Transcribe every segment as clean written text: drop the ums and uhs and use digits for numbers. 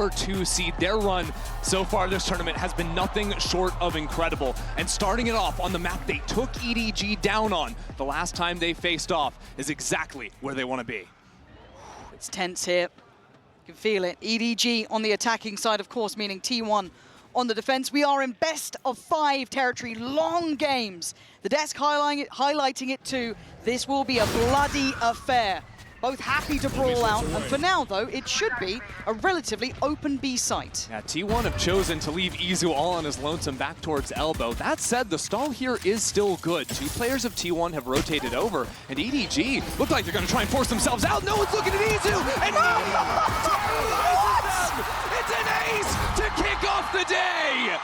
2 seed. Their run so far this tournament has been nothing short of incredible. And starting it off on the map they took EDG down on the last time they faced off is exactly where they want to be. It's tense here. You can feel it. EDG on the attacking side, of course, meaning T1 on the defense. We are in best of 5 territory, long games. The desk highlighting it too. This will be a bloody affair. Both happy to brawl out, and for now, though, it should be a relatively open B site. Yeah, T1 have chosen to leave Izu all on his lonesome back towards elbow. That said, the stall here is still good. 2 players of T1 have rotated over, and EDG look like they're going to try and force themselves out. No one's looking at Izu, and it's an ace to kick off the day!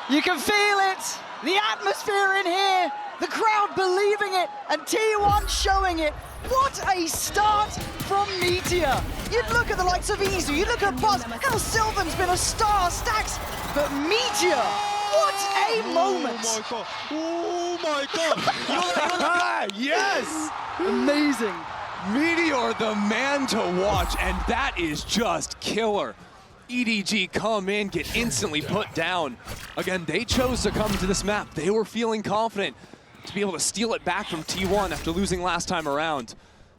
You can feel it, the atmosphere in here. The crowd believing it, and T1 showing it. What a start from Meteor. You'd look at the likes of Izu, you look at Buzz, hell, Sylvan's been a star, Stacks, but Meteor, what a moment. Oh my god! Yes! Amazing. Meteor, the man to watch, and that is just killer. EDG come in, get instantly put down. Again, they chose to come to this map. They were feeling confident to be able to steal it back from T1 after losing last time around.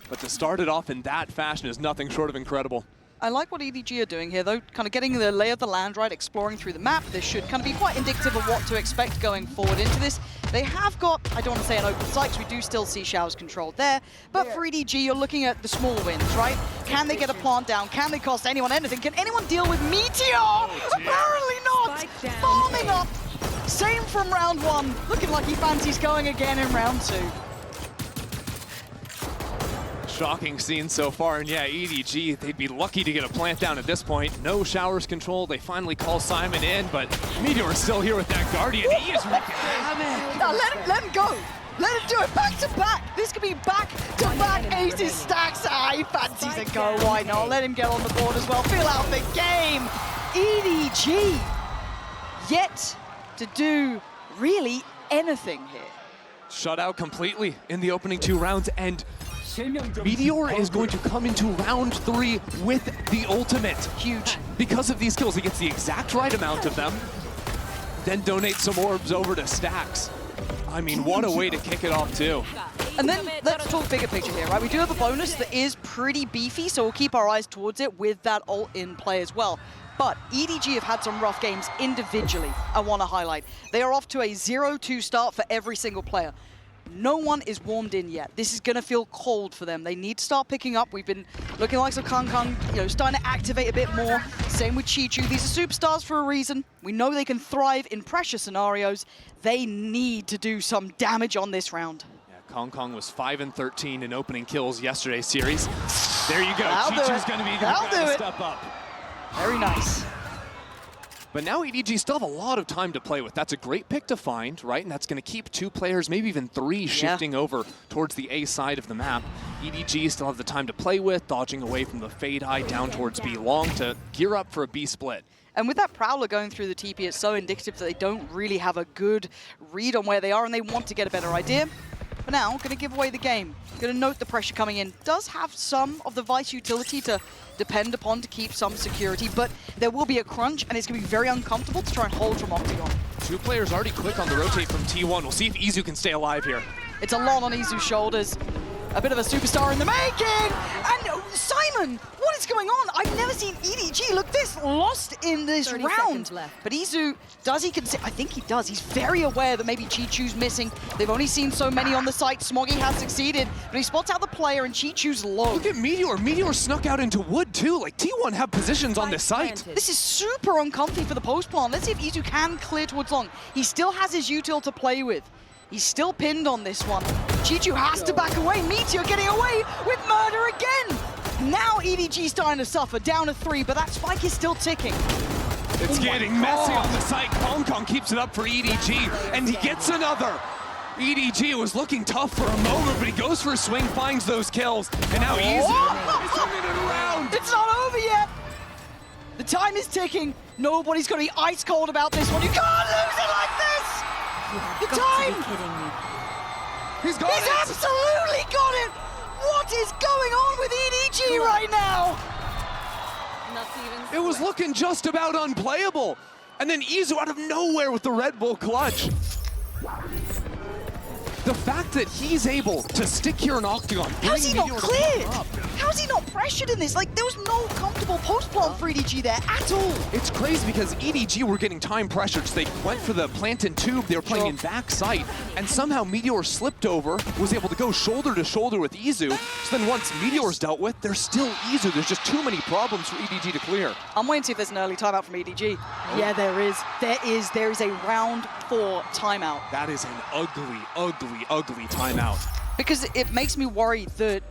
But to start it off in that fashion is nothing short of incredible. I like what EDG are doing here, though, kind of getting the lay of the land right, exploring through the map. This should kind of be quite indicative of what to expect going forward into this. They have got, I don't want to say an open site, because we do still see showers controlled there, but for EDG, you're looking at the small wins, right? Can they get a plant down? Can they cost anyone anything? Can anyone deal with Meteor? Apparently not! Farming up! Same from round 1, looking like he fancies going again in round 2. Shocking scene so far, and yeah, EDG, they'd be lucky to get a plant down at this point. No showers control, they finally call Simon in, but Meteor is still here with that Guardian. He is wreaking havoc. No, let him go. Let him do it back to back. This could be back to back aces, Stacks. He fancies a go, why not? Let him get on the board as well. Fill out the game. EDG yet to do really anything here. Shut out completely in the opening 2 rounds, and Meteor is going to come into round 3 with the ultimate. Huge. Because of these kills, he gets the exact right amount of them, then donate some orbs over to Stacks. I mean, what a way to kick it off, too. And then let's talk bigger picture here, right? We do have a bonus that is pretty beefy, so we'll keep our eyes towards it with that ult in play as well. But EDG have had some rough games individually, I want to highlight. They are off to a 0-2 start for every single player. No one is warmed in yet. This is going to feel cold for them. They need to start picking up. We've been looking like some Kang, starting to activate a bit more. Same with Chichu. These are superstars for a reason. We know they can thrive in pressure scenarios. They need to do some damage on this round. Yeah, Kang was 5-13 in opening kills yesterday's series. There you go. Chichu's going to be the guy to step up. Very nice. But now EDG still have a lot of time to play with. That's a great pick to find, right? And that's going to keep 2 players, maybe even 3, shifting over towards the A side of the map. EDG still have the time to play with, dodging away from the Fade Eye down towards B long to gear up for a B split. And with that Prowler going through the TP, it's so indicative that they don't really have a good read on where they are, and they want to get a better idea. For now, going to give away the game. Going to note the pressure coming in. Does have some of the Vice utility to depend upon to keep some security, but there will be a crunch, and it's going to be very uncomfortable to try and hold from Octagon. 2 players already quick on the rotate from T1. We'll see if Izu can stay alive here. It's a lot on Izu's shoulders. A bit of a superstar in the making! And Simon, what is going on? I've never seen EDG look this lost in this round. But Izu, does he consider? I think he does. He's very aware that maybe Chichu's missing. They've only seen so many on the site. Smoggy has succeeded, but he spots out the player and Chichu's low. Look at Meteor. Meteor snuck out into wood too. Like T1 have positions on this site. This is super uncomfy for the post plan. Let's see if Izu can clear towards long. He still has his util to play with. He's still pinned on this one. Chichu has to back away. Meteor getting away with murder again. Now EDG starting to suffer, down to 3, but that spike is still ticking. It's getting messy on the site. Kong keeps it up for EDG, and he gets another. EDG was looking tough for a moment, but he goes for a swing, finds those kills, and now Izu is turning it around. It's not over yet. The time is ticking. Nobody's going to be ice cold about this one. You can't lose it like this. The time! He's got it! He's absolutely got it! What is going on with EDG right now? It was looking just about unplayable. And then Izu out of nowhere with the Red Bull clutch. The fact that he's able to stick here in Octagon. How's he not cleared? How's he not pressured in this? Like, there was no comfortable post-plant for EDG there at all. It's crazy because EDG were getting time pressured, so they went for the plant and tube. They were playing in backside, and somehow Meteor slipped over, was able to go shoulder to shoulder with Izu. So then once Meteor's dealt with, there's still Izu. There's just too many problems for EDG to clear. I'm waiting to see if there's an early timeout from EDG. Yeah, there is. There is a round 4 timeout. That is an ugly timeout. Because it makes me worry that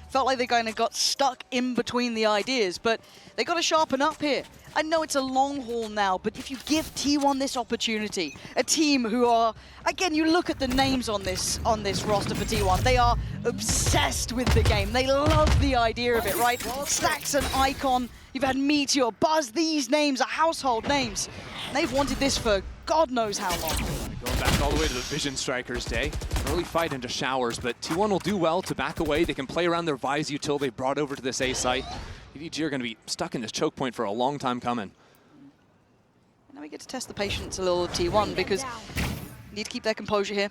felt like they kind of got stuck in between the ideas, but they got to sharpen up here. I know it's a long haul now, but if you give T1 this opportunity, a team who are, again, you look at the names on this roster for T1, they are obsessed with the game. They love the idea of it, right? Stax and Icon, you've had Meteor, Buzz, these names are household names. And they've wanted this for God knows how long. Going back all the way to the Vision Strikers day. Early fight into showers, but T1 will do well to back away. They can play around their Vise util they brought over to this A site. EDG are going to be stuck in this choke point for a long time coming. Now we get to test the patience a little of T1 because you need to keep their composure here.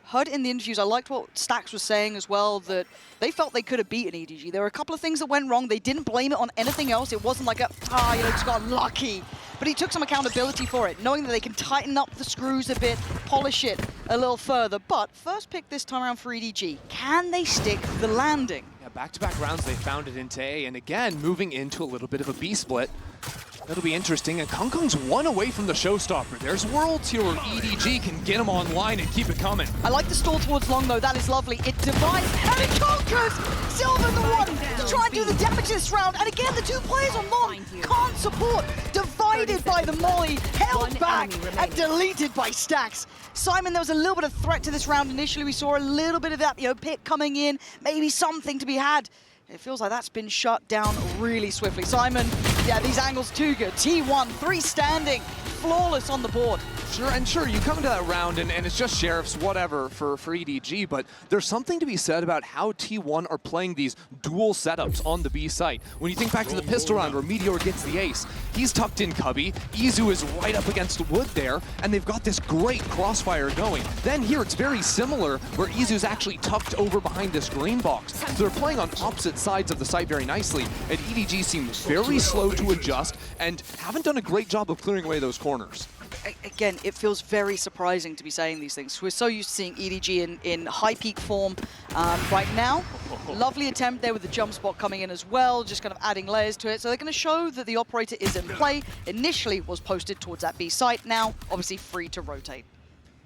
Heard in the interviews, I liked what Stax was saying as well, that they felt they could have beaten EDG. There were a couple of things that went wrong. They didn't blame it on anything else. It wasn't like just got lucky. But he took some accountability for it, knowing that they can tighten up the screws a bit, polish it a little further. But first pick this time around for EDG. Can they stick the landing? Yeah, back-to-back rounds, they found it into A, and again, moving into a little bit of a B split. That'll be interesting, and Kong's one away from the showstopper. There's worlds here where EDG can get him online and keep it coming. I like the stall towards long, though. That is lovely. It divides, and it conquers! Silver the one to try and do the damage this round. And again, the 2 players on long can't support. Divided by the molly, held back, and deleted by Stax. Simon, there was a little bit of threat to this round initially. We saw a little bit of that, pick coming in, maybe something to be had. It feels like that's been shut down really swiftly. Simon, yeah, these angles too good. T1, 3 standing, flawless on the board. Sure, you come into that round and it's just Sheriffs, whatever, for EDG, but there's something to be said about how T1 are playing these dual setups on the B site. When you think back to the pistol round where Meteor gets the ace, he's tucked in Cubby, Izu is right up against Wood there, and they've got this great crossfire going. Then here it's very similar, where Izu's actually tucked over behind this green box. So they're playing on opposite sides of the site very nicely, and EDG seems very slow to adjust and haven't done a great job of clearing away those corners. Again, it feels very surprising to be saying these things. We're so used to seeing EDG in high peak form right now. Lovely attempt there with the jump spot coming in as well, just kind of adding layers to it. So they're going to show that the operator is in play. Initially was posted towards that B site, now obviously free to rotate.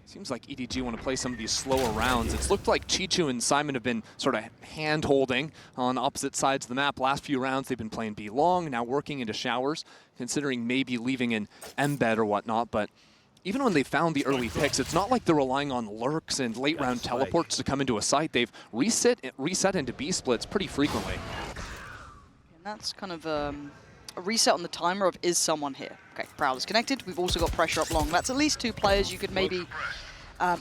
Seems like EDG want to play some of these slower rounds. It's looked like Chichu and Simon have been sort of hand-holding on opposite sides of the map. Last few rounds, they've been playing B long, now working into showers, considering maybe leaving an embed or whatnot. But even when they found the early picks, it's not like they're relying on lurks and late-round teleports to come into a site. They've reset into B splits pretty frequently. And that's kind of a reset on the timer of is someone here. Okay, Prowler's connected. We've also got pressure up long. That's at least 2 players you could maybe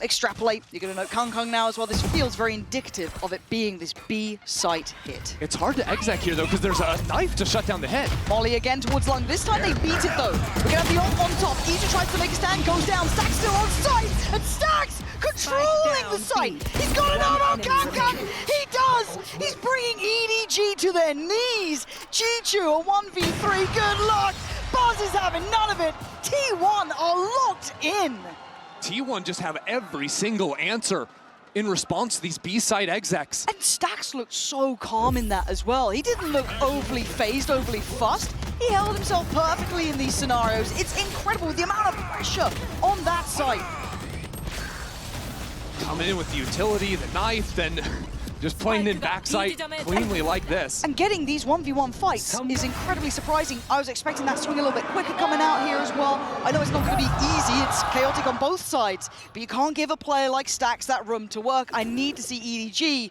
extrapolate. You're going to note Kong now as well. This feels very indicative of it being this B site hit. It's hard to exec here, though, because there's a knife to shut down the head. Molly again towards long. This time they beat it, though. We're going to have the ult on top. Izu tries to make a stand, goes down. Stax still on site, and Stax controlling the site. He's got an ult on Kong. He does. He's bringing EDG to their knees. Chichu, a 1v3. Good luck. Buzz is having none of it. T1 are locked in. T1 just have every single answer in response to these B-side execs. And Stax looked so calm in that as well. He didn't look overly phased, overly fussed. He held himself perfectly in these scenarios. It's incredible the amount of pressure on that side. Coming in with the utility, the knife, then just playing in backside cleanly like this. And getting these 1v1 fights is incredibly surprising. I was expecting that swing a little bit quicker coming out here as well. I know it's not going to be easy. It's chaotic on both sides. But you can't give a player like Stax that room to work. I need to see EDG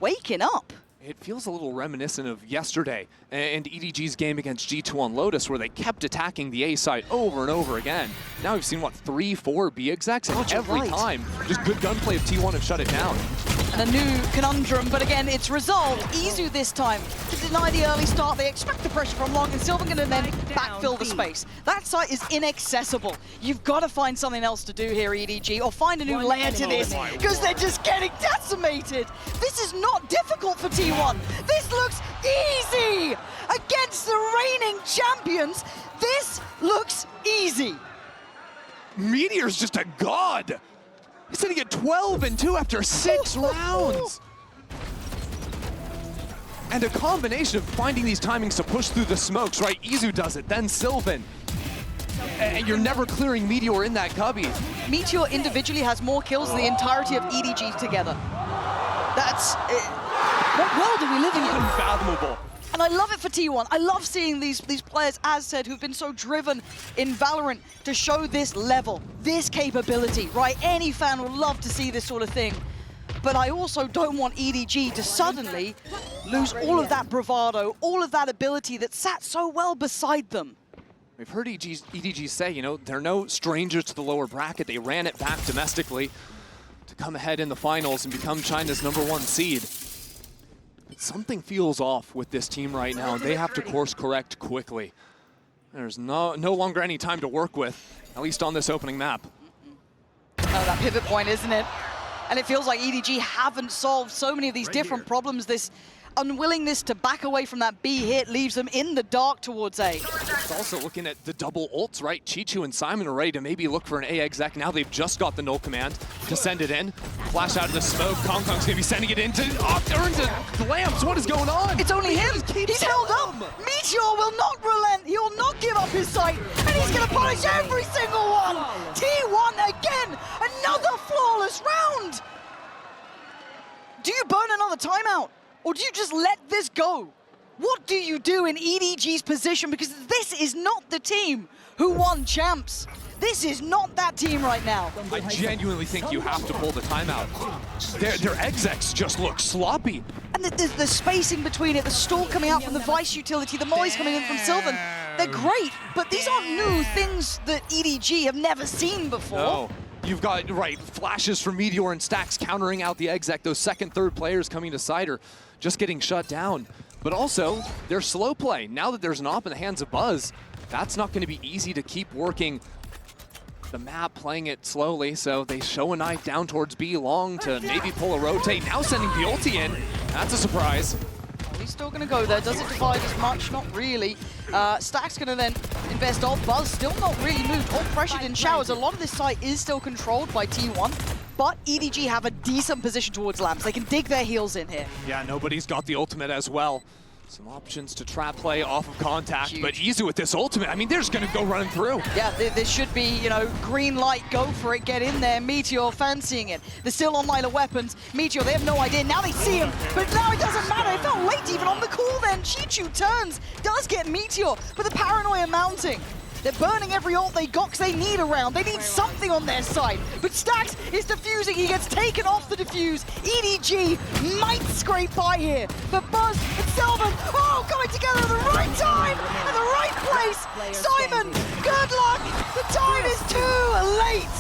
waking up. It feels a little reminiscent of yesterday and EDG's game against G2 on Lotus, where they kept attacking the A side over and over again. Now we've seen, what, 3-4 B execs, and every time, just good gunplay of T1 have shut it down. And a new conundrum, but again, it's resolved. Izu this time to deny the early start. They expect the pressure from Long, and Sylvan going to then backfill the space. That site is inaccessible. You've got to find something else to do here, EDG, or find a new layer to this, because they're just getting decimated. This is not difficult for T1. This looks easy against the reigning champions. This looks easy. Meteor's just a god. He's sitting at 12-2 after 6 rounds. And a combination of finding these timings to push through the smokes, right? Izu does it, then Sylvan. And you're never clearing Meteor in that cubby. Meteor individually has more kills than the entirety of EDG together. That's... what world are we living in? Unfathomable. And I love it for T1. I love seeing these players, as said, who've been so driven in Valorant to show this level, this capability, right? Any fan would love to see this sort of thing. But I also don't want EDG to suddenly lose all of that bravado, all of that ability that sat so well beside them. We've heard EDG say, you know, they're no strangers to the lower bracket. They ran it back domestically to come ahead in the finals and become China's #1 seed. Something feels off with this team right now, and they have to course correct quickly. There's no longer any time to work with, at least on this opening map. Oh, that pivot point, isn't it? And it feels like EDG haven't solved so many of these different problems. This unwillingness to back away from that B hit leaves them in the dark towards A. It's also looking at the double ults, right? Chichu and Simon are ready to maybe look for an A exec. Now they've just got the null command to send it in. Flash out of the smoke. Kong Kong's gonna be sending it into Lamps. What is going on? It's only him. He's held up. Meteor will not relent. He will not give up his sight. And he's gonna punish every single one. T1 again. Another flawless round. Do you burn another timeout? Or do you just let this go? What do you do in EDG's position? Because this is not the team who won champs. This is not that team right now. I genuinely think you have to pull the timeout. Their execs just look sloppy. And the spacing between it, the stall coming out from the Vice utility, the mollies coming in from Sylvan, they're great, but these aren't new things that EDG have never seen before. No. You've got, right, flashes from Meteor and Stacks countering out the exec. Those second, third players coming to Cider just getting shut down. But also, their slow play. Now that there's an op in the hands of Buzz, that's not going to be easy to keep working the map, playing it slowly. So they show a knife down towards B Long to maybe pull a rotate. Now sending the ulti in. That's a surprise. He's still going to go there. Does it divide as much? Not really. Stack's going to then invest off. Buzz still not really moved. All pressured in showers. A lot of this site is still controlled by T1, but EDG have a decent position towards Lamps. They can dig their heels in here. Yeah, nobody's got the ultimate as well. Some options to trap play off of contact, but Izu with this ultimate, I mean, they're just going to go running through. Yeah, this should be, you know, green light, go for it, get in there. Meteor fancying it. They're still on line of weapons. Meteor, they have no idea. Now they see him, but now it doesn't matter. It felt late even on the call then. Chichu turns, does get Meteor, but the paranoia mounting. They're burning every ult they got because they need a round. They need something on their side. But Stacks is defusing. He gets taken off the defuse. EDG might scrape by here. But Buzz and Sylvan, oh, coming together at the right time, at the right place. Simon, good luck. The time is too late.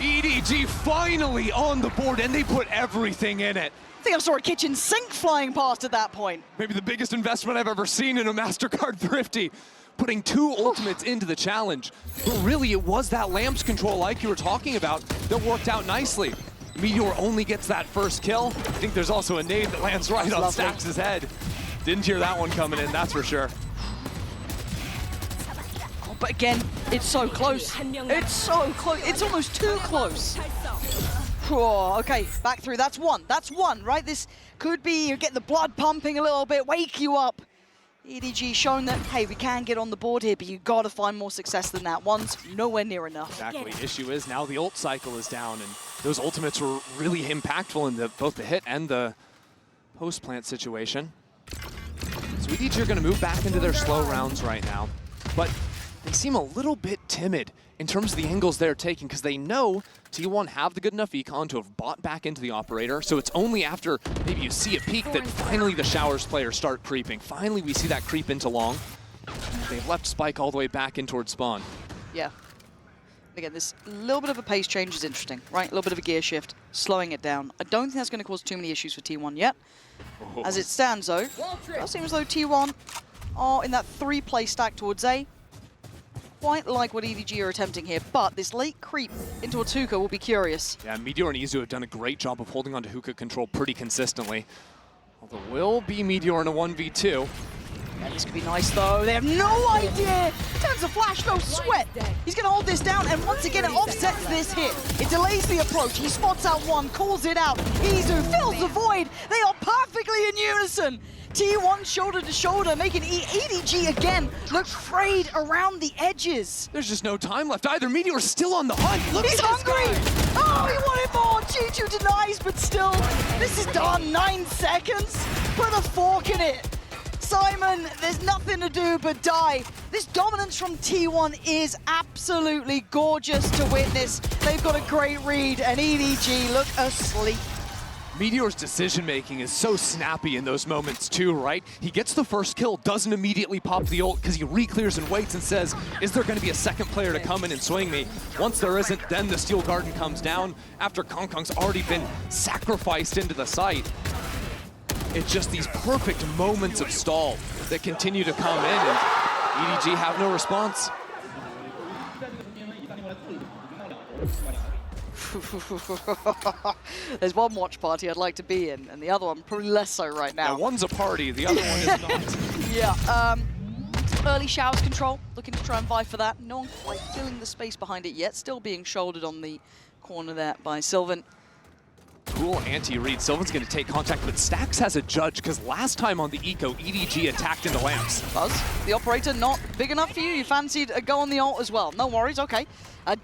EDG finally on the board, and they put everything in it. I think I saw a kitchen sink flying past at that point. Maybe the biggest investment I've ever seen in a MasterCard Thrifty. Putting 2 ultimates into the challenge. But really, it was that Lamps control, like you were talking about, that worked out nicely. Meteor only gets that first kill. I think there's also a nade that lands right on Stacks' head. Didn't hear that one coming in, that's for sure. Oh, but again, it's so close. It's so close. It's almost too close. Oh, okay, back through. That's one. That's one, right? This could be, you get the blood pumping a little bit, wake you up. EDG showing that, hey, we can get on the board here, but you got to find more success than that. One's nowhere near enough. Exactly. Issue is now the ult cycle is down, and those ultimates were really impactful in both the hit and the post-plant situation. So EDG are going to move back into their slow rounds right now, but they seem a little bit timid in terms of the angles they're taking, because they know T1 have the good enough econ to have bought back into the operator, so it's only after maybe you see a peak that finally the Showers players start creeping. Finally we see that creep into Long. They've left Spike all the way back in towards spawn. Yeah. Again, this little bit of a pace change is interesting, right? A little bit of a gear shift, slowing it down. I don't think that's going to cause too many issues for T1 yet. As it stands, though, it does seem as though T1 are in that 3-play stack towards A. Quite like what EDG are attempting here, but this late creep into a Hookah will be curious. Yeah, Meteor and Izu have done a great job of holding on to Hookah control pretty consistently. Although will be Meteor in a 1v2. Yeah, this could be nice, though. They have no idea. Turns a flash, no sweat. He's going to hold this down, and once again, it offsets this hit. It delays the approach. He spots out one, calls it out. Izu fills the void. They are perfectly in unison. T1 shoulder to shoulder, making EDG again look frayed around the edges. There's just no time left either. Meteor's still on the hunt. Look, He's hungry. Oh, he wanted more. Choo-Choo denies, but still, this is done. 9 seconds. Put a fork in it. Simon, there's nothing to do but die. This dominance from T1 is absolutely gorgeous to witness. They've got a great read, and EDG look asleep. Meteor's decision-making is so snappy in those moments too, right? He gets the first kill, doesn't immediately pop the ult because he re-clears and waits and says, is there going to be a second player to come in and swing me? Once there isn't, then the Steel Garden comes down after Kongkong's already been sacrificed into the site. It's just these perfect moments of stall that continue to come in, and EDG have no response. There's one watch party I'd like to be in, and the other one probably less so right now. Yeah, one's a party, the other one is not. Yeah, early showers control, looking to try and vie for that. No one quite filling the space behind it yet, still being shouldered on the corner there by Sylvan. Cool anti-read. Sylvan's going to take contact, but Stax has a judge because last time on the eco, EDG attacked into lamps. Buzz, the operator not big enough for you. You fancied a go on the ult as well. No worries, okay.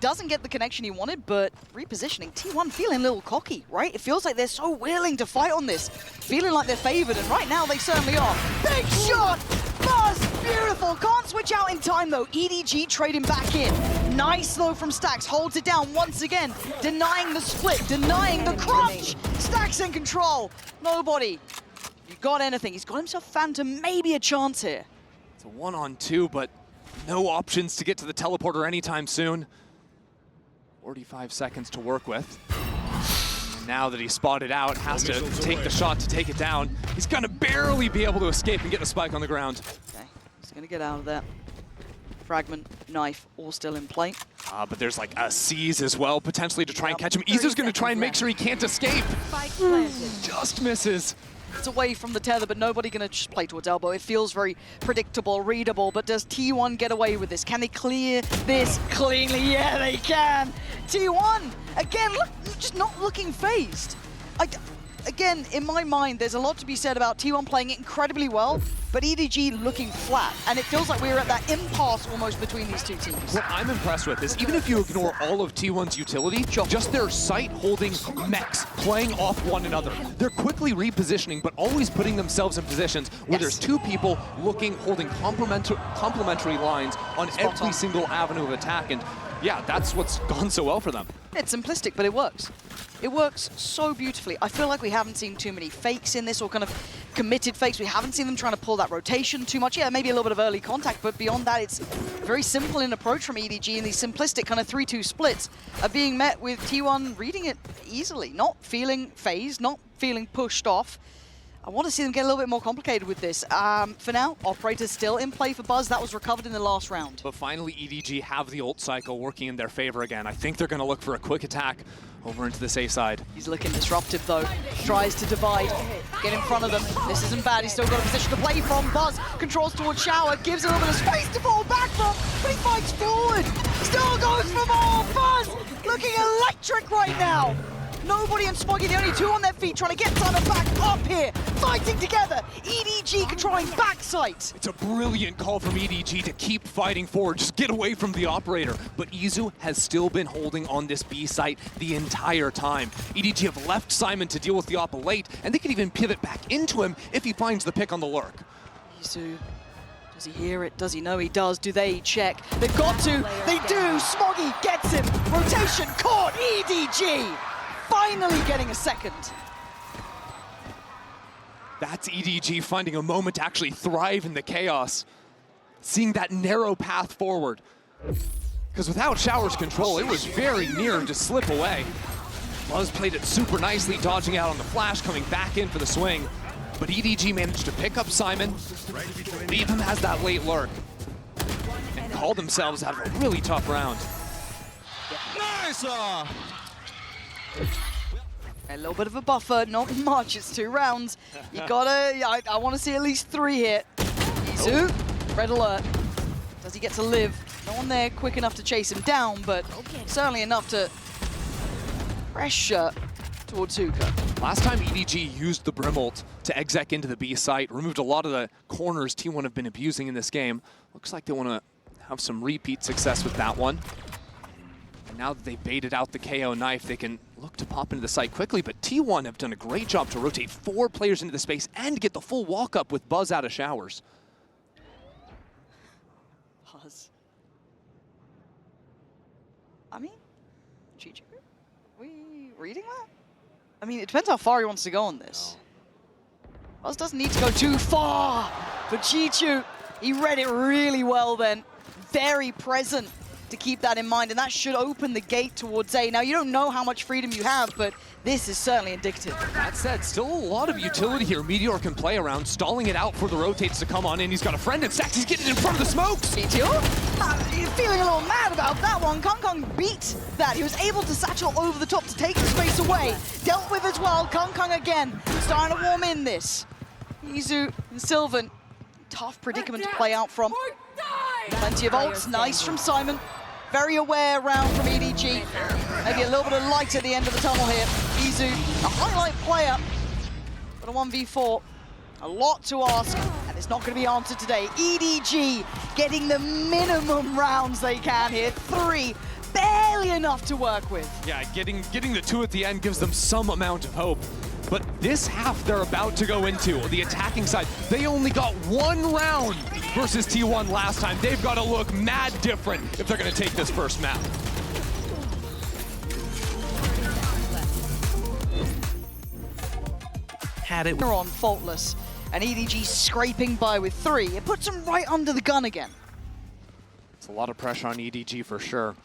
Doesn't get the connection he wanted, but repositioning. T1 feeling a little cocky, right? It feels like they're so willing to fight on this. Feeling like they're favored, and right now they certainly are. Big shot! Buzz, beautiful. Can't switch out in time, though. EDG trading back in. Nice, though, from Stax. Holds it down once again. Denying the split, denying the crunch. Stax in control. Nobody. You got anything. He's got himself Phantom, maybe a chance here. It's a 1-on-2, but no options to get to the teleporter anytime soon. 45 seconds to work with. And now that he's spotted out, has to take the shot to take it down. He's gonna barely be able to escape and get the spike on the ground. Okay, he's gonna get out of there. Fragment, knife, all still in play. But there's like a seize as well, potentially to try and catch him. Izu's gonna try and make sure he can't escape. Just misses. It's away from the tether, but nobody gonna just play towards elbow. It feels very predictable, readable, but does T1 get away with this? Can they clear this cleanly? Yeah, they can. T1, again, look, just not looking phased. Again, in my mind, there's a lot to be said about T1 playing it incredibly well, but EDG looking flat. And it feels like we're at that impasse almost between these two teams. What I'm impressed with is even if you ignore all of T1's utility, just their site-holding mechs playing off one another. They're quickly repositioning, but always putting themselves in positions where there's two people holding complementary lines on every single avenue of attack. And yeah, that's what's gone so well for them. It's simplistic, but it works. It works so beautifully. I feel like we haven't seen too many fakes in this, or kind of committed fakes. We haven't seen them trying to pull that rotation too much. Yeah, maybe a little bit of early contact, but beyond that, it's very simple in approach from EDG, and these simplistic kind of 3-2 splits are being met with T1 reading it easily, not feeling phased, not feeling pushed off. I want to see them get a little bit more complicated with this. For now, Operator's still in play for Buzz. That was recovered in the last round. But finally, EDG have the ult cycle working in their favor again. I think they're going to look for a quick attack over into this A side. He's looking disruptive, though. Tries to divide, get in front of them. This isn't bad. He's still got a position to play from. Buzz controls towards Shower, gives a little bit of space to fall back from, but he fights forward. Still goes for more. Buzz looking electric right now. Nobody and Smoggy, the only two on their feet, trying to get Simon back up here, fighting together. EDG controlling backside. It's a brilliant call from EDG to keep fighting forward, just get away from the operator. But Izu has still been holding on this B site the entire time. EDG have left Simon to deal with the op late, and they could even pivot back into him if he finds the pick on the lurk. Izu, does he hear it? Does he know he does? Do they check? They've got to. They do. Smoggy gets him. Rotation caught. EDG. Finally getting a second. That's EDG finding a moment to actually thrive in the chaos. Seeing that narrow path forward. because without Shower's control, it was very near to slip away. Buzz played it super nicely, dodging out on the flash, coming back in for the swing. But EDG managed to pick up Simon, leave him as that late lurk, and call themselves out of a really tough round. Nice! A little bit of a buffer, not much, it's 2 rounds. You gotta, I want to see at least 3 here. Izu, red alert. Does he get to live? No one there quick enough to chase him down, but certainly enough to pressure towards Hookah. Last time EDG used the Brim ult to exec into the B site, removed a lot of the corners T1 have been abusing in this game. Looks like they want to have some repeat success with that one. And now that they've baited out the KO knife, they can look to pop into the site quickly, but T1 have done a great job to rotate 4 players into the space and get the full walk up with Buzz out of showers. Buzz. I mean, Chichu, we reading that? I mean, it depends how far he wants to go on this. Buzz doesn't need to go too far, but Chichu, he read it really well then. Very present to keep that in mind, and that should open the gate towards A. Now, you don't know how much freedom you have, but this is certainly indicative. That said, still a lot of utility here. Meteor can play around, stalling it out for the rotates to come on in. He's got a friend in Sax. He's getting in front of the smokes. Meteor, feeling a little mad about that one. Kong beat that. He was able to satchel over the top to take the space away. Dealt with as well. Kong again, starting to warm in this. Izu and Sylvan, tough predicament to play out from. Plenty of ults, nice from Simon. Very aware round from EDG. Maybe a little bit of light at the end of the tunnel here. Izu, a highlight player, but a 1v4. A lot to ask, and it's not going to be answered today. EDG getting the minimum rounds they can here. 3, barely enough to work with. Yeah, getting the 2 at the end gives them some amount of hope. But this half they're about to go into, the attacking side, they only got 1 round versus T1 last time. They've got to look mad different if they're going to take this first map. Had it. They're on faultless, and EDG scraping by with 3. It puts them right under the gun again. It's a lot of pressure on EDG for sure.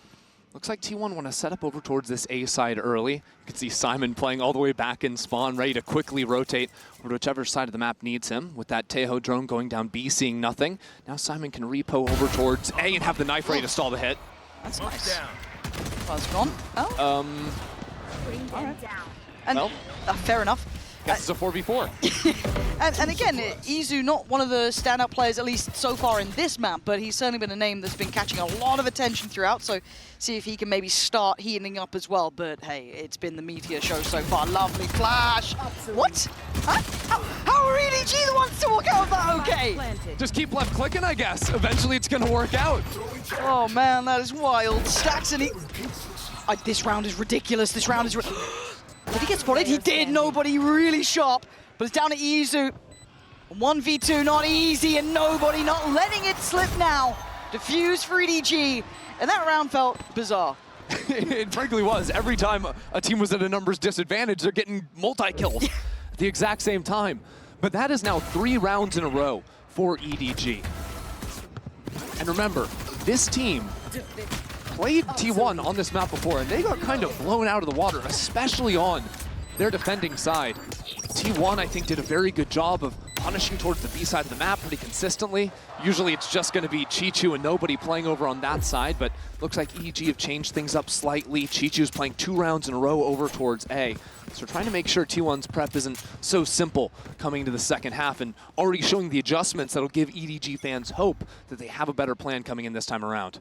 Looks like T1 want to set up over towards this A side early. You can see Simon playing all the way back in spawn, ready to quickly rotate over to whichever side of the map needs him. With that Teho drone going down B, seeing nothing. Now Simon can repo over towards A and have the knife ready to stall the hit. That's nice. Buzz gone. Oh. All right. And, well, fair enough. Guess it's a 4v4. and again, Izu, not one of the standout players, at least so far in this map, but he's certainly been a name that's been catching a lot of attention throughout, so see if he can maybe start heating up as well. But hey, it's been the Meteor show so far. Lovely flash. Absolutely. What? Huh? How are EDG the ones to walk out of that okay? Just keep left clicking, I guess. Eventually it's going to work out. Oh man, that is wild. Stacks and this round is ridiculous. This round is Did he get spotted? He did. Nobody really sharp. But it's down to Izu. 1v2, not easy, and nobody not letting it slip now. Diffuse for EDG. And that round felt bizarre. It frankly was. Every time a team was at a numbers disadvantage, they're getting multi-kills at the exact same time. But that is now 3 rounds in a row for EDG. And remember, this team played T1 on this map before, and they got kind of blown out of the water, especially on their defending side. T1, I think, did a very good job of punishing towards the B side of the map pretty consistently. Usually it's just going to be Chichu and nobody playing over on that side, but looks like EDG have changed things up slightly. Chichu's playing 2 rounds in a row over towards A. So trying to make sure T1's prep isn't so simple coming into the second half, and already showing the adjustments that'll give EDG fans hope that they have a better plan coming in this time around.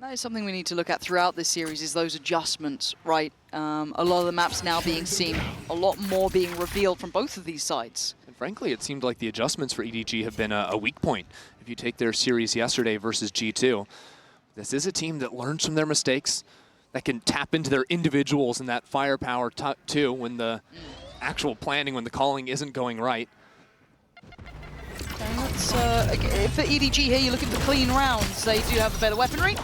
That is something we need to look at throughout this series, is those adjustments, right? A lot of the maps now being seen, a lot more being revealed from both of these sides. And frankly, it seemed like the adjustments for EDG have been a weak point. If you take their series yesterday versus G2, this is a team that learns from their mistakes, that can tap into their individuals and that firepower too when the actual planning, when the calling isn't going right. And that's, for EDG here, you look at the clean rounds, they do have the better weaponry.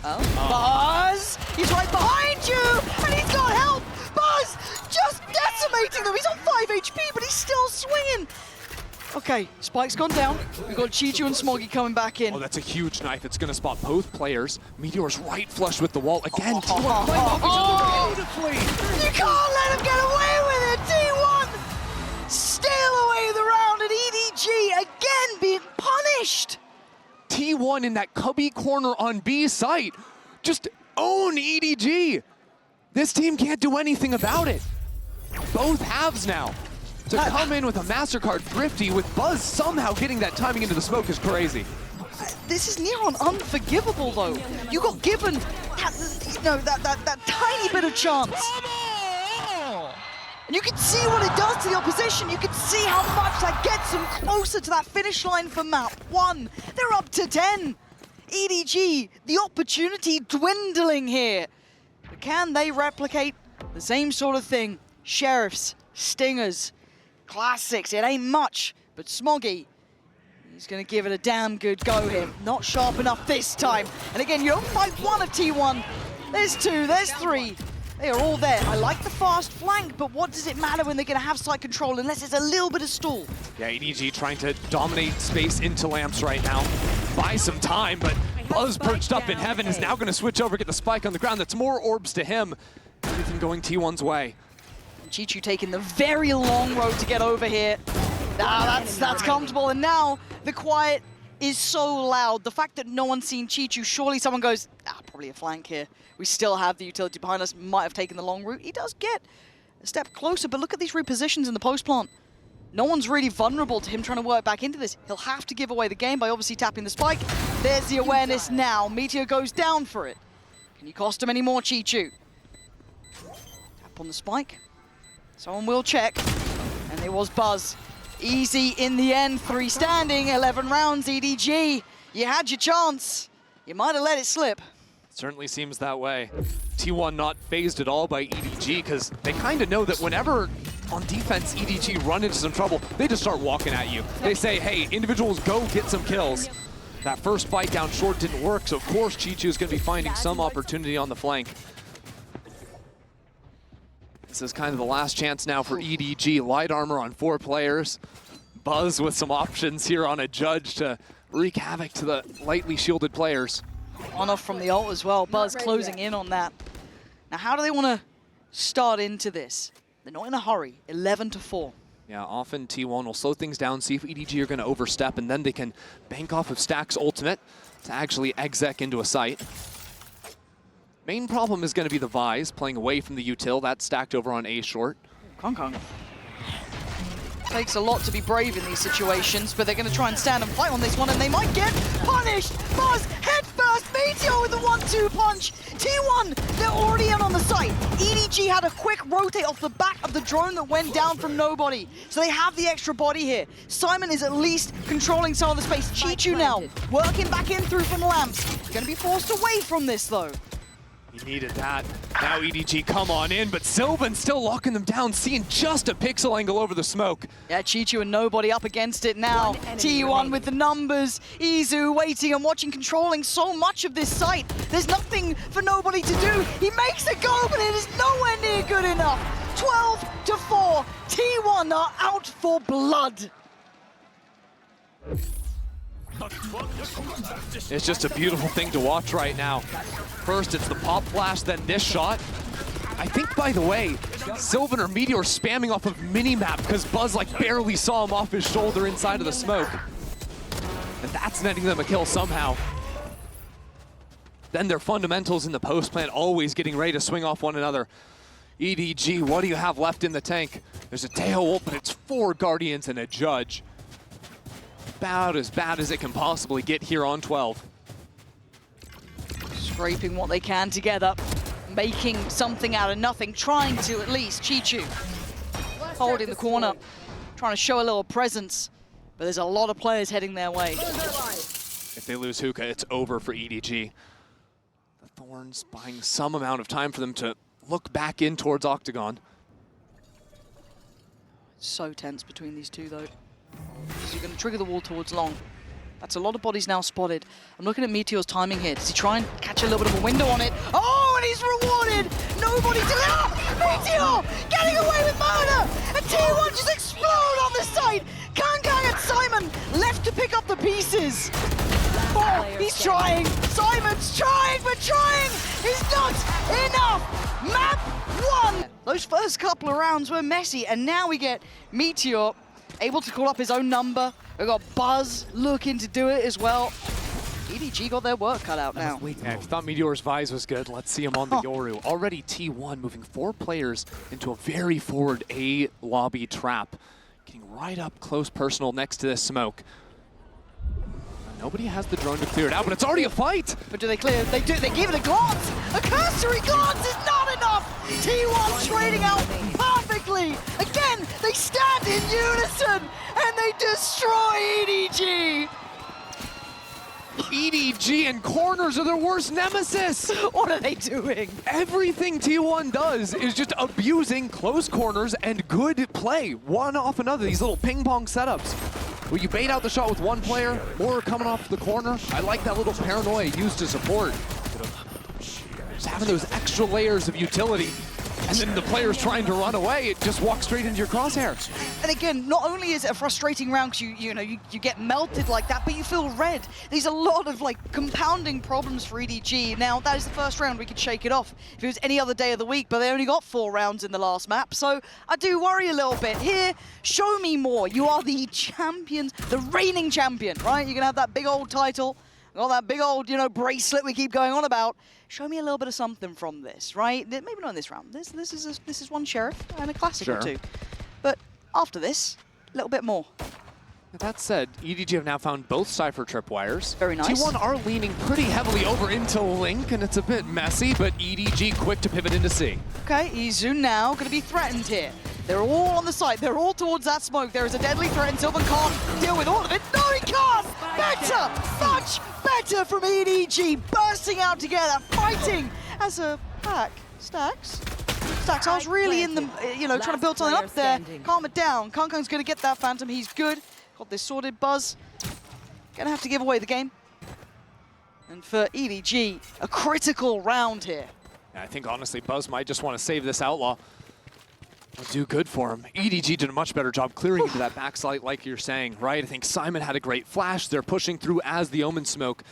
Oh, Buzz! He's right behind you! And he's got help! Buzz just decimating them! He's on 5 HP, but he's still swinging! Okay, Spike's gone down. We've got Chichu and Smoggy coming back in. Oh, that's a huge knife. It's going to spot both players. Meteor's right flush with the wall. Again, T1 playing off each other beautifully. You can't let him get away with it! T1 steal away the round, and EDG again being punished. T1 in that cubby corner on B site. Just own EDG. This team can't do anything about it. Both halves now. To come in with a MasterCard Thrifty with Buzz somehow getting that timing into the smoke is crazy. This is near on unforgivable, though. You got given that tiny bit of chance. And you can see what it does to the opposition. You can see how much that gets them closer to that finish line for map 1. They're up to 10. EDG, the opportunity dwindling here. But can they replicate the same sort of thing? Sheriffs, Stingers, Classics, it ain't much, but Smoggy, he's gonna give it a damn good go here. Not sharp enough this time. And again, you don't fight one of T1. There's 2, there's 3. They are all there. I like the fast flank, but what does it matter when they're gonna have side control unless it's a little bit of stall? Yeah, EDG trying to dominate space into Lamps right now. Buy some time, but Buzz perched up in heaven is now gonna switch over, get the spike on the ground. That's more orbs to him. Everything going T1's way. Chichu taking the very long road to get over here. That's comfortable, and now the quiet is so loud. The fact that no one's seen Chichu, surely someone goes, probably a flank here. We still have the utility behind us, might have taken the long route. He does get a step closer, but look at these repositions in the post plant. No one's really vulnerable to him trying to work back into this. He'll have to give away the game by obviously tapping the spike. There's the awareness now. Meteor goes down for it. Can you cost him any more, Chichu? Tap on the spike. Someone will check, and it was Buzz. Easy in the end, 3 standing, 11 rounds, EDG. You had your chance. You might have let it slip. Certainly seems that way. T1 not phased at all by EDG because they kind of know that whenever on defense EDG run into some trouble, they just start walking at you. They say, hey, individuals go get some kills. That first fight down short didn't work, so of course Chichu is going to be finding some opportunity on the flank. This is kind of the last chance now for EDG. Light armor on 4 players. Buzz with some options here on a judge to wreak havoc to the lightly shielded players. On off from the ult as well. Buzz closing in on that. Now, how do they want to start into this? They're not in a hurry. 11-4. Yeah, often T1 will slow things down, see if EDG are going to overstep, and then they can bank off of Stack's ultimate to actually exec into a site. Main problem is going to be the Vise playing away from the util. That's stacked over on A short. Kong. Takes a lot to be brave in these situations, but they're going to try and stand and fight on this one, and they might get punished. Buzz, head first, Meteor with the 1-2 punch. T1, they're already in on the site. EDG had a quick rotate off the back of the drone that went down from nobody, so they have the extra body here. Simon is at least controlling some of the space. Chichu now, working back in through from Lamps. Going to be forced away from this, though. He needed that. Now EDG come on in, but Sylvan still locking them down, seeing just a pixel angle over the smoke. Yeah, Chichu and nobody up against it now. T1 with the numbers. Izu waiting and watching, controlling so much of this site. There's nothing for nobody to do. He makes it go, but it is nowhere near good enough. 12-4. T1 are out for blood. It's just a beautiful thing to watch right now. First, it's the pop flash, then this shot. I think, by the way, Sylvan or Meteor spamming off of minimap because Buzz like barely saw him off his shoulder inside of the smoke. And that's netting them a kill somehow. Then their fundamentals in the post plant always getting ready to swing off one another. EDG, what do you have left in the tank? There's a tail ult, but it's 4 Guardians and a Judge. About as bad as it can possibly get here on 12. Scraping what they can together, making something out of nothing, trying to at least. Chichu holding the corner, trying to show a little presence, but there's a lot of players heading their way. If they lose Hookah, it's over for EDG. The Thorns buying some amount of time for them to look back in towards Octagon. It's so tense between these two, though. You're going to trigger the wall towards long. That's a lot of bodies now spotted. I'm looking at Meteor's timing here. Does he try and catch a little bit of a window on it? Oh, and he's rewarded! Nobody to... Meteor getting away with murder! And T1 just explode on the site! Kang at misses. Oh, he's trying. Simon's trying, but trying is not enough. Map 1. Those first couple of rounds were messy, and now we get Meteor able to call up his own number. We've got Buzz looking to do it as well. EDG got their work cut out now. Yeah, if you thought Meteor's Vise was good, let's see him on the Yoru. Already T1 moving 4 players into a very forward A lobby trap. Getting right up close personal next to this smoke. Nobody has the drone to clear it out, but it's already a fight! But do they clear? They do. They give it a glance! A cursory glance is not enough! T1 trading out perfectly! Again, they stand in unison, and they destroy EDG! EDG and corners are their worst nemesis! What are they doing? Everything T1 does is just abusing close corners and good play, one off another, these little ping pong setups. Where you bait out the shot with one player, or coming off the corner. I like that little paranoia used to support. Just having those extra layers of utility. And then the player's trying to run away, it just walks straight into your crosshair. And again, not only is it a frustrating round because you get melted like that, but you feel red. There's a lot of like compounding problems for EDG. Now, that is the first round, we could shake it off if it was any other day of the week, but they only got 4 rounds in the last map, so I do worry a little bit. Here, show me more. You are the champions, the reigning champion, right? You're gonna have that big old title, got that big old, bracelet we keep going on about. Show me a little bit of something from this, right? Maybe not in this round. This is one sheriff and a classic or two. But after this, a little bit more. That said, EDG have now found both Cypher tripwires. Very nice. T1 are leaning pretty heavily over into Link, and it's a bit messy, but EDG quick to pivot into C. Okay, Izu now going to be threatened here. They're all on the side. They're all towards that smoke. There is a deadly threat, and Sylvan can't deal with all of it. No, he can't! Better! Much better from EDG. Bursting out together, fighting as a pack. Stacks, I was really in them, trying to build something up there. Calm it down. Kangkang's going to get that Phantom. He's good. Got this sorted. Buzz. Going to have to give away the game. And for EDG, a critical round here. Yeah, I think, honestly, Buzz might just want to save this Outlaw. It'll do good for him. EDG did a much better job clearing into that backside, like you're saying, right? I think Simon had a great flash. They're pushing through as the Omen smoke.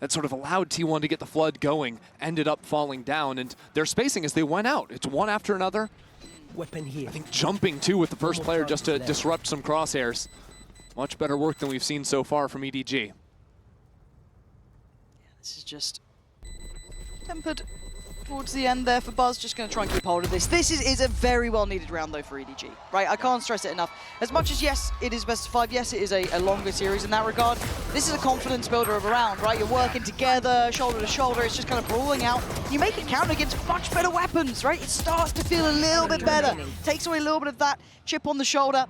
That sort of allowed T1 to get the flood going, ended up falling down, and their spacing as they went out. It's one after another. Weapon here. I think jumping too with the first player just to disrupt some crosshairs. Much better work than we've seen so far from EDG. Yeah, this is just tempered towards the end there for Buzz. Just going to try and keep hold of this. This is a very well-needed round, though, for EDG, right? I can't stress it enough. As much as, yes, it is best of 5, yes, it is a longer series in that regard, this is a confidence builder of a round, right? You're working together, shoulder to shoulder. It's just kind of brawling out. You make it count against much better weapons, right? It starts to feel a little bit better. Takes away a little bit of that chip on the shoulder.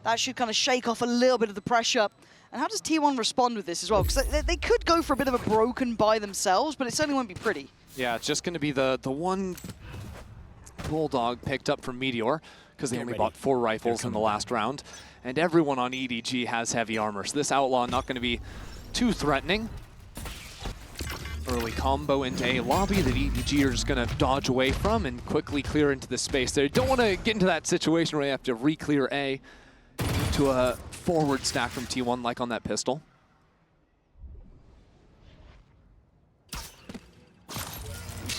That should kind of shake off a little bit of the pressure. And how does T1 respond with this as well? Because they could go for a bit of a broken by themselves, but it certainly won't be pretty. Yeah, it's just going to be the one Bulldog picked up from Meteor, because they only bought 4 rifles in the last round. And everyone on EDG has heavy armor, so this Outlaw not going to be too threatening. Early combo into a lobby that EDG are just going to dodge away from and quickly clear into the space. They don't want to get into that situation where they have to re-clear A to a forward stack from T1 like on that pistol.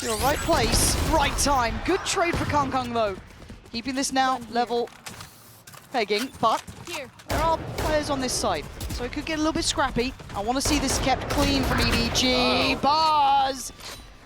You're right place, right time. Good trade for Kangkang though. Keeping this now level pegging, but there are players on this side, so it could get a little bit scrappy. I want to see this kept clean from EDG. Buzz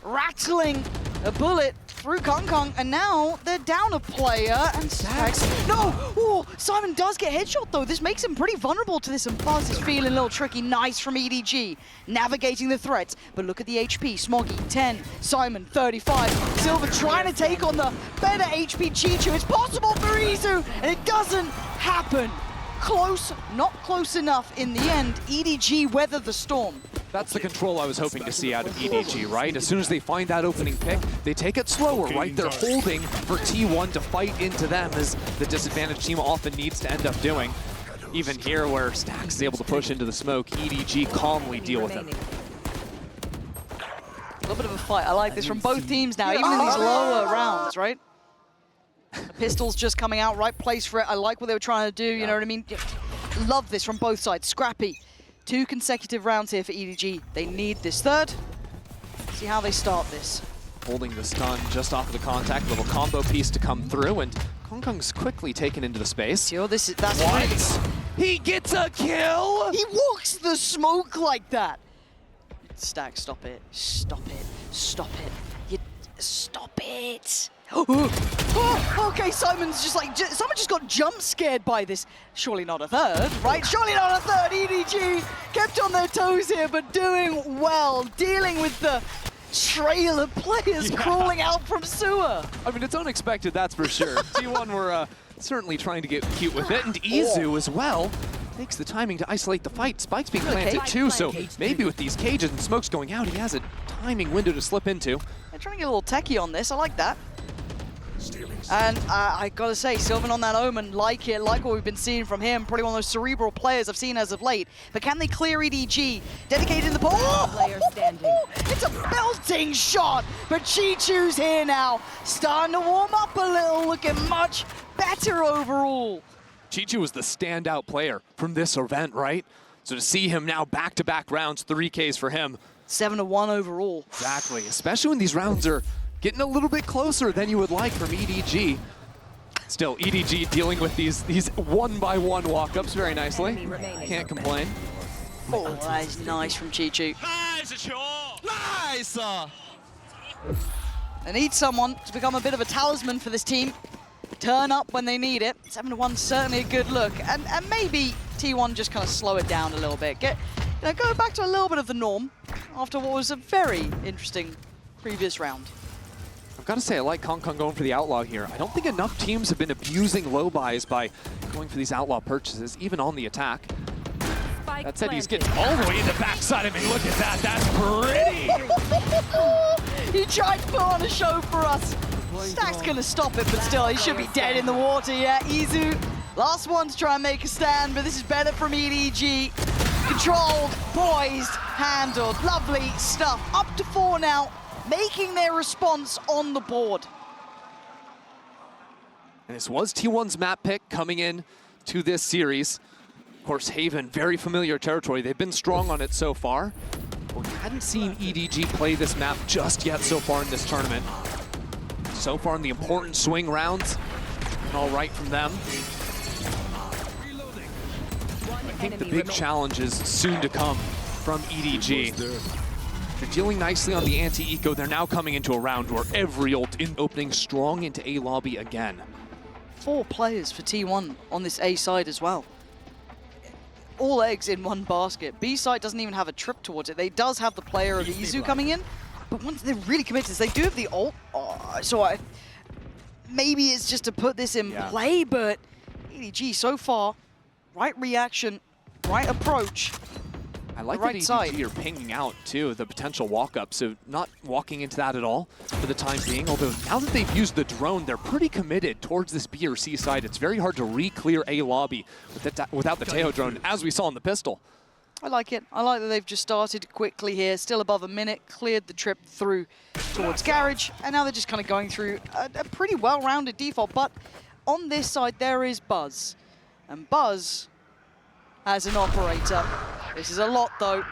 rattling a bullet through Kangkang, and now they're down a player, and Stacks. No! Oh, Simon does get headshot though. This makes him pretty vulnerable to this, and Buzz is feeling a little tricky. Nice from EDG, navigating the threats. But look at the HP. Smoggy, 10. Simon, 35. Silver trying to take on the better HP Chichu. It's possible for Izu, and it doesn't happen. Close, not close enough in the end. EDG weather the storm. That's the control I was hoping to see out of EDG, right? As soon as they find that opening pick, they take it slower, right? They're holding for T1 to fight into them, as the disadvantaged team often needs to end up doing. Even here, where Stacks is able to push into the smoke, EDG calmly deal with him. A little bit of a fight. I like this from both teams now, even in these lower rounds, right? The pistol's just coming out, right place for it. I like what they were trying to do, you know what I mean? Love this from both sides. Scrappy. 2 consecutive rounds here for EDG. They need this third. See how they start this. Holding the stun just off of the contact, little combo piece to come through, and Kongkong's quickly taken into the space. That's What? really... He gets a kill! He walks the smoke like that. Stack, stop it. Stop it. Stop it. Stop it. Oh, okay, Simon's just like, someone just got jump scared by this. Surely not a third, right? Surely not a third. EDG kept on their toes here, but doing well, dealing with the trail of players crawling out from sewer. I mean, it's unexpected, that's for sure. T1 were certainly trying to get cute with it, and Izu as well takes the timing to isolate the fight. Spike's being planted too, so maybe with these cages and smokes going out, he has a timing window to slip into. They're trying to get a little techie on this. I like that. And I gotta say, Sylvan on that Omen, like what we've been seeing from him. Probably one of those cerebral players I've seen as of late. But can they clear EDG? Dedicated in the ball. Player standing. It's a belting shot, but Chi-Chu's here now. Starting to warm up a little, looking much better overall. Chi-Chu was the standout player from this event, right? So to see him now back-to-back rounds, 3Ks for him. 7-1 overall. Exactly, especially when these rounds are getting a little bit closer than you would like from EDG. Still, EDG dealing with these one-by-one walk-ups very nicely. Can't complain. Oh, that is nice from Chi-Chu. Nice shot! Nice! They need someone to become a bit of a talisman for this team. Turn up when they need it. 7-1 certainly a good look. And maybe T1 just kind of slow it down a little bit. Go back to a little bit of the norm after what was a very interesting previous round. I've got to say, I like Kongkong going for the Outlaw here. I don't think enough teams have been abusing low buys by going for these Outlaw purchases, even on the attack. That said, he's getting all the way in the backside of me. Look at that, that's pretty! He tried to put on a show for us. Stack's gonna stop it, but still, he should be dead in the water. Yeah, Izu, last one to try and make a stand, but this is better from EDG. Controlled, poised, handled, lovely stuff. Up to 4 now, making their response on the board. And this was T1's map pick coming in to this series. Of course, Haven, very familiar territory. They've been strong on it so far. But we hadn't seen EDG play this map just yet so far in this tournament. So far in the important swing rounds, all right from them. I think the big challenge is soon to come from EDG. They're dealing nicely on the anti-eco. They're now coming into a round where every ult in opening strong into A lobby again. 4 players for T1 on this A side as well. All eggs in one basket. B side doesn't even have a trip towards it. They does have the player of Izu coming in, but once they're really committed to this, they do have the ult. Maybe it's just to put this in play, but EDG so far, right reaction, right approach. I like right that EDG side. are pinging out, too, the potential walk-up, so not walking into that at all for the time being. Although now that they've used the drone, they're pretty committed towards this B or C side. It's very hard to re-clear A lobby without the Teo drone, as we saw in the pistol. I like it. I like that they've just started quickly here, still above a minute, cleared the trip through towards Garage, and now they're just kind of going through a pretty well-rounded default. But on this side, there is Buzz. And Buzz, as an operator, this is a lot, though.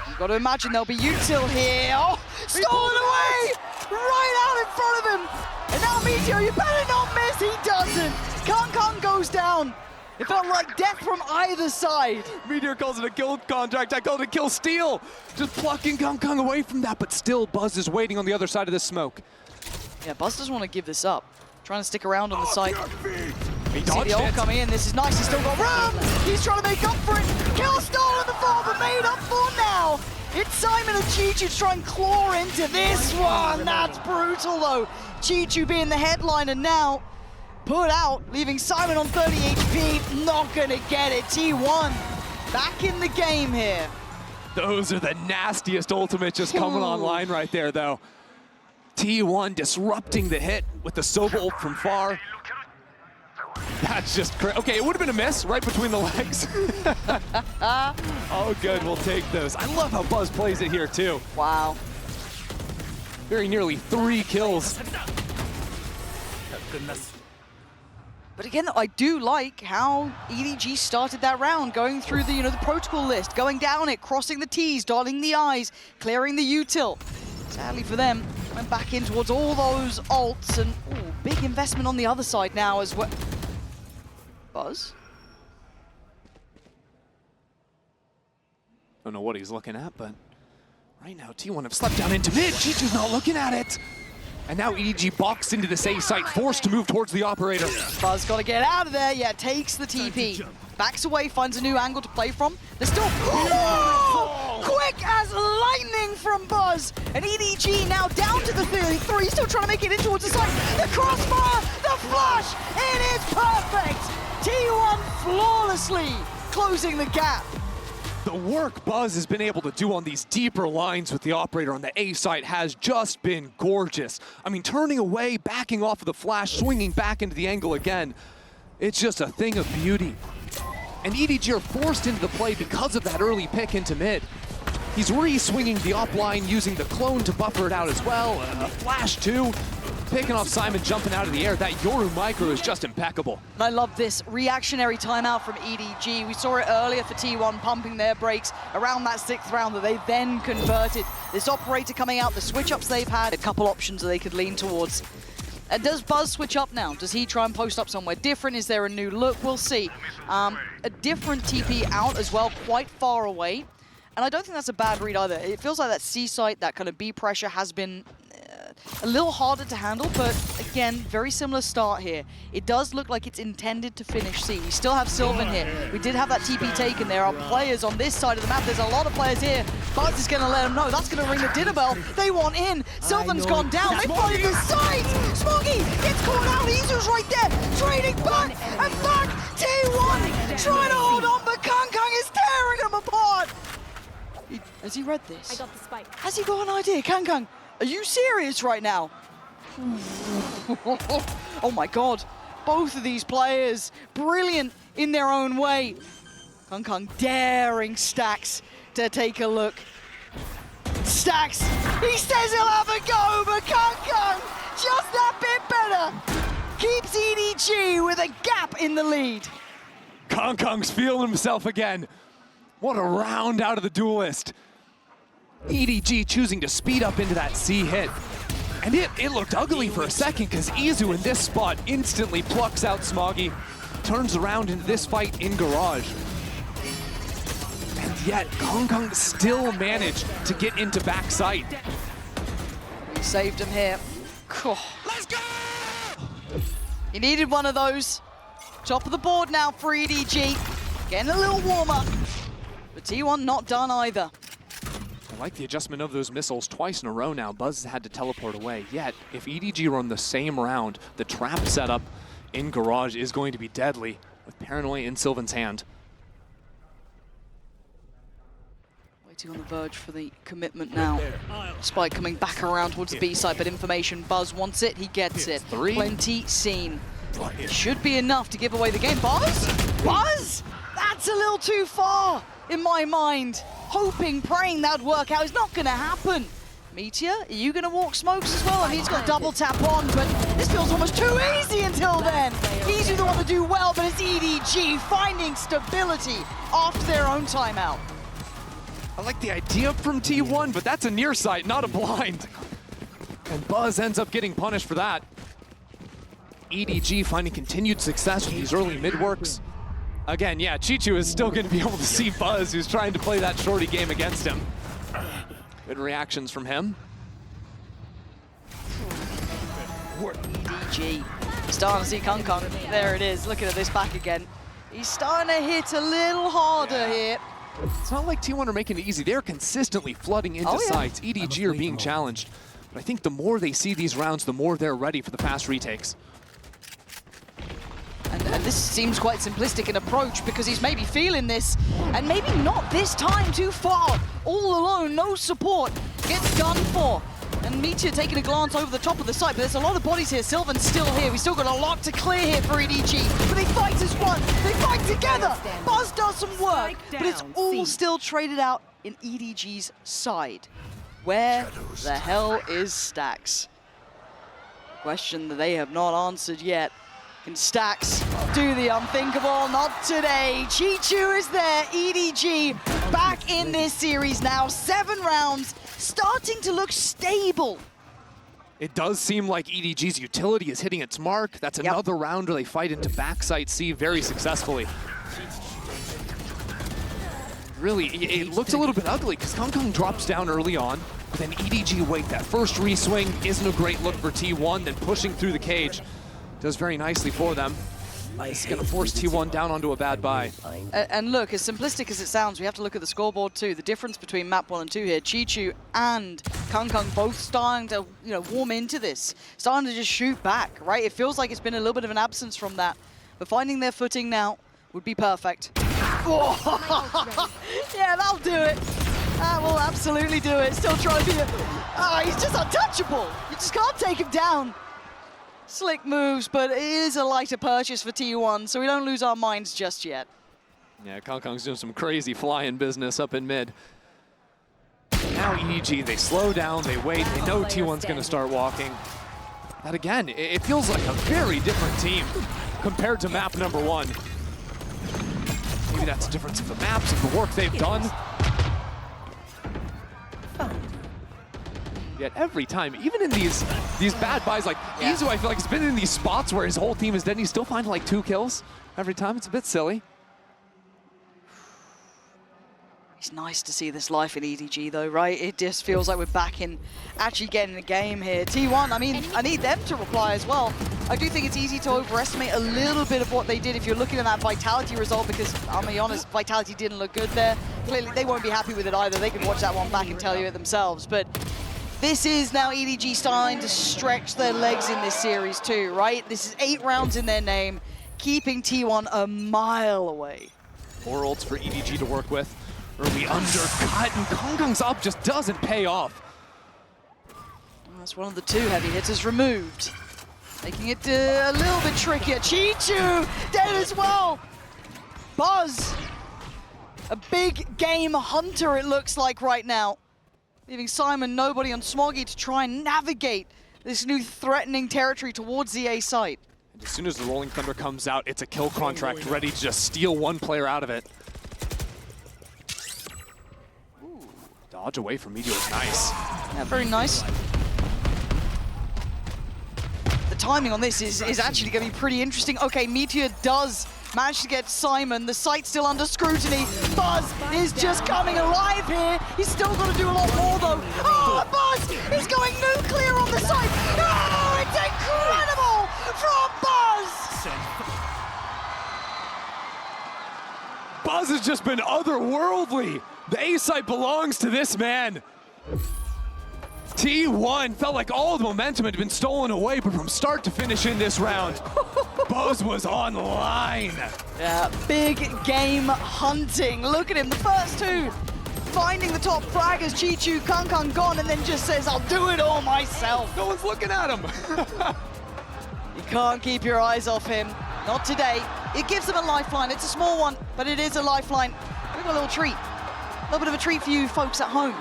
You've got to imagine there'll be util here. Oh, stolen away! Right out in front of him! And now Meteor, you better not miss! He doesn't! Kong goes down! It felt like death from either side. Meteor calls it a kill contract. I called it kill steal. Just plucking Kong away from that, but still Buzz is waiting on the other side of this smoke. Yeah, Buzz doesn't want to give this up. Trying to stick around on the site. He See dodged the ult it. coming in. This is nice. He's still got room. He's trying to make up for it. Kill stolen before, but made up for now. It's Simon and Chi-Chu to try and claw into this one. That's brutal, though. Chi-Chu being the headliner now. Put out, leaving Simon on 30 HP. Not going to get it. T1 back in the game here. Those are the nastiest ultimates just coming online right there, though. T1 disrupting the hit with the Soba ult from far. That's just crazy. Okay, it would have been a miss right between the legs. Oh, good. We'll take those. I love how Buzz plays it here, too. Wow. Very nearly 3 kills. But again, I do like how EDG started that round, going through the, the protocol list, going down it, crossing the T's, dotting the I's, clearing the util. Sadly for them, went back in towards all those ults, and big investment on the other side now as well. Buzz? Don't know what he's looking at, but right now T1 have slept down into mid. G2's not looking at it. And now EDG boxed into this A site, forced to move towards the operator. Buzz got to get out of there. Yeah, takes the TP. Backs away, finds a new angle to play from. They're still... Oh! Quick as lightning from Buzz. And EDG now down to the 3, still trying to make it in towards the site. The crossfire, the flush, it is perfect. T1 flawlessly closing the gap. The work Buzz has been able to do on these deeper lines with the operator on the A site has just been gorgeous. I mean, turning away, backing off of the flash, swinging back into the angle again. It's just a thing of beauty. And EDG are forced into the play because of that early pick into mid. He's re-swinging the op line, using the clone to buffer it out as well. A flash too. Picking off Simon, jumping out of the air. That Yoru micro is just impeccable. And I love this reactionary timeout from EDG. We saw it earlier for T1 pumping their brakes around that 6th round that they then converted. This operator coming out, the switch-ups they've had, a couple options that they could lean towards. And does Buzz switch up now? Does he try and post up somewhere different? Is there a new look? We'll see. A different TP out as well, quite far away. And I don't think that's a bad read either. It feels like that C site, that kind of B pressure has been a little harder to handle, but again, very similar start here. It does look like it's intended to finish C. We still have Sylvan here. We did have that TP taken. There are players on this side of the map. There's a lot of players here. Buzz is going to let them know. That's going to ring the dinner bell. They want in. Sylvan's gone down. They find the side. Smoggy gets caught out. Izu's right there. Trading back and back. T1 trying to hold on, but Kang is tearing them apart. Has he read this? I got the spike. Has he got an idea? Kang, are you serious right now? Oh my god. Both of these players, brilliant in their own way. Kang daring Stax to take a look. Stax, he says he'll have a go, but Kang, just that bit better, keeps EDG with a gap in the lead. Kang's feeling himself again. What a round out of the duelist. EDG choosing to speed up into that C hit. And it looked ugly for a second because Izu in this spot instantly plucks out Smoggy, turns around into this fight in Garage. And yet, Kang still managed to get into backside. He saved him here. Let's go! He needed one of those. Top of the board now for EDG. Getting a little warmer. But T1 not done either. I like the adjustment of those missiles twice in a row now. Buzz has had to teleport away. Yet, if EDG run the same round, the trap setup in Garage is going to be deadly with Paranoia in Sylvan's hand. Waiting on the verge for the commitment now. Spike coming back around towards the B side, but information. Buzz wants it, he gets it. 3. Plenty seen. It should be enough to give away the game. Buzz? Buzz? That's a little too far in my mind. Hoping, praying that'd work out. It's not going to happen. Meteor, are you going to walk smokes as well? I mean, he's got double tap on, but this feels almost too easy until then. Easy the one to do well, but it's EDG finding stability after their own timeout. I like the idea from T1, but that's a near sight, not a blind. And Buzz ends up getting punished for that. EDG finding continued success with these early mid-works. Again, yeah, Chichu is still going to be able to see Buzz, who's trying to play that shorty game against him. Good reactions from him. EDG. Starting to see Kang. There it is. Looking at this back again. He's starting to hit a little harder here. It's not like T1 are making it easy. They're consistently flooding into sites. EDG are being challenged. But I think the more they see these rounds, the more they're ready for the fast retakes. And this seems quite simplistic in approach because he's maybe feeling this, and maybe not this time too far. All alone, no support, gets done for. And Meteor taking a glance over the top of the site, but there's a lot of bodies here. Sylvan's still here. We've still got a lot to clear here for EDG. But they fight as one. They fight together. Buzz does some work, but it's all still traded out in EDG's side. Where the hell is Stax? Question that they have not answered yet. Can Stacks do the unthinkable? Not today. Chichu is there. EDG back in this series now. 7 rounds, starting to look stable. It does seem like EDG's utility is hitting its mark. That's another round where they fight into backside C very successfully. Really, it looks a little bit ugly because Kong drops down early on, but then EDG wait. That first re-swing isn't a great look for T1, then pushing through the cage does very nicely for them. It's going to force T1 down onto a bad buy. And look, as simplistic as it sounds, we have to look at the scoreboard too. The difference between map 1 and 2 here, Chichu and Kong both starting to, warm into this, starting to just shoot back, right? It feels like it's been a little bit of an absence from that, but finding their footing now would be perfect. Oh. Yeah, that'll do it. That will absolutely do it. Still trying to be he's just untouchable. You just can't take him down. Slick moves, but it is a lighter purchase for T1, so we don't lose our minds just yet. Yeah, Kong's doing some crazy flying business up in mid. Now EDG, they slow down, they wait, they know T1's going to start walking. That again, it feels like a very different team compared to map number 1. Maybe that's a difference of the maps, of the work they've done. Yet every time, even in these bad buys, like Izu, I feel like he's been in these spots where his whole team is dead and he's still finding like 2 kills every time. It's a bit silly. It's nice to see this life in EDG though, right? It just feels like we're back in actually getting the game here. T1, I mean, I need them to reply as well. I do think it's easy to overestimate a little bit of what they did if you're looking at that Vitality result, because I'll be honest, Vitality didn't look good there. Clearly, they won't be happy with it either. They can watch that one back and tell you it themselves. But this is now EDG starting to stretch their legs in this series too, right? This is 8 rounds in their name, keeping T1 a mile away. 4 ults for EDG to work with. Early undercut, and Kong's up just doesn't pay off. That's one of the 2 heavy hitters removed, making it a little bit trickier. Chichu dead as well. Buzz, a big game hunter it looks like right now. Leaving Simon, nobody on Smoggy to try and navigate this new threatening territory towards the A site. And as soon as the Rolling Thunder comes out, it's a kill contract ready to just steal one player out of it. Ooh, dodge away from Meteor is nice. Yeah, very nice. The timing on this is actually going to be pretty interesting. Okay, Meteor does manage to get Simon. The site's still under scrutiny. Buzz is just coming alive here. He's still got to do a lot more, though. Oh, Buzz is going nuclear on the site. Oh, it's incredible from Buzz. Buzz has just been otherworldly. The A site belongs to this man. T1 felt like all the momentum had been stolen away, but from start to finish in this round, Buzz was online. Yeah, big game hunting. Look at him, the first 2 finding the top frag as Chichu, Kong gone, and then just says, I'll do it all myself. No one's looking at him. You can't keep your eyes off him. Not today. It gives him a lifeline. It's a small one, but it is a lifeline. We've got a little treat. A little bit of a treat for you folks at home.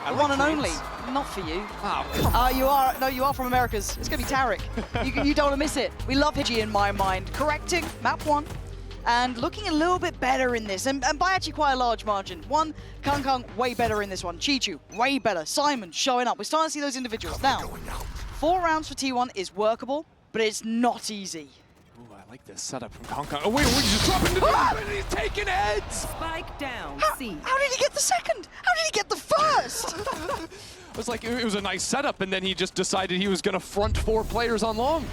The one and only. Not for you. Oh, come on. You are. No, you are from Americas. It's going to be Tarek. you don't want to miss it. We love Hidji in my mind. Correcting map 1 and looking a little bit better in this. And by actually quite a large margin. Kong way better in this one. Chichu, way better. Simon showing up. We're starting to see those individuals. Now, 4 rounds for T1 is workable, but it's not easy. Ooh, I like this setup from Kong. Oh, wait, we're just dropping the and he's taking heads. Spike down, C. How did he get the second? How did he get the first? It was like, it was a nice setup, and then he just decided he was going to front 4 players on long.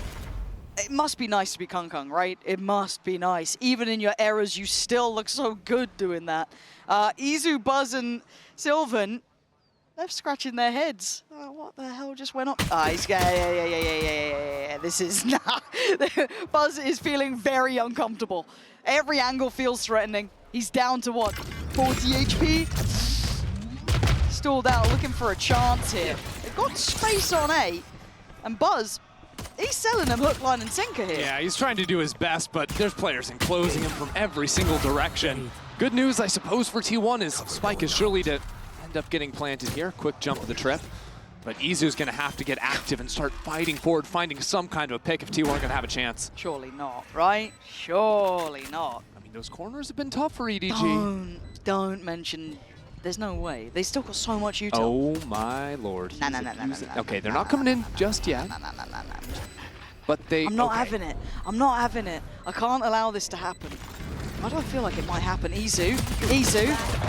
It must be nice to be Kong, right? It must be nice. Even in your errors, you still look so good doing that. Izu, Buzz, and Sylvan, they're scratching their heads. What the hell just went on? He's yeah. This is not. Buzz is feeling very uncomfortable. Every angle feels threatening. He's down to what? 40 HP? Stalled out, looking for a chance here. They've got space on A, and Buzz, he's selling them hook, line, and sinker here. Yeah, he's trying to do his best, but there's players enclosing him from every single direction. Good news, I suppose, for T1 is Spike is surely to end up getting planted here. Quick jump of the trip. But Izu's going to have to get active and start fighting forward, finding some kind of a pick if T1 are going to have a chance. Surely not, right? Surely not. I mean, those corners have been tough for EDG. Don't mention. There's no way. They still got so much util. Oh my lord. Nah. Okay, they're not coming in just yet. Nah. But they. I'm not okay. having it. I'm not having it. I can't allow this to happen. Why do I feel like it might happen? Izu.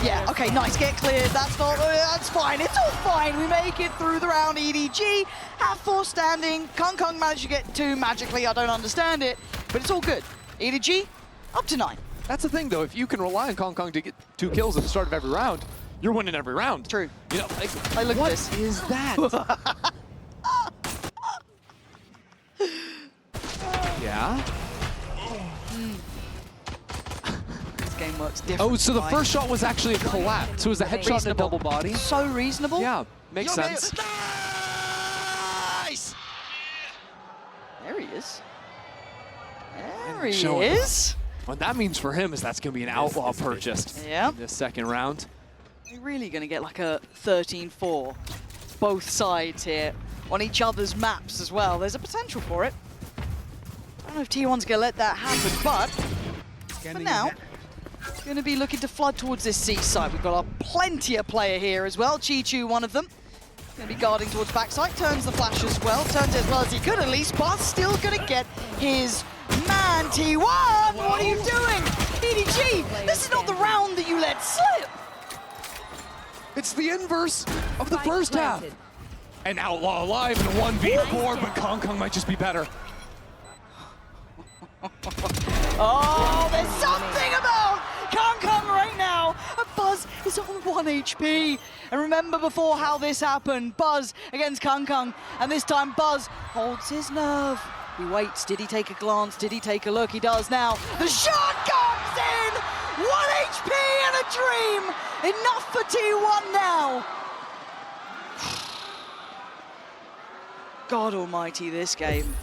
Yeah, okay, nice. Get cleared. That's fine. It's all fine. We make it through the round. EDG have 4 standing. Kong managed to get 2 magically. I don't understand it, but it's all good. EDG up to 9. That's the thing, though. If you can rely on Kong to get 2 kills at the start of every round, you're winning every round. True. You know, like, Hey, look at what this. is that? Yeah. This game works different. Oh, so the right? first shot was actually a collapse. So it was a headshot and a Reasonable. double body. So reasonable. Yeah, makes sense. Nice! There he is. There he Showing is. What that means for him is that's going to be an outlaw purchased Yeah. in this second round. We're really going to get like a 13-4. Both sides here on each other's maps as well. There's a potential for it. I don't know if T1's going to let that happen, but for now, going to be looking to flood towards this C side. We've got a plenty of player here as well. Chi-Chu, one of them. Going to be guarding towards backside. Turns the flash as well. Turns it as well as he could at least, but still going to get his man, T1. What are you doing? EDG, this is not the round that you let slip. It's the inverse of the first half. An outlaw alive in a 1v4, but Kong might just be better. Oh, there's something about Kong right now. And Buzz is on 1 HP. And remember before how this happened. Buzz against Kong. And this time Buzz holds his nerve. He waits. Did he take a glance? Did he take a look? He does now. The shot comes in! 1 HP and a dream! Enough for T1 now. God almighty, this game.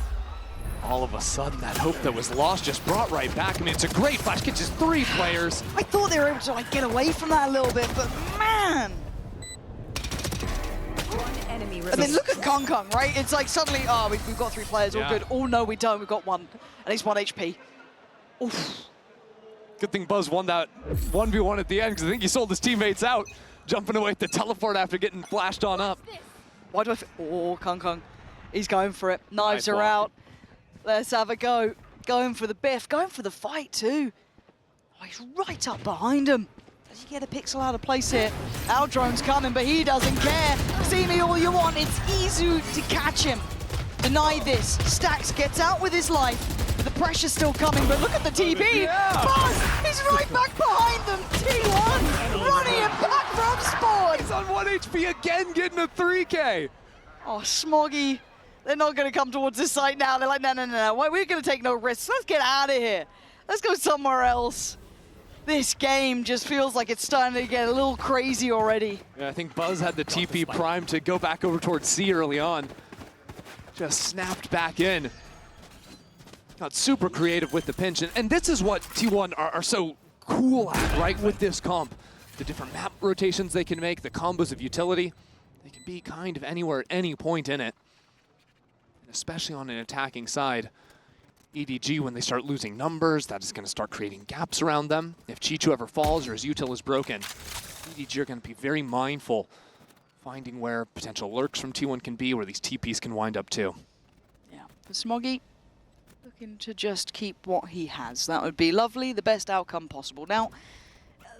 All of a sudden, that hope that was lost just brought right back. I mean, it's a great flash, catches 3 players. I thought they were able to like get away from that a little bit, but man! And then look at Kong, right? It's like suddenly, oh, we've got 3 players, all Yeah. good. Oh no, we don't, we've got 1. And he's 1 HP. Oof. Good thing Buzz won that 1v1 at the end, because I think he sold his teammates out, jumping away at the teleport after getting flashed on up. Why do I oh, Kong. He's going for it. Knives Nice are block. out. Let's have a go. Going for the biff, going for the fight too. Oh, he's right up behind him. Does he get a pixel out of place here? Our drone's coming, but he doesn't care. See me all you want. It's Izu to catch him. Deny this. Stax gets out with his life. But the pressure's still coming, but look at the TP. Yeah. Buzz, he's right back behind them. T1 running it back from spawn. He's on 1 HP again, getting a 3K. Oh, Smoggy. They're not going to come towards this site now. They're like, no. We're going to take no risks. Let's get out of here. Let's go somewhere else. This game just feels like it's starting to get a little crazy already. Yeah, I think Buzz had the TP prime to go back over towards C early on. Just snapped back in. Got super creative with the pinch. And this is what T1 are so cool at, right, with this comp. The different map rotations they can make, the combos of utility. They can be kind of anywhere at any point in it. Especially on an attacking side. EDG, when they start losing numbers, that is going to start creating gaps around them. If Chi-Chu ever falls or his util is broken, EDG are going to be very mindful, finding where potential lurks from T1 can be, where these TPs can wind up too. Yeah, but Smoggy looking to just keep what he has. That would be lovely, the best outcome possible. Now,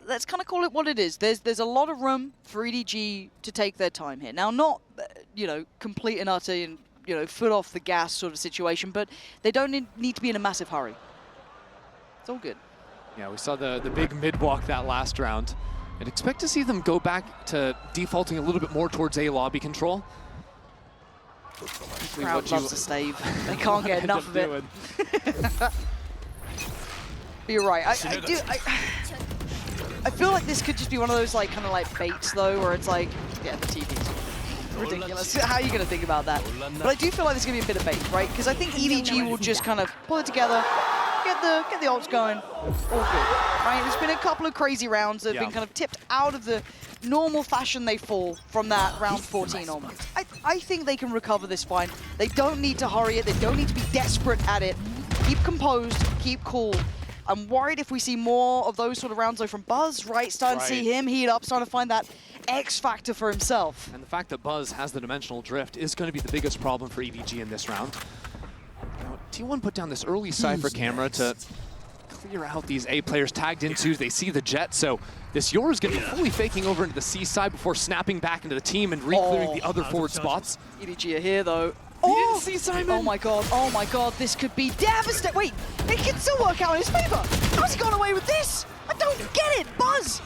let's kind of call it what it is. There's a lot of room for EDG to take their time here. Now, not, complete and utter and foot off the gas sort of situation, but they don't need to be in a massive hurry. It's all good. Yeah, we saw the big mid-walk that last round. I'd expect to see them go back to defaulting a little bit more towards A lobby control. Crowd loves to stave. They can't get enough of it. But you're right. I feel like this could just be one of those kind of baits though, where it's like, yeah, the TV's ridiculous. How are you going to think about that? But I do feel like there's going to be a bit of bait, right? Because I think EDG will just kind of pull it together, get get the ults going. All good, right? There's been a couple of crazy rounds that have been kind of tipped out of the normal fashion they fall from that round 14 onwards. I think they can recover this fine. They don't need to hurry it. They don't need to be desperate at it. Keep composed, keep cool. I'm worried if we see more of those sort of rounds though from Buzz, right? Starting to see him heat up, starting to find that X factor for himself. And the fact that Buzz has the dimensional drift is going to be the biggest problem for EDG in this round. You know, T1 put down this early Cypher camera to clear out these A players tagged into. They see the jet, so this Yor is going to be fully faking over into the C side before snapping back into the team and re-clearing the other forward spots. EDG are here though. He didn't see Simon. Oh my god, this could be devastating. Wait, it can still work out in his favor. How's he gone away with this? I don't get it. Buzz,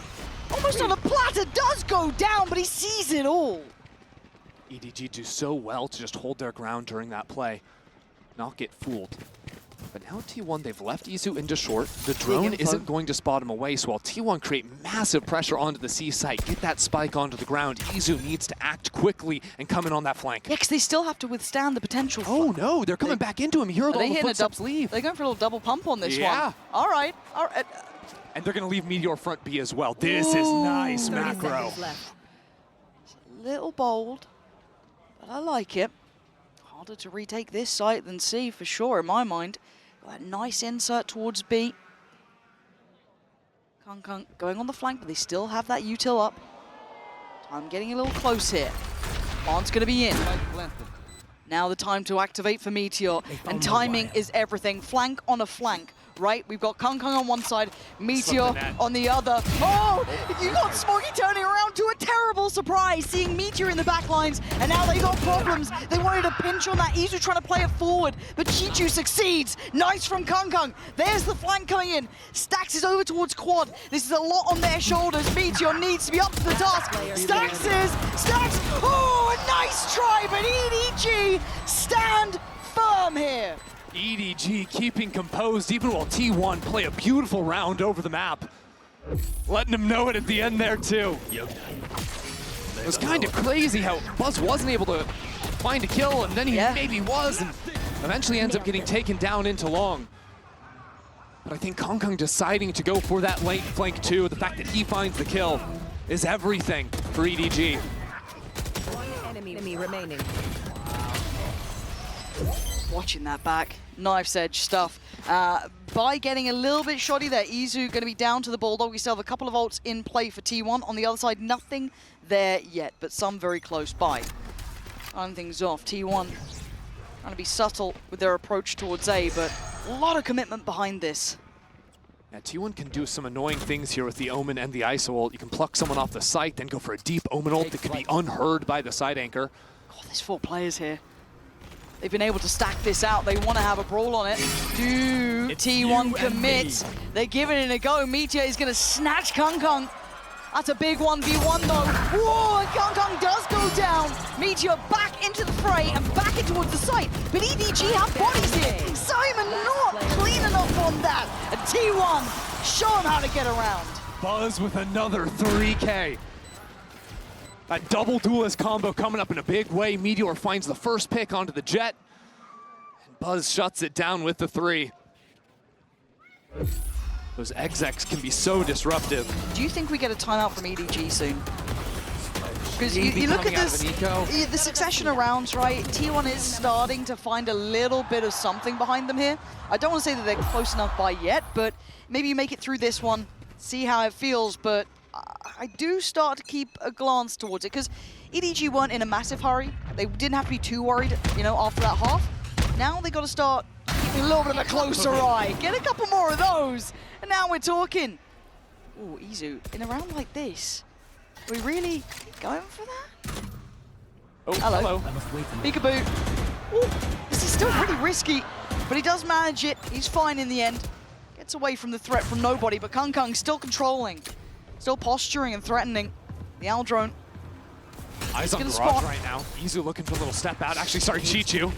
almost on a platter, does go down, but he sees it all. EDG do so well to just hold their ground during that play, not get fooled. But now T1, they've left Izu into short. The drone isn't going to spot him away, so while T1 create massive pressure onto the C site, get that spike onto the ground, Izu needs to act quickly and come in on that flank. Yeah, because they still have to withstand the potential. Oh no, they're coming back into him. You heard all the footsteps leave. They're going for a little double pump on this one. Yeah. All right. And they're going to leave Meteor front B as well. This is nice macro. It's a little bold, but I like it. Harder to retake this site than C for sure, in my mind. Got that nice insert towards B. Kung going on the flank, but they still have that util up. Time getting a little close here. Bond's going to be in. Now the time to activate for Meteor, and timing is everything. Flank on a flank, right? We've got Kung on one side, Meteor on the other. Oh, you got Smoggy turning around to a terrible surprise, seeing Meteor in the back lines, and now they got problems. They wanted a pinch on that. Izu trying to play it forward, but Chichu succeeds. Nice from Kung. There's the flank coming in. Stax is over towards Quad. This is a lot on their shoulders. Meteor needs to be up to the task. Stax, oh, a nice try, but EDG stand firm here. EDG keeping composed even while T1 play a beautiful round over the map. Letting them know it at the end there too. It was kind of crazy how Buzz wasn't able to find a kill, and then he maybe was, and eventually ends up getting taken down into long. But I think Kung deciding to go for that late flank too, the fact that he finds the kill is everything for EDG. One enemy remaining. Watching that back, knife's edge stuff. By getting a little bit shoddy there, Izu going to be down to the Bulldog. We still have a couple of ults in play for T1. On the other side, nothing there yet, but some very close by. Starting things off, T1 trying to be subtle with their approach towards A, but a lot of commitment behind this. Yeah, T1 can do some annoying things here with the Omen and the ISO ult. You can pluck someone off the site, then go for a deep Omen ult that could be unheard by the side anchor. Oh, there's 4 players here. They've been able to stack this out. They want to have a brawl on it. Do T1 commit? They're giving it a go. Meteor is going to snatch Kung. That's a big 1v1 though. Whoa, and Kung does go down. Meteor back into the fray and back in towards the site. But EDG have bodies here. Simon not clean enough on that. And T1, show him how to get around. Buzz with another 3K. That double duelist combo coming up in a big way. Meteor finds the first pick onto the jet. And Buzz shuts it down with the 3. Those execs can be so disruptive. Do you think we get a timeout from EDG soon? Because you look at this, the succession of rounds, right? T1 is starting to find a little bit of something behind them here. I don't want to say that they're close enough by yet, but maybe you make it through this one, see how it feels, but I do start to keep a glance towards it, because EDG weren't in a massive hurry. They didn't have to be too worried, you know, after that half. Now they got to start keeping a little bit of a closer eye. Get a couple more of those, and now we're talking. Ooh, Izu, in a round like this, are we really going for that? Oh, hello. Peekaboo. Ooh, this is still pretty risky, but he does manage it. He's fine in the end. Gets away from the threat from nobody, but Kung still controlling. Still posturing and threatening. The Owl drone. Eyes on Garage right now. Izu looking for a little step out. Actually, sorry, Chichu.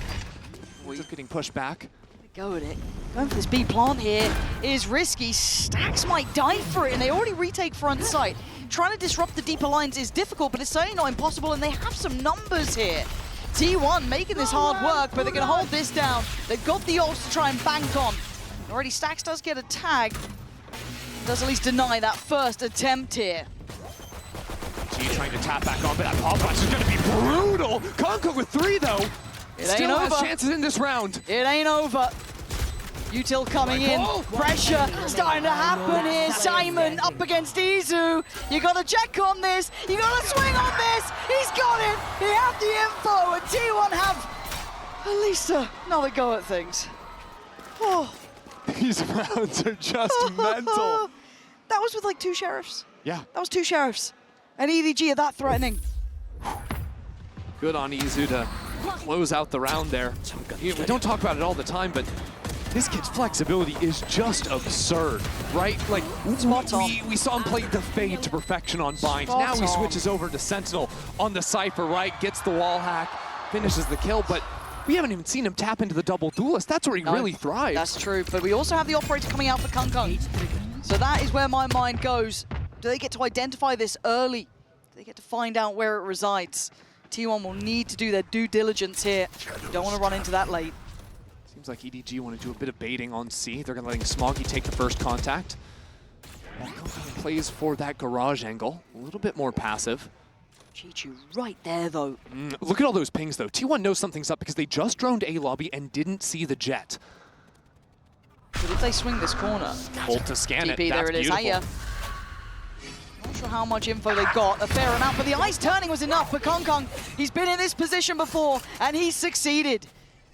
Just getting pushed back. Go at it. Going for this B plant here is risky. Stax might die for it, and they already retake front site. Trying to disrupt the deeper lines is difficult, but it's certainly not impossible, and they have some numbers here. T1 making this hard work, but they're going to hold this down. They've got the ults to try and bank on. Already Stax does get a tag. Does at least deny that first attempt here. G trying to tap back on, but that pop flash is going to be brutal. Conco with 3 though. Still has chances in this round. It ain't over. Util coming in. Pressure starting to happen here. Simon up against Izu. You got to check on this. You got to swing on this. He's got it. He had the info, and T1 have at least another go at things. Oh. These rounds are just mental. That was with like 2 sheriffs. Yeah. That was 2 sheriffs. And EDG are that threatening. Good on Izu to close out the round there. We don't talk about it all the time, but this kid's flexibility is just absurd, right? Like, we saw him play the Fade to perfection on Bind. Now he switches over to Sentinel on the Cypher, right? Gets the wall hack, finishes the kill, but we haven't even seen him tap into the double duelist. That's where he really thrives. That's true, but we also have the operator coming out for Kung. So that is where my mind goes. Do they get to identify this early? Do they get to find out where it resides? T1 will need to do their due diligence here. You don't want to run into that late. Seems like EDG want to do a bit of baiting on C. They're going to letting Smoggy take the first contact. Plays for that garage angle. A little bit more passive. Chichu right there, though. Look at all those pings, though. T1 knows something's up because they just droned A lobby and didn't see the jet. But if they swing this corner... Ult to scan it. TP, there it is. Aya. Not sure how much info they got. A fair amount, but the ice turning was enough for Kong. He's been in this position before, and he's succeeded.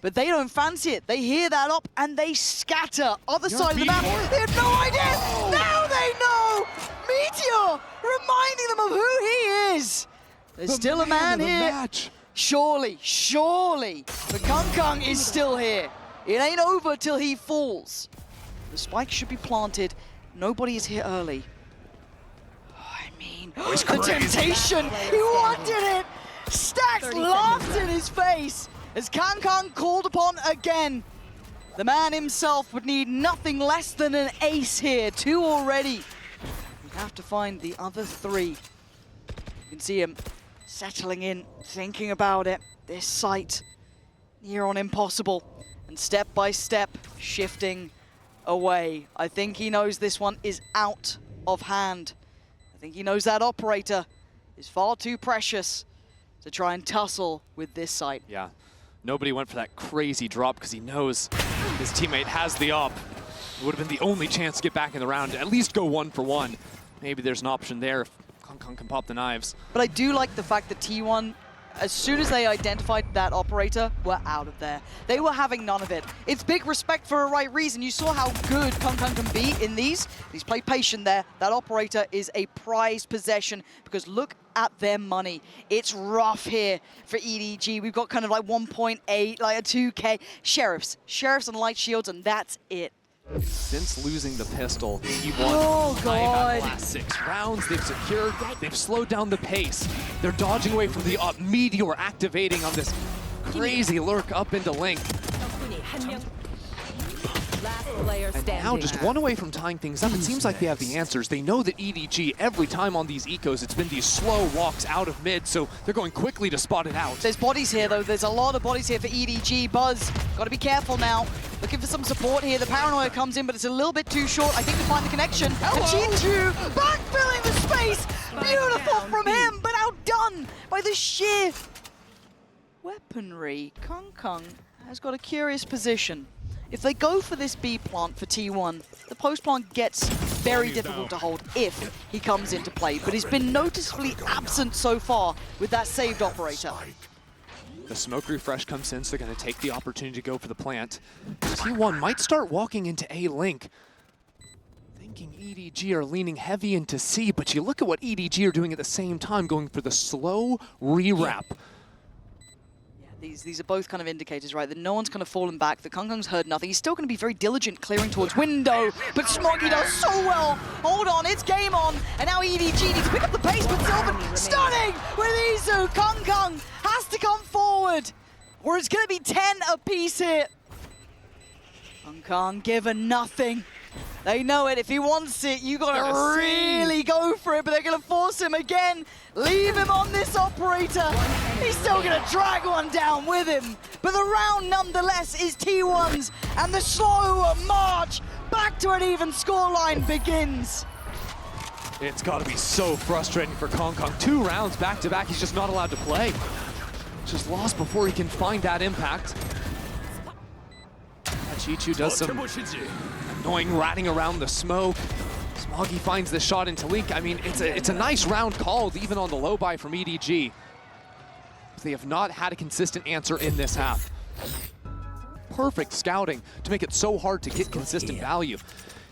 But they don't fancy it. They hear that up, and they scatter. Other side of the map. They had no idea. Now they know. Meteor reminding them of who he is. There's still a man here. Surely. But Kung is still here. It ain't over till he falls. The spike should be planted. Nobody is here early. I mean, the temptation. He wanted it. Stax laughed in his face as Kung called upon again. The man himself would need nothing less than an ace here. 2 already. We have to find the other 3. You can see him settling in, thinking about it. This sight, near on impossible. And step by step, shifting away. I think he knows this one is out of hand. I think he knows that operator is far too precious to try and tussle with this site. Yeah, nobody went for that crazy drop because he knows his teammate has the op. It would have been the only chance to get back in the round, at least go 1 for 1. Maybe there's an option there if Kung can pop the knives. But I do like the fact that T1, as soon as they identified that operator, were out of there. They were having none of it. It's big respect for a right reason. You saw how good Kung can be in these. He's played patient there. That operator is a prized possession because look at their money. It's rough here for EDG. We've got kind of like 1.8, like a 2K. Sheriffs and light shields, and that's it. Since losing the pistol, T1 oh God. Out the last 6 rounds. They've secured, they've slowed down the pace. They're dodging away from the Meteor activating on this crazy lurk up into Link. And now just 1 away from tying things up. It seems like they have the answers. They know that EDG, every time on these ecos, it's been these slow walks out of mid, so they're going quickly to spot it out. There's bodies here, though. There's a lot of bodies here for EDG. Buzz, got to be careful now. Looking for some support here. The paranoia comes in, but it's a little bit too short. I think to find the connection. And Chichu backfilling the space. Beautiful from him, but outdone by the sheer weaponry. Kung has got a curious position. If they go for this B plant for T1, the post plant gets very difficult to hold if he comes into play, but he's been noticeably absent so far with that saved operator. The smoke refresh comes in, so they're going to take the opportunity to go for the plant. T1 might start walking into A Link. Thinking EDG are leaning heavy into C, but you look at what EDG are doing at the same time, going for the slow re-wrap. These are both kind of indicators, right? That no one's kind of fallen back, that Kung's heard nothing. He's still going to be very diligent clearing towards window, but Smoggy does so well. Hold on, it's game on. And now EDG needs to pick up the pace, but Sylvan stunning with Izu. Kung has to come forward, or it's going to be 10 apiece here. Kung given nothing. They know it. If he wants it, you got to really go for it, but they're going to force him again. Leave him on this operator. He's still going to drag one down with him. But the round, nonetheless, is T1's, and the slow march back to an even scoreline begins. It's got to be so frustrating for Kong Kong. 2 rounds back-to-back, he's just not allowed to play. Just lost before he can find that impact. Chichu does some annoying ratting around the smoke. Smoggy finds the shot into Link. I mean, it's a nice round called, even on the low buy from EDG. They have not had a consistent answer in this half. Perfect scouting to make it so hard to get consistent value.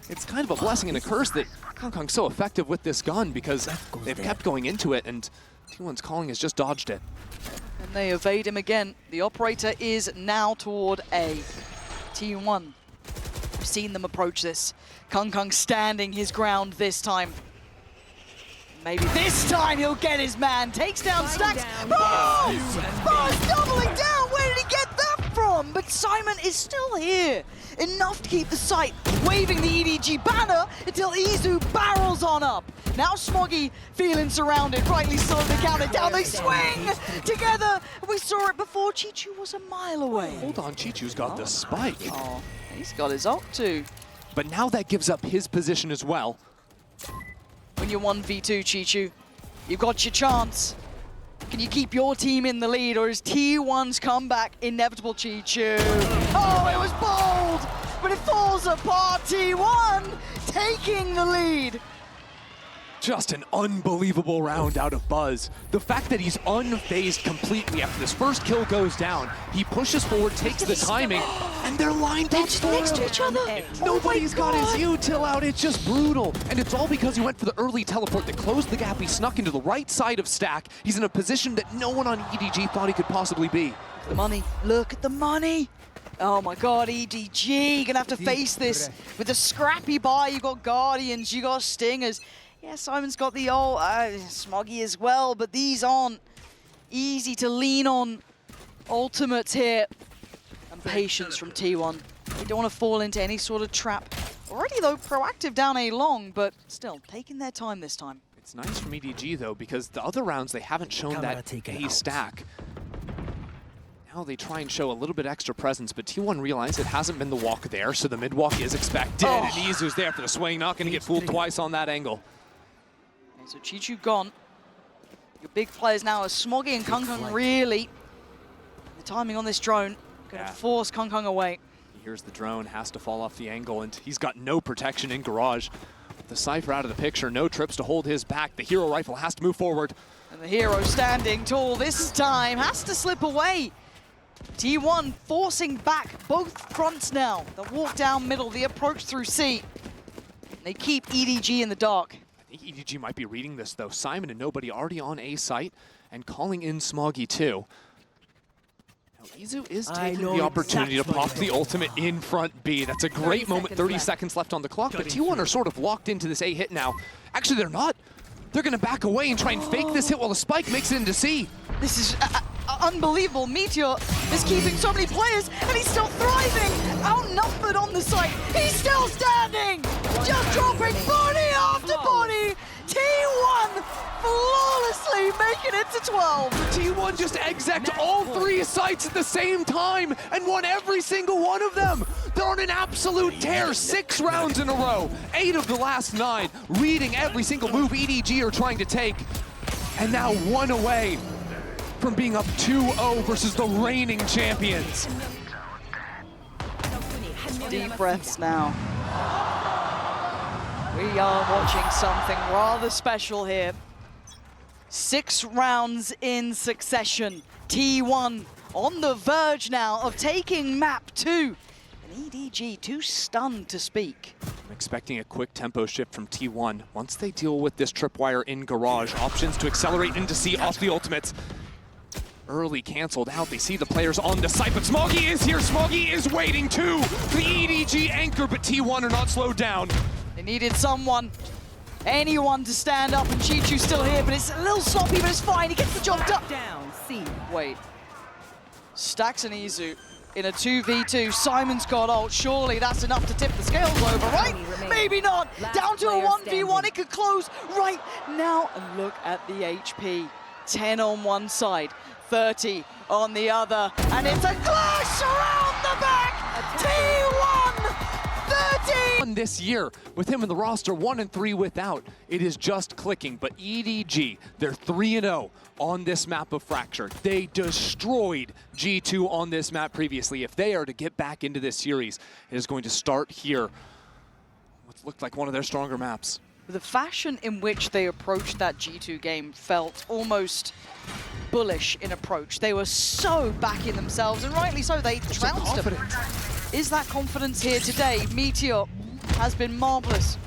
It's kind of a blessing and a curse that Kong Kong's so effective with this gun because they've kept going into it, and T1's calling has just dodged it. And they evade him again. The operator is now toward A. T1. We've seen them approach this. Kong Kong standing his ground this time. Maybe this time he'll get his man. Takes down Stacks. Bars doubling down. Where did he get that from? But Simon is still here. Enough to keep the sight. Waving the EDG banner until Izu barrels on up. Now Smoggy feeling surrounded. Rightly so, they count it down. They swing together. We saw it before. Chichu was a mile away. Hold on, Chichu's got the spike. Oh, he's got his ult too. But now that gives up his position as well. When you're 1v2, Chichu, you've got your chance. Can you keep your team in the lead, or is T1's comeback inevitable, Chichu? Oh, it was bold, but it falls apart. T1 taking the lead. Just an unbelievable round out of Buzz. The fact that he's unfazed completely after this first kill goes down, he pushes forward, takes the timing, and they're lined up Just next to each other. Nobody's got his util out. It's just brutal. And it's all because he went for the early teleport that closed the gap. He snuck into the right side of Stack. He's in a position that no one on EDG thought he could possibly be. The money, look at the money. Oh my God, EDG, gonna have to face this with a scrappy buy. You got Guardians, you got Stingers. Yeah, Simon's got the old Smoggy as well, but these aren't easy to lean on ultimates here. And patience from T1. They don't want to fall into any sort of trap. Already though, proactive down A long, but still taking their time this time. It's nice from EDG though, because the other rounds they haven't shown that A stack. Now they try and show a little bit extra presence, but T1 realized it hasn't been the walk there, so the mid walk is expected. Oh. And Izu's there for the swing, not going to get fooled twice on that angle. So Chichu gone. Your big players now are Smoggy and Kong Kong really. The timing on this drone gonna force Kong Kong away. Here's the drone, has to fall off the angle, and he's got no protection in Garage. With the Cypher out of the picture, no trips to hold his back. The hero rifle has to move forward. And the hero standing tall this time has to slip away. T1 forcing back both fronts now. The walk down middle, the approach through C. They keep EDG in the dark. I think EDG might be reading this though. Simon and nobody already on A site and calling in Smoggy too. Now Izu is taking the opportunity to pop the ultimate in front B. That's a great moment, 30 seconds left on the clock, but T1 are sort of locked into this A hit now. Actually, they're not. They're gonna back away and try and fake this hit while the spike makes it into C. This is unbelievable. Meteor is keeping so many players, and he's still thriving. Outnumbered on the site. He's still standing. Just dropping body after body. T1 flawlessly making it to 12. T1 just exec'd all 3 sites at the same time and won every single one of them. They're on an absolute tear, 6 rounds in a row, 8 of the last 9, reading every single move EDG are trying to take, and now 1 away from being up 2-0 versus the reigning champions. Deep breaths now. We are watching something rather special here. 6 rounds in succession. T1 on the verge now of taking map 2. And EDG too stunned to speak. I'm expecting a quick tempo shift from T1. Once they deal with this tripwire in Garage, options to accelerate into C off the ultimates. Early canceled out. They see the players on the site, but Smoggy is here. Smoggy is waiting too. The EDG anchor, but T1 are not slowed down. They needed someone, anyone to stand up, and Chichu's still here, but it's a little sloppy, but it's fine. He gets the job done. Down, C. Wait. Stacks and Izu in a 2v2. Simon's got ult. Surely that's enough to tip the scales over, right? Maybe not. Down to a 1v1. It could close right now. And look at the HP. 10 on one side, 30 on the other. And it's a clash around the back. T1, 30. This year, with him in the roster, 1-3 without, it is just clicking. But EDG, they're 3-0 on this map of Fracture. They destroyed G2 on this map previously. If they are to get back into this series, it is going to start here. What looked like one of their stronger maps. The fashion in which they approached that G2 game felt almost bullish in approach. They were so back in themselves, and rightly so. They trounced them. Is that confidence here today? Meteor has been marvelous,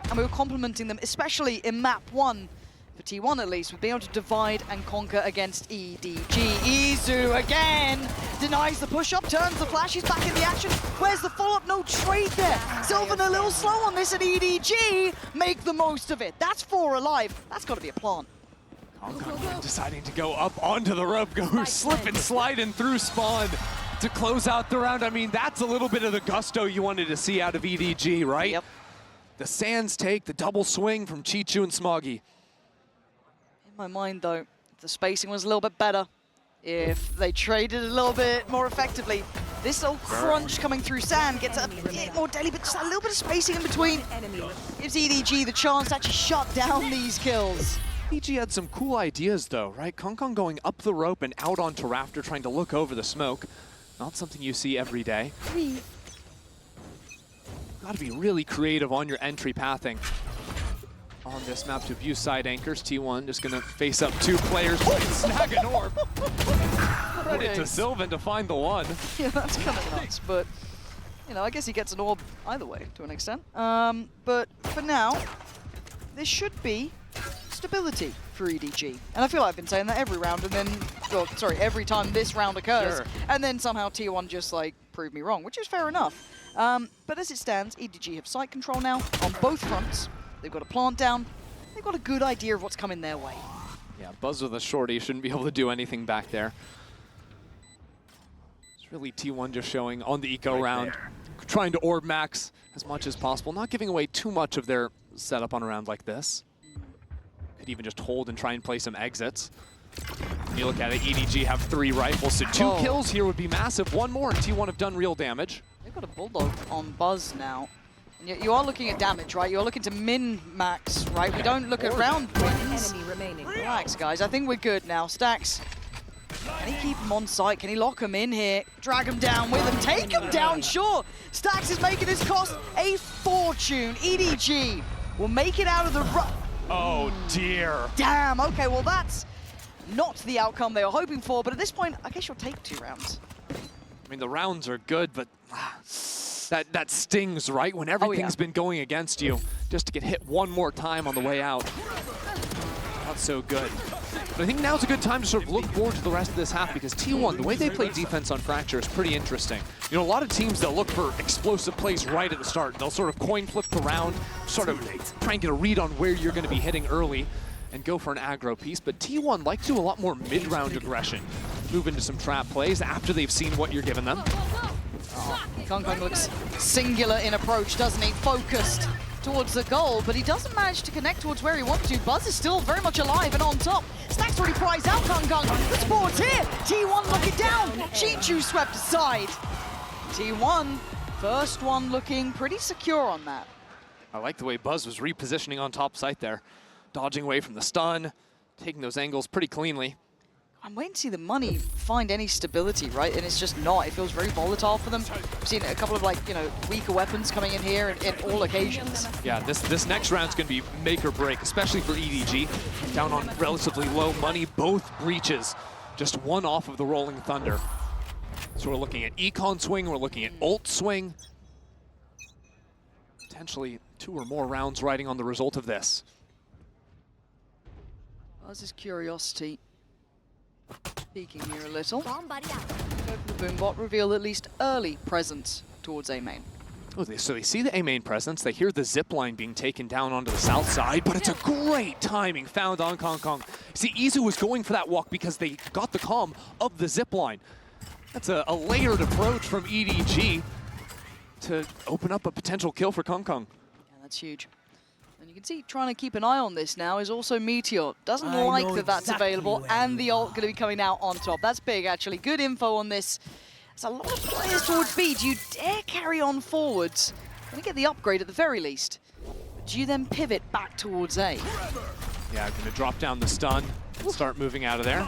and we were complimenting them, especially in map 1, for T1 at least, with being able to divide and conquer against EDG. Izu again denies the push-up, turns the flash, he's back in the action. Where's the follow-up? No trade there. Sylvan a little slow on this, and EDG make the most of it. That's 4 alive. That's got to be a plant. Deciding to go up onto the rope, go slip and sliding through spawn to close out the round. I mean, that's a little bit of the gusto you wanted to see out of EDG, right? Yep. The Sands take, the double swing from Chichu and Smoggy. In my mind, though, if the spacing was a little bit better, if they traded a little bit more effectively, this little crunch coming through Sand gets a bit more deadly, but just a little bit of spacing in between gives EDG the chance to actually shut down these kills. EDG had some cool ideas, though, right? Kong going up the rope and out onto Rafter, trying to look over the smoke. Not something you see every day. Got to be really creative on your entry pathing. On this map to abuse side anchors, T1 just going to face up 2 players, snag an orb. Put it to Sylvan to find the one. Yeah, that's kind of nuts, but, you know, I guess he gets an orb either way, to an extent. But for now, this should be stability for EDG. And I feel like I've been saying that every round, and then, well, sorry, every time this round occurs, and then somehow T1 just, like, proved me wrong, which is fair enough. But as it stands, EDG have site control now on both fronts. They've got a plant down. They've got a good idea of what's coming their way. Yeah, Buzz with a shorty shouldn't be able to do anything back there. It's really T1 just showing on the eco round, trying to orb max as much as possible, not giving away too much of their setup on a round like this. Could even just hold and try and play some exits. When you look at it, EDG have 3 rifles, so 2 kills here would be massive. 1 more and T1 have done real damage. They've got a Bulldog on Buzz now. And you are looking at damage, right? You're looking to min-max, right? We don't look at round wins. Relax, guys. I think we're good now. Stacks, can he keep him on site? Can he lock him in here? Drag him down with him. Take him down, sure. Stacks is making his cost a fortune. EDG will make it out of the run. Oh, dear. Damn. Okay, well, that's not the outcome they were hoping for. But at this point, I guess you'll take 2 rounds. I mean, the rounds are good, but that stings, right? When everything's been going against you, just to get hit 1 more time on the way out. Not so good. But I think now's a good time to sort of look forward to the rest of this half, because T1, the way they play defense on Fracture is pretty interesting. You know, a lot of teams, they'll look for explosive plays right at the start. They'll sort of coin flip the round, sort of try and get a read on where you're going to be hitting early and go for an aggro piece. But T1 like to do a lot more mid-round aggression. Move into some trap plays after they've seen what you're giving them. Kong looks singular in approach, doesn't he? Focused towards the goal, but he doesn't manage to connect towards where he wants to. Buzz is still very much alive and on top. Stacks already prized out Kong. The sport's here. T1 lock it down. Chichu swept aside. T1, first one looking pretty secure on that. I like the way Buzz was repositioning on top site there. Dodging away from the stun, taking those angles pretty cleanly. I'm waiting to see the money find any stability, right? And it's just not. It feels very volatile for them. We've seen a couple of, like, you know, weaker weapons coming in here in all occasions. Yeah, this next round's going to be make or break, especially for EDG. Down on relatively low money, both breaches. Just 1 off of the Rolling Thunder. So we're looking at Econ swing, we're looking at ult swing. Potentially 2 or more rounds riding on the result of this. Buzz's curiosity peeking here a little. Go for the Boombot, reveal at least early presence towards A main. Oh, so they see the A main presence, they hear the zip line being taken down onto the south side, but it's a great timing found on Kong. See, Izu was going for that walk because they got the comm of the zip line. That's a layered approach from EDG to open up a potential kill for Kong Kong. Yeah, that's huge. And you can see trying to keep an eye on this now is also Meteor. Doesn't like that that's available, and the ult going to be coming out on top. That's big, actually. Good info on this. There's a lot of players towards B. Do you dare carry on forwards? Going to get the upgrade at the very least. But do you then pivot back towards A? Yeah, going to drop down the stun and start moving out of there.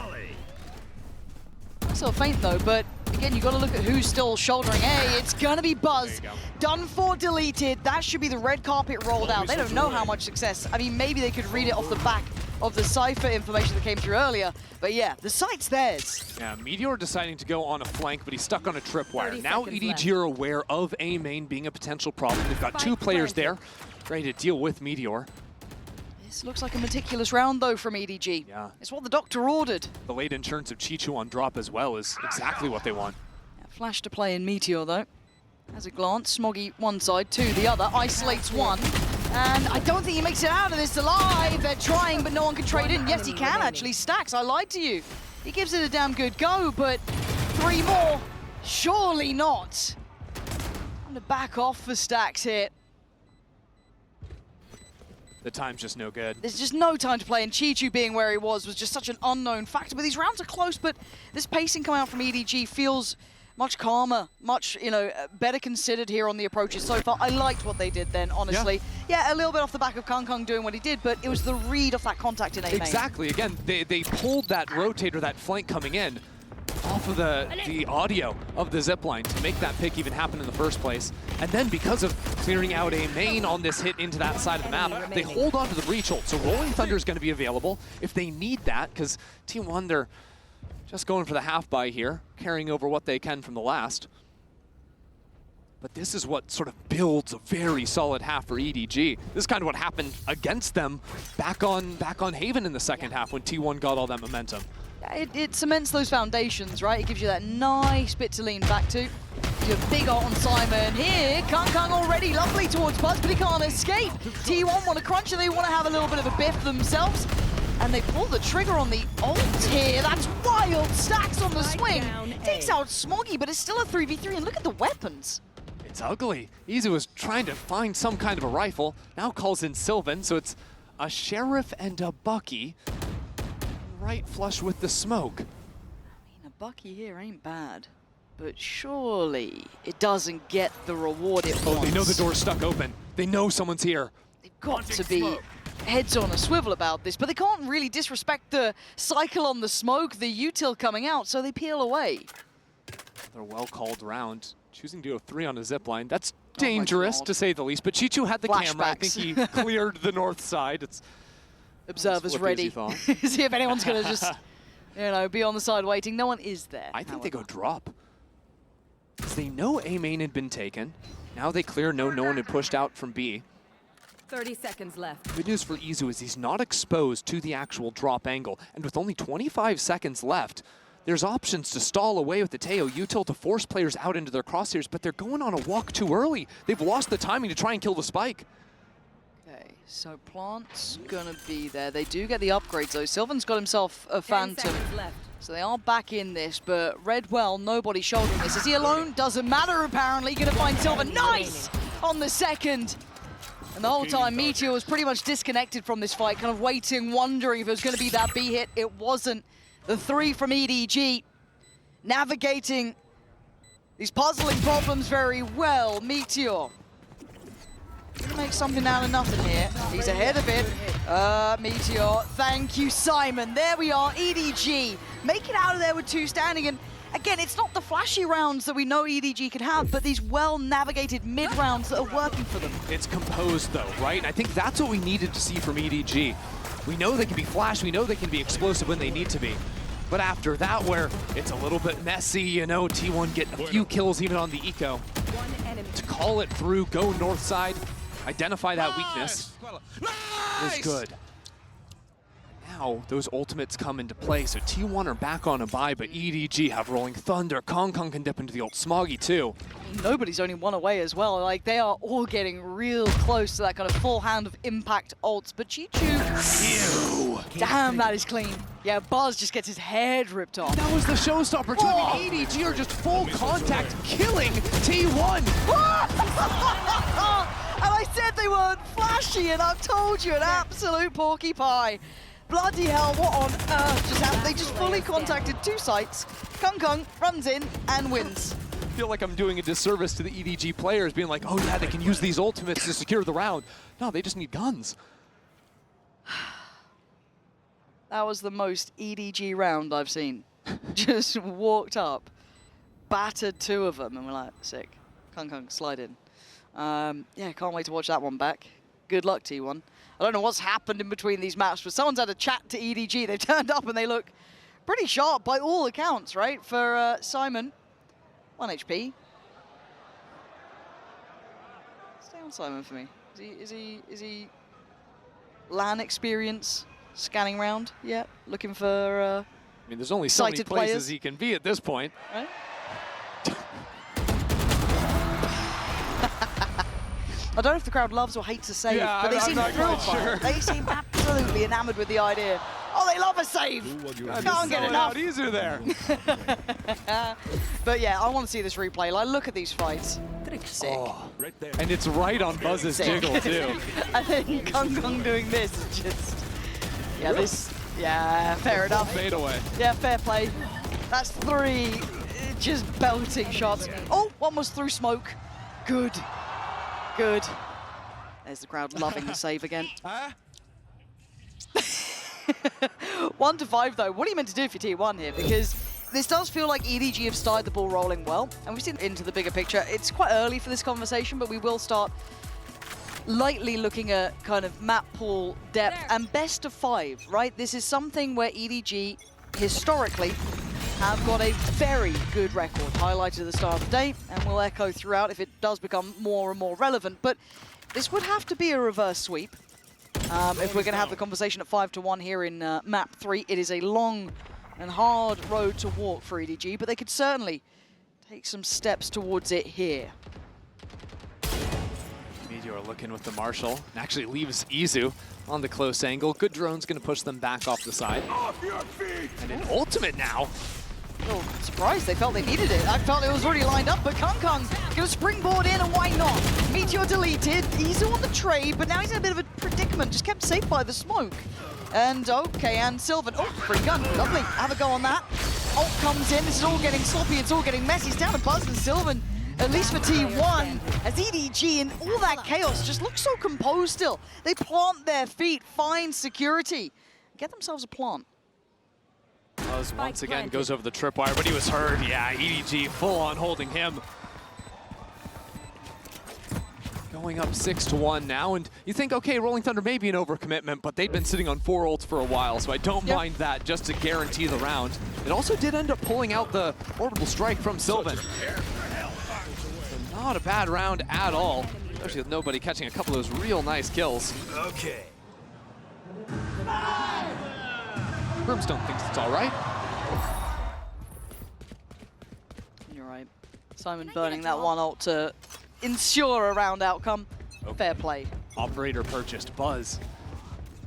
Nice little feint though, but again, you got to look at who's still shouldering A. It's going to be Buzz. Done for, deleted. That should be the red carpet rolled out. They don't know how much success. I mean, maybe they could read it off the back of the Cypher information that came through earlier. But yeah, the site's theirs. Yeah, Meteor deciding to go on a flank, but he's stuck on a tripwire. Now EDG left. are aware of A main being a potential problem. They've got two players there ready to deal with Meteor. This looks like a meticulous round though from EDG. Yeah. It's what the doctor ordered. The late insurance of Chichu on drop as well is exactly what they want. Yeah, flash to play in Meteor though. Has a glance, Smoggy one side, two the other, isolates one. And I don't think he makes it out of this alive. They're trying, but no one can trade in. Yes, he can actually. Stacks, I lied to you. He gives it a damn good go, but 3 more, surely not. I'm gonna back off for Stacks here. The time's just no good. There's just no time to play, and Chichu being where he was just such an unknown factor. But these rounds are close, but this pacing coming out from EDG feels much calmer, much, better considered here on the approaches so far. I liked what they did then, honestly. Yeah, a little bit off the back of Kong Kong doing what he did, but it was the read of that contact in A main. Exactly. Again, they pulled that rotator, that flank coming in, off of the audio of the zipline to make that pick even happen in the first place. And then because of clearing out A main on this hit into that side of the map, they hold on to the breach ult. So Rolling Thunder is going to be available if they need that, because Team 1, they're just going for the half buy here, carrying over what they can from the last. But this is what sort of builds a very solid half for EDG. This is kind of what happened against them back on Haven in the second half when T1 got all that momentum. It cements those foundations, right? It gives you that nice bit to lean back to. You have big ult on Simon here. Kong Kong already lovely towards Buzz, but he can't escape. T1 want to crunch it. They want to have a little bit of a biff themselves. And they pull the trigger on the ult here. That's wild. Stacks on the swing. Takes out Smoggy, but it's still a 3v3. And look at the weapons. It's ugly. Izu was trying to find some kind of a rifle. Now calls in Sylvan, so it's a Sheriff and a Bucky. Right flush with the smoke. I mean, a Bucky here ain't bad. But surely it doesn't get the reward it wants. Oh, they know the door's stuck open. They know someone's here. They've got to be heads on a swivel about this, but they can't really disrespect the cycle on the smoke, the util coming out, so they peel away. They're well called round. Choosing to go 3 on a zipline. That's dangerous, to say the least. But Chichu had the camera. I think he cleared the north side. It's observers ready. See if anyone's going to just, be on the side waiting. No one is there. I think they go drop. Because they know A main had been taken. Now they clear, no one had pushed out from B. 30 seconds left. Good news for Izu is he's not exposed to the actual drop angle. And with only 25 seconds left, there's options to stall away with the Teo util to force players out into their crosshairs, but they're going on a walk too early. They've lost the timing to try and kill the spike. Okay, so Plant's gonna be there. They do get the upgrades though. Sylvan's got himself a Phantom. So they are back in this, but Redwell, nobody shouldering this. Is he alone? Doesn't matter apparently. Gonna find Sylvan. Nice! On the second. And the whole time, Meteor was pretty much disconnected from this fight, kind of waiting, wondering if it was going to be that B hit. It wasn't. The 3 from EDG, navigating these puzzling problems very well. Meteor gonna make something out of nothing here. He's ahead of it. Meteor, thank you, Simon. There we are, EDG. Make it out of there with 2 standing. And again, it's not the flashy rounds that we know EDG can have, but these well-navigated mid-rounds that are working for them. It's composed though, right? And I think that's what we needed to see from EDG. We know they can be flash, we know they can be explosive when they need to be. But after that, where it's a little bit messy, T1 get a few kills even on the eco. To call it through, go north side, identify that weakness was good. Now those ultimates come into play, so T1 are back on a buy, but EDG have Rolling Thunder. Kong Kong can dip into the ult. Smoggy too. Nobody's only one away as well. Like, they are all getting real close to that kind of full hand of impact ults. But Chichu, damn, that is clean. Yeah, Buzz just gets his head ripped off. That was the showstopper too. I mean, EDG are just full contact killing T1. And I said they weren't flashy, and I've told you, an absolute porky pie. Bloody hell, what on earth just happened? They just fully contacted 2 sites. Kung runs in and wins. I feel like I'm doing a disservice to the EDG players, being like, oh yeah, they can use these ultimates to secure the round. No, they just need guns. That was the most EDG round I've seen. Just walked up, battered 2 of them, and we're like, sick. Kung, slide in. Yeah, can't wait to watch that one back. Good luck, T1. I don't know what's happened in between these maps, but someone's had a chat to EDG. They've turned up and they look pretty sharp by all accounts, right? For Simon, 1 HP. Stay on Simon for me. Is he LAN experience scanning round? Yeah, looking for I mean, there's only so many sighted places players. he can be at this point. Right? I don't know if the crowd loves or hates a save, Yeah, but they I'm seem not thrilled quite by sure. it. They seem absolutely enamored with the idea. Oh, they love a save! Can't get enough. Out easier there. But yeah, I want to see this replay. Like, look at these fights. Sick. Oh, and it's right on Buzz's Sick. jiggle too. And then Kung doing this is just... Yeah, this... Yeah, fair enough. Fade away. Yeah, fair play. That's 3 just belting shots. Oh, one was through smoke. Good. Good. There's the crowd loving the save again. 1 to 5 though. What are you meant to do if you're T1 here? Because this does feel like EDG have started the ball rolling well, and we've seen into the bigger picture. It's quite early for this conversation, but we will start lightly looking at kind of map pool depth and best of 5, right? This is something where EDG historically have got a very good record, highlighted at the start of the day, and will echo throughout if it does become more and more relevant. But this would have to be a reverse sweep if we're going to have the conversation at 5 to 1 here in map 3. It is a long and hard road to walk for EDG, but they could certainly take some steps towards it here. Meteor looking with the Marshall. And actually leaves Izu on the close angle. Good drone's going to push them back off the side. And an ultimate now. Oh, surprised they felt they needed it. I felt it was already lined up, but Kung gonna springboard in, and why not? Meteor deleted, Izu on the trade, but now he's in a bit of a predicament, just kept safe by the smoke. And okay, and Sylvan, oh, free gun, lovely, have a go on that. Ult comes in, this is all getting sloppy, it's all getting messy. It's down to Buzz and Sylvan, at least for T1, as EDG and all that chaos just looks so composed still. They plant their feet, find security, get themselves a plant. Buzz once again goes over the tripwire, but he was hurt. Yeah, EDG full on holding him. Going up 6 to 1 now, and you think, okay, Rolling Thunder may be an overcommitment, but they've been sitting on 4 ults for a while, so I don't mind that just to guarantee the round. It also did end up pulling out the orbital strike from Sylvan. So not a bad round at all, especially with nobody catching a couple of those real nice kills. Okay. Brimstone thinks it's all right. You're right. Simon burning that 1 ult to ensure a round outcome. Fair play. Operator purchased Buzz.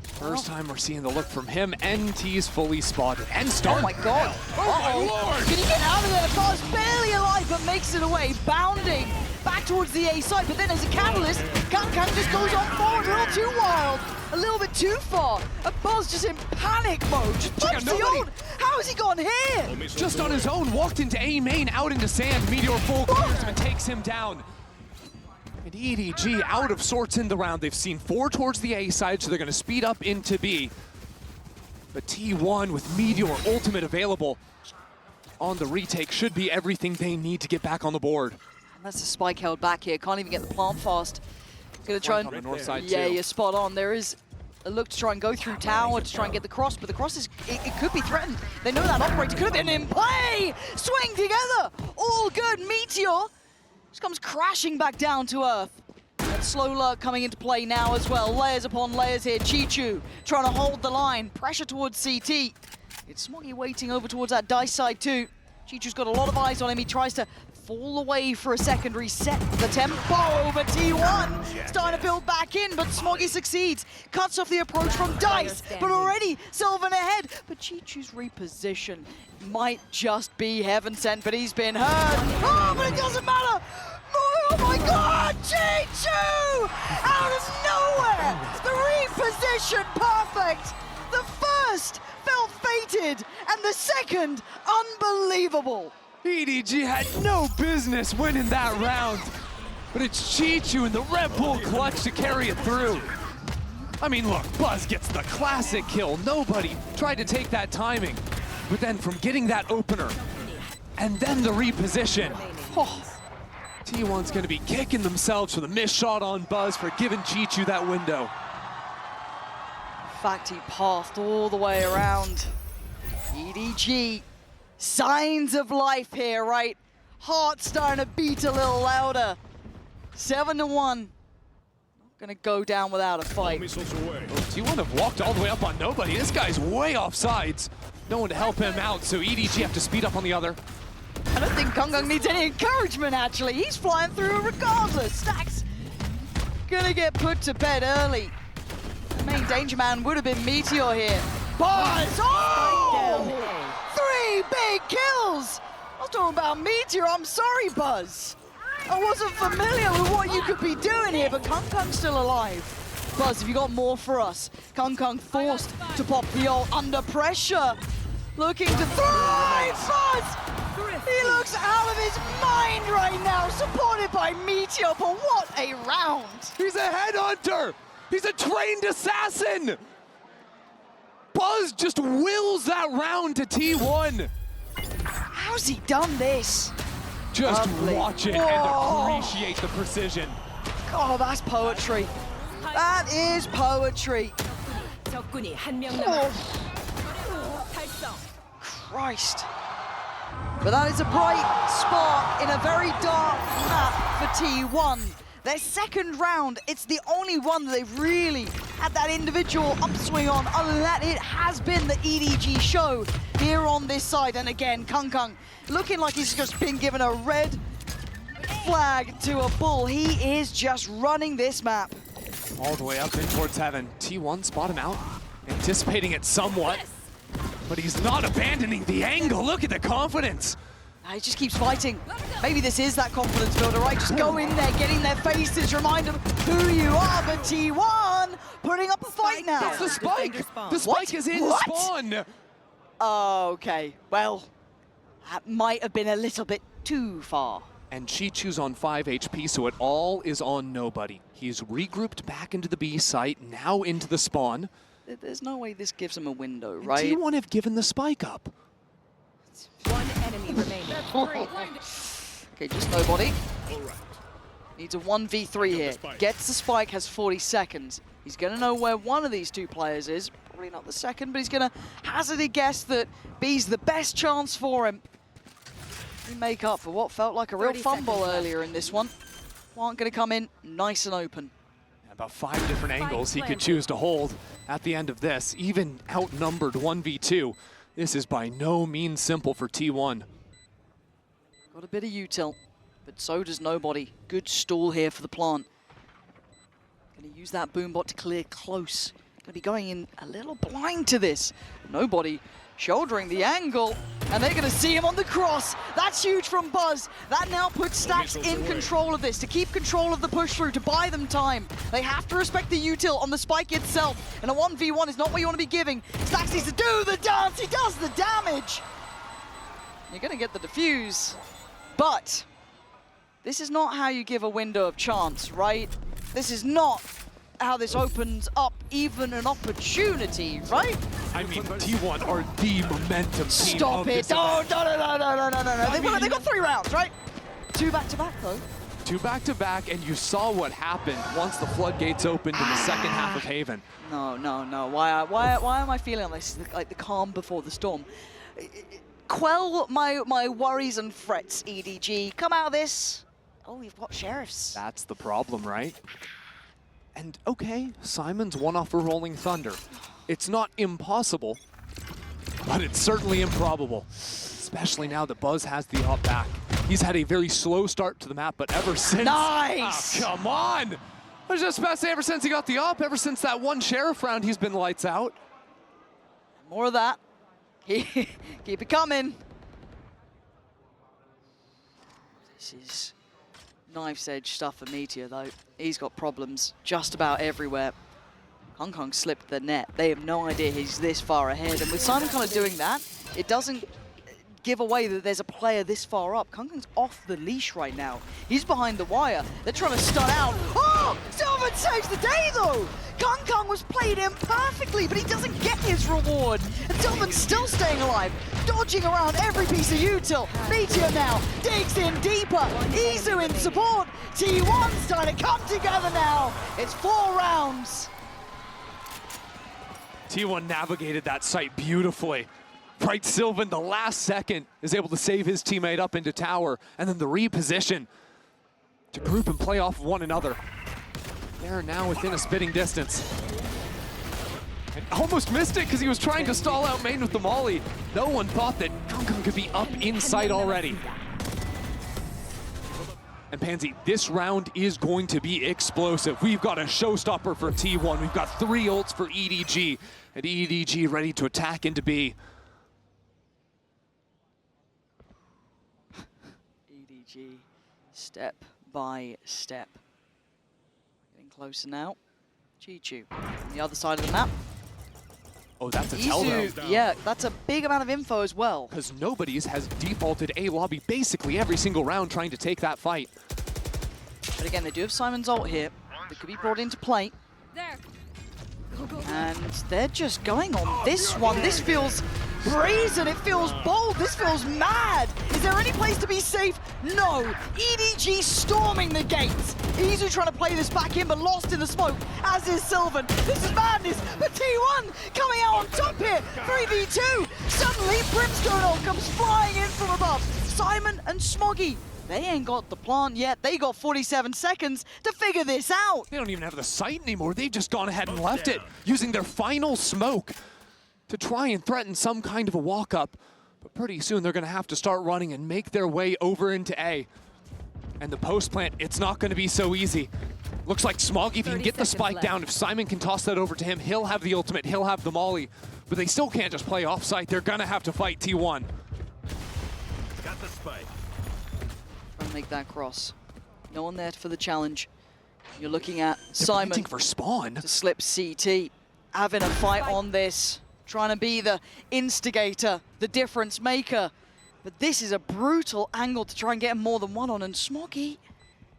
First time we're seeing the look from him. NT's fully spotted. And start. Oh my god. Uh-oh. Can he get out of there? Buzz barely alive, but makes it away. Bounding back towards the A side, but then as a catalyst, Kung just goes on forward a little too wild. A little bit too far. And Buzz just in panic mode. Just pumps the ult. How has he gone here? Just on his own, walked into A main, out into sand. Meteor full clears him and takes him down. And EDG out of sorts in the round. They've seen 4 towards the A side, so they're going to speed up into B. But T1 with Meteor ultimate available on the retake should be everything they need to get back on the board. And that's a spike held back here. Can't even get the plant fast. Gonna try On the north side yeah, too. you're spot on. There is a look to try and go through tower to try and get the cross, but the cross is, it could be threatened. They know that operator could have been in play! Swing together! All good, Meteor just comes crashing back down to earth. And slow lurk coming into play now as well. Layers upon layers here. Chichu trying to hold the line. Pressure towards CT. It's Smoggy waiting over towards that dice side too. Chichu's got a lot of eyes on him. He tries to fall away for a second, reset the tempo over T1. Starting to build back in, but Smoggy succeeds. Cuts off the approach from Dice, but already Sylvan ahead. But Chichu's reposition might just be heaven sent, but he's been hurt. Oh, but it doesn't matter. Oh my God, Chichu! Out of nowhere, the reposition perfect. The first felt fated, and the second unbelievable. EDG had no business winning that round, but it's Chichu and the Red Bull clutch to carry it through. I mean, look, Buzz gets the classic kill. Nobody tried to take that timing, but then from getting that opener, and then the reposition, T1's gonna be kicking themselves for the missed shot on Buzz for giving Chichu that window. In fact, he pathed all the way around. EDG, signs of life here, right? Heart starting to beat a little louder. 7-1. Not gonna go down without a fight. T1 have walked all the way up on nobody. This guy's way off sides. No one to help him out, so EDG have to speed up on the other. I don't think Kung needs any encouragement, actually. He's flying through regardless. Stacks gonna get put to bed early. The main danger man would have been Meteor here. Buzz! Oh! 3 big kills! I was talking about Meteor. I'm sorry, Buzz. I wasn't familiar with what you could be doing here, but Kung's still alive. Buzz, have you got more for us? Kung forced to pop the ult under pressure. Looking to thrive! Buzz! He looks out of his mind right now, supported by Meteor, but what a round! He's a headhunter! He's a trained assassin! Buzz just wills that round to T1. How's he done this? Just Lovely. watch it Whoa. and appreciate the precision. Oh, that's poetry. That is poetry. 적군이 한 명 Oh, 달성. Christ. But that is a bright spot in a very dark map for T1. Their second round, it's the only one that they've really had that individual upswing on, other than that, it has been the EDG show here on this side. And again, Kung looking like he's just been given a red flag to a bull. He is just running this map. All the way up in towards heaven. T1 spot him out, anticipating it somewhat, but he's not abandoning the angle. Look at the confidence. He just keeps fighting. Maybe this is that confidence builder, right? Just go in there, get in their faces, remind them who you are, but T1 putting up a fight now. That's the spike. The spike is in spawn. Okay, well, that might have been a little bit too far. And Chichu's on 5 HP, so it all is on nobody. He's regrouped back into the B site, now into the spawn. There's no way this gives him a window, right? T1 have given the spike up. One enemy remaining. Okay, just nobody. Needs a 1v3 here. Gets the spike, has 40 seconds. He's going to know where one of these two players is. Probably not the second, but he's going to hazard a guess that B's the best chance for him. We make up for what felt like a real fumble earlier in this one. Aren't going to come in nice and open. About 5 different angles he could choose to hold at the end of this. Even outnumbered 1v2. This is by no means simple for T1. Got a bit of util, but so does nobody. Good stall here for the plant. Gonna use that boombot to clear close. Gonna be going in a little blind to this. Nobody shouldering the angle, and they're gonna see him on the cross. That's huge from Buzz. That now puts Stacks in control of this, to keep control of the push through, to buy them time. They have to respect the util on the spike itself, and a 1v1 is not what you want to be giving. Stacks needs to do the dance, he does the damage. You're gonna get the defuse, but this is not how you give a window of chance, right? This is not how this opens up even an opportunity, right? I mean, T1 are the momentum team. Stop it! No. They got 3 rounds, right? 2 back-to-back, though. 2 back-to-back, and you saw what happened once the floodgates opened in the second half of Haven. No. Why am I feeling like this is like the calm before the storm? Quell my worries and frets, EDG. Come out of this. Oh, you've got sheriffs. That's the problem, right? And okay, Simon's one off for Rolling Thunder. It's not impossible, but it's certainly improbable. Especially now that Buzz has the up back. He's had a very slow start to the map, but ever since... Nice! Oh, come on! I was just about to say, ever since he got the up, ever since that one Sheriff round, he's been lights out. More of that. Keep it coming. This is knife's edge stuff for Meteor, though. He's got problems just about everywhere. Kong slipped the net. They have no idea he's this far ahead. And with Simon kind of doing that, it doesn't give away that there's a player this far up. Kong's off the leash right now. He's behind the wire. They're trying to stun out. Oh! Sylvan saves the day, though! Kong was played in perfectly, but he doesn't get his reward. And Sylvan's still staying alive, dodging around every piece of util. Meteor now digs in deeper. Izu in support. T1's trying to come together now. It's 4 rounds. T1 navigated that site beautifully. Bright Sylvan, the last second, is able to save his teammate up into tower, and then the reposition to group and play off one another. They're now within a spitting distance. And almost missed it because he was trying to stall out main with the molly. No one thought that Kong could be up in sight already. And Pansy, this round is going to be explosive. We've got a showstopper for T1. We've got 3 ults for EDG, and EDG ready to attack into B. EDG, step by step. Getting closer now. Chi-Chu on the other side of the map. Oh, that's a tell though. Yeah, that's a big amount of info as well. Because nobody's has defaulted A lobby basically every single round trying to take that fight. But again, they do have Simon's ult here. That could be brought into play. There. And they're just going on this one. This feels brazen, it feels bold, this feels mad. Is there any place to be safe? No. EDG storming the gates. Izu trying to play this back in, but lost in the smoke, as is Sylvan. This is madness, but T1 coming out on top here. 3v2. Suddenly, Brimstone ult comes flying in from above. Simon and Smoggy, they ain't got the plant yet. They got 47 seconds to figure this out. They don't even have the site anymore. They've just gone ahead and left it, using their final smoke to try and threaten some kind of a walk-up. But pretty soon they're going to have to start running and make their way over into A. And the post plant, it's not going to be so easy. Looks like Smoggy, if he can get the spike left. down, if Simon can toss that over to him, he'll have the ultimate, he'll have the molly. But they still can't just play off-site. They're going to have to fight T1. Got the spike. Trying to make that cross. No one there for the challenge. You're looking at They're Simon planting for spawn. to slip CT. Having a fight on this. Trying to be the instigator, the difference maker. But this is a brutal angle to try and get more than one on. And Smoggy,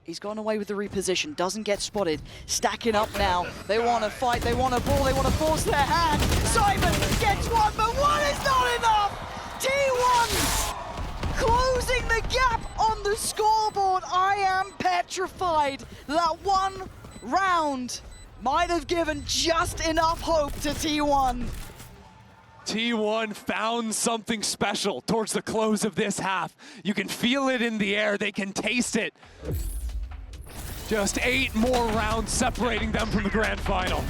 he's gone away with the reposition. Doesn't get spotted. Stacking up now. They want to fight. They want to ball. They want to force their hand. Simon gets one, but one is not enough. T1 closing the gap on the scoreboard. I am petrified. That one round might have given just enough hope to T1. T1 found something special towards the close of this half. You can feel it in the air. They can taste it. Just 8 more rounds separating them from the grand final.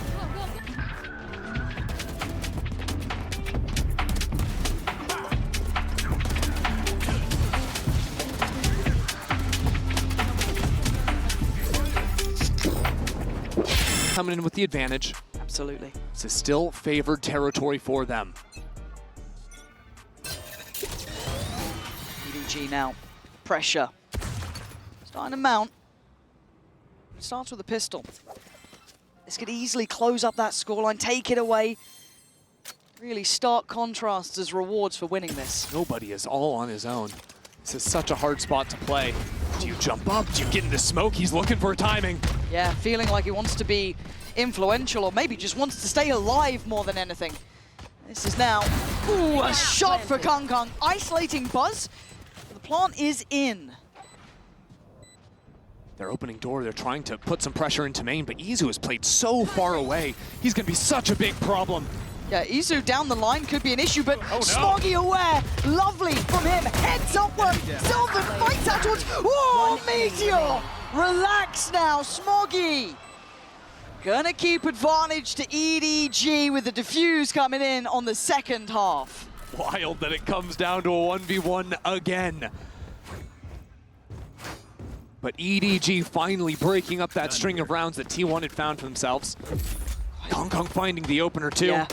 Coming in with the advantage. Absolutely. This is still favored territory for them. EDG now. Pressure. Starting to mount. Starts with a pistol. This could easily close up that scoreline, take it away. Really stark contrasts as rewards for winning this. Nobody is all on his own. This is such a hard spot to play. Do you jump up? Do you get into smoke? He's looking for timing. Yeah, feeling like he wants to be influential or maybe just wants to stay alive more than anything. This is now, ooh, a shot for Kong. Isolating Buzz. The plant is in. They're opening door. They're trying to put some pressure into main, but Izu has played so far away. He's going to be such a big problem. Yeah, Izu down the line could be an issue, but Smoggy aware. Lovely from him. Heads upward. Sylvan fights out towards. Whoa, Meteor! Relax now, Smoggy. Gonna keep advantage to EDG with the defuse coming in on the second half. Wild that it comes down to a 1v1 again. But EDG finally breaking up that string of rounds that T1 had found for themselves. Kong finding the opener too. Yeah,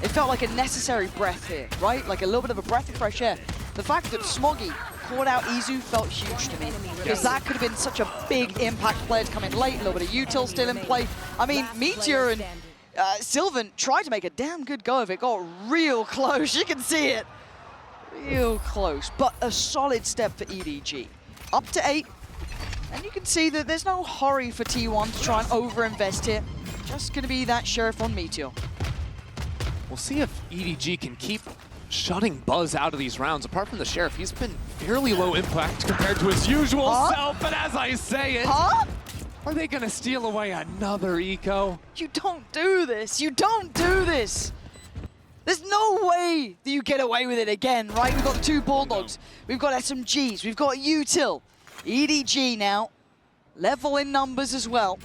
it felt like a necessary breath here, right? Like a little bit of a breath of fresh air. The fact that Smoggy caught out Izu felt huge to me, because that could have been such a big impact player to come in late. A little bit of util still in play. I mean, Meteor and Sylvan tried to make a damn good go of it. Got real close. You can see it. Real close. But a solid step for EDG. Up to 8. And you can see that there's no hurry for T1 to try and over-invest here. Just going to be that Sheriff on Meteor. We'll see if EDG can keep shutting Buzz out of these rounds. Apart from the Sheriff, he's been fairly low impact compared to his usual self. But as I say it, are they going to steal away another eco? You don't do this. You don't do this. There's no way that you get away with it again, right? We've got the 2 Bulldogs. We've got SMGs. We've got util. EDG now, level in numbers as well.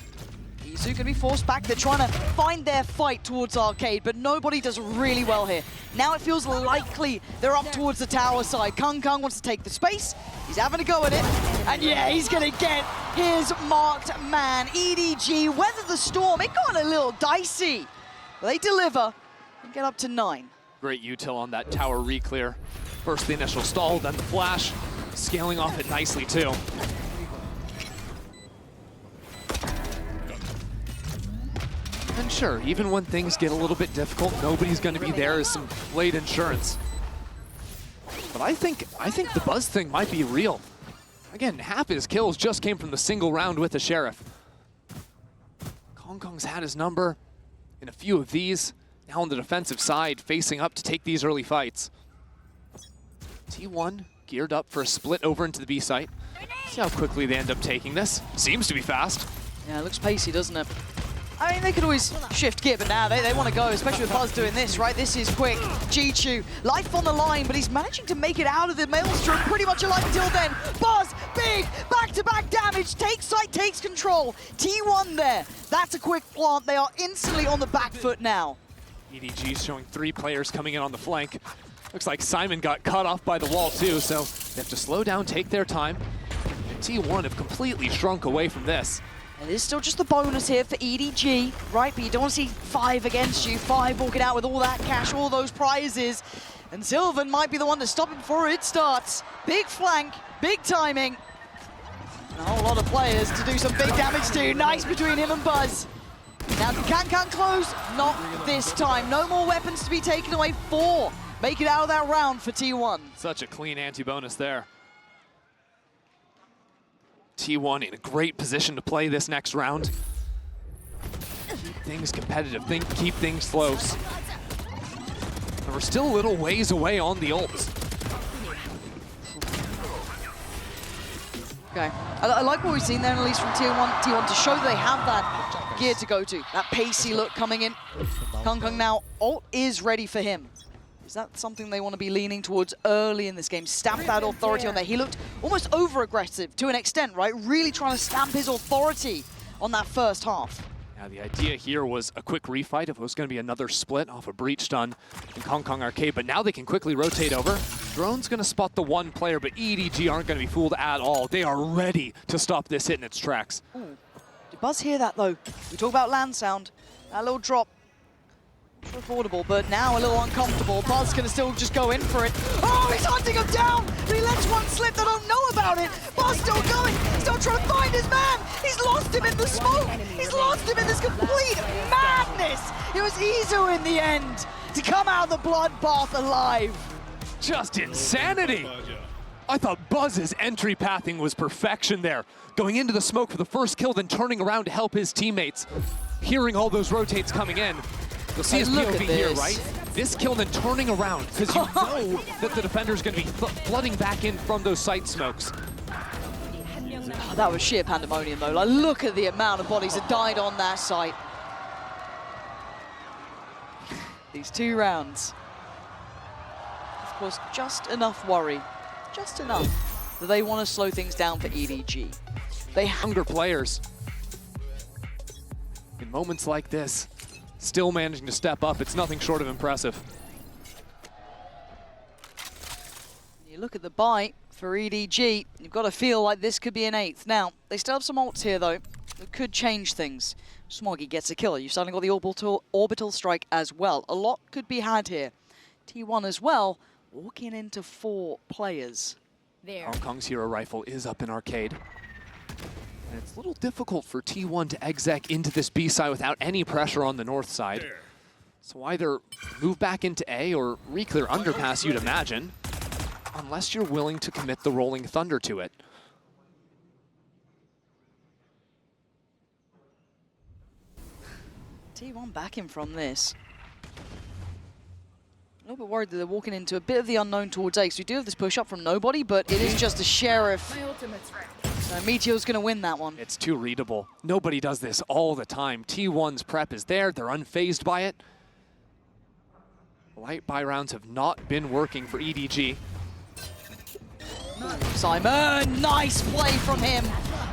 Izu going to be forced back. They're trying to find their fight towards Arcade, but nobody does really well here. Now it feels likely they're up towards the tower side. Kung wants to take the space. He's having a go at it. And yeah, he's going to get his marked man. EDG weather the storm. It got a little dicey. They deliver and get up to 9. Great util on that tower re-clear. First the initial stall, then the flash. Scaling off it nicely too. And sure, even when things get a little bit difficult, nobody's going to be there as some blade insurance. But I think the Buzz thing might be real. Again, half his kills just came from the single round with the Sheriff. Kong's had his number in a few of these. Now on the defensive side, facing up to take these early fights. T1 geared up for a split over into the B site. See how quickly they end up taking this. Seems to be fast. Yeah, it looks pacey, doesn't it? I mean, they could always shift gear, but now they want to go, especially with Buzz doing this, right? This is quick. Jichu, life on the line, but he's managing to make it out of the maelstrom pretty much alive until then. Buzz, big, back-to-back damage, takes site, takes control. T1 there. That's a quick plant. They are instantly on the back foot now. EDG showing 3 players coming in on the flank. Looks like Simon got cut off by the wall too, so they have to slow down, take their time. And T1 have completely shrunk away from this. It is still just the bonus here for EDG, right? But you don't want to see 5 against you. 5 walking out with all that cash, all those prizes. And Sylvan might be the one to stop it before it starts. Big flank, big timing. And a whole lot of players to do some big damage to. Nice between him and Buzz. Now can close, not this time. No more weapons to be taken away. 4 make it out of that round for T1. Such a clean anti-bonus there. T1 in a great position to play this next round. Keep things competitive, keep things close. And we're still a little ways away on the ults. Okay, I like what we've seen there, at least from T1 to show that they have that gear to go to. That pacey look coming in. Kung now, ult is ready for him. Is that something they want to be leaning towards early in this game? Stamp that authority on there. He looked almost over-aggressive to an extent, right? Really trying to stamp his authority on that first half. Now the idea here was a quick refight if it was going to be another split off a breach stun in Kong Arcade, but now they can quickly rotate over. Drone's going to spot the 1 player, but EDG aren't going to be fooled at all. They are ready to stop this hit in its tracks. Ooh. Did Buzz hear that though? We talk about land sound. That little drop. Affordable, but now a little uncomfortable. Buzz gonna still just go in for it. Oh, he's hunting him down! But he lets one slip, they don't know about it! Buzz still going, still trying to find his man! He's lost him in the smoke! He's lost him in this complete madness! It was Izu in the end to come out of the bloodbath alive. Just insanity! I thought Buzz's entry pathing was perfection there. Going into the smoke for the first kill, then turning around to help his teammates. Hearing all those rotates coming in. You'll see his POV here, right? This kill then turning around, because you know that the defender's going to be flooding back in from those site smokes. Oh, that was sheer pandemonium, though. Like, look at the amount of bodies that died on that site. These 2 rounds. Of course, just enough worry. Just enough that they want to slow things down for EDG. They hunger players. In moments like this, still managing to step up, it's nothing short of impressive. You look at the buy, for EDG. You've got to feel like this could be an 8th. Now, they still have some ults here, though, that could change things. Smoggy gets a kill. You've suddenly got the orbital strike as well. A lot could be had here. T1 as well, walking into 4 players. There. Hong Kong's hero rifle is up in arcade. And it's a little difficult for T1 to exec into this B side without any pressure on the north side. So either move back into A or re-clear underpass, you'd imagine, unless you're willing to commit the Rolling Thunder to it. T1 backing from this. A little bit worried that they're walking into a bit of the unknown towards A. So we do have this push up from nobody, but it is just a Sheriff. My ultimate's ready. So Meteor's going to win that one. It's too readable. Nobody does this all the time. T1's prep is there. They're unfazed by it. Light buy rounds have not been working for EDG. Simon, nice play from him.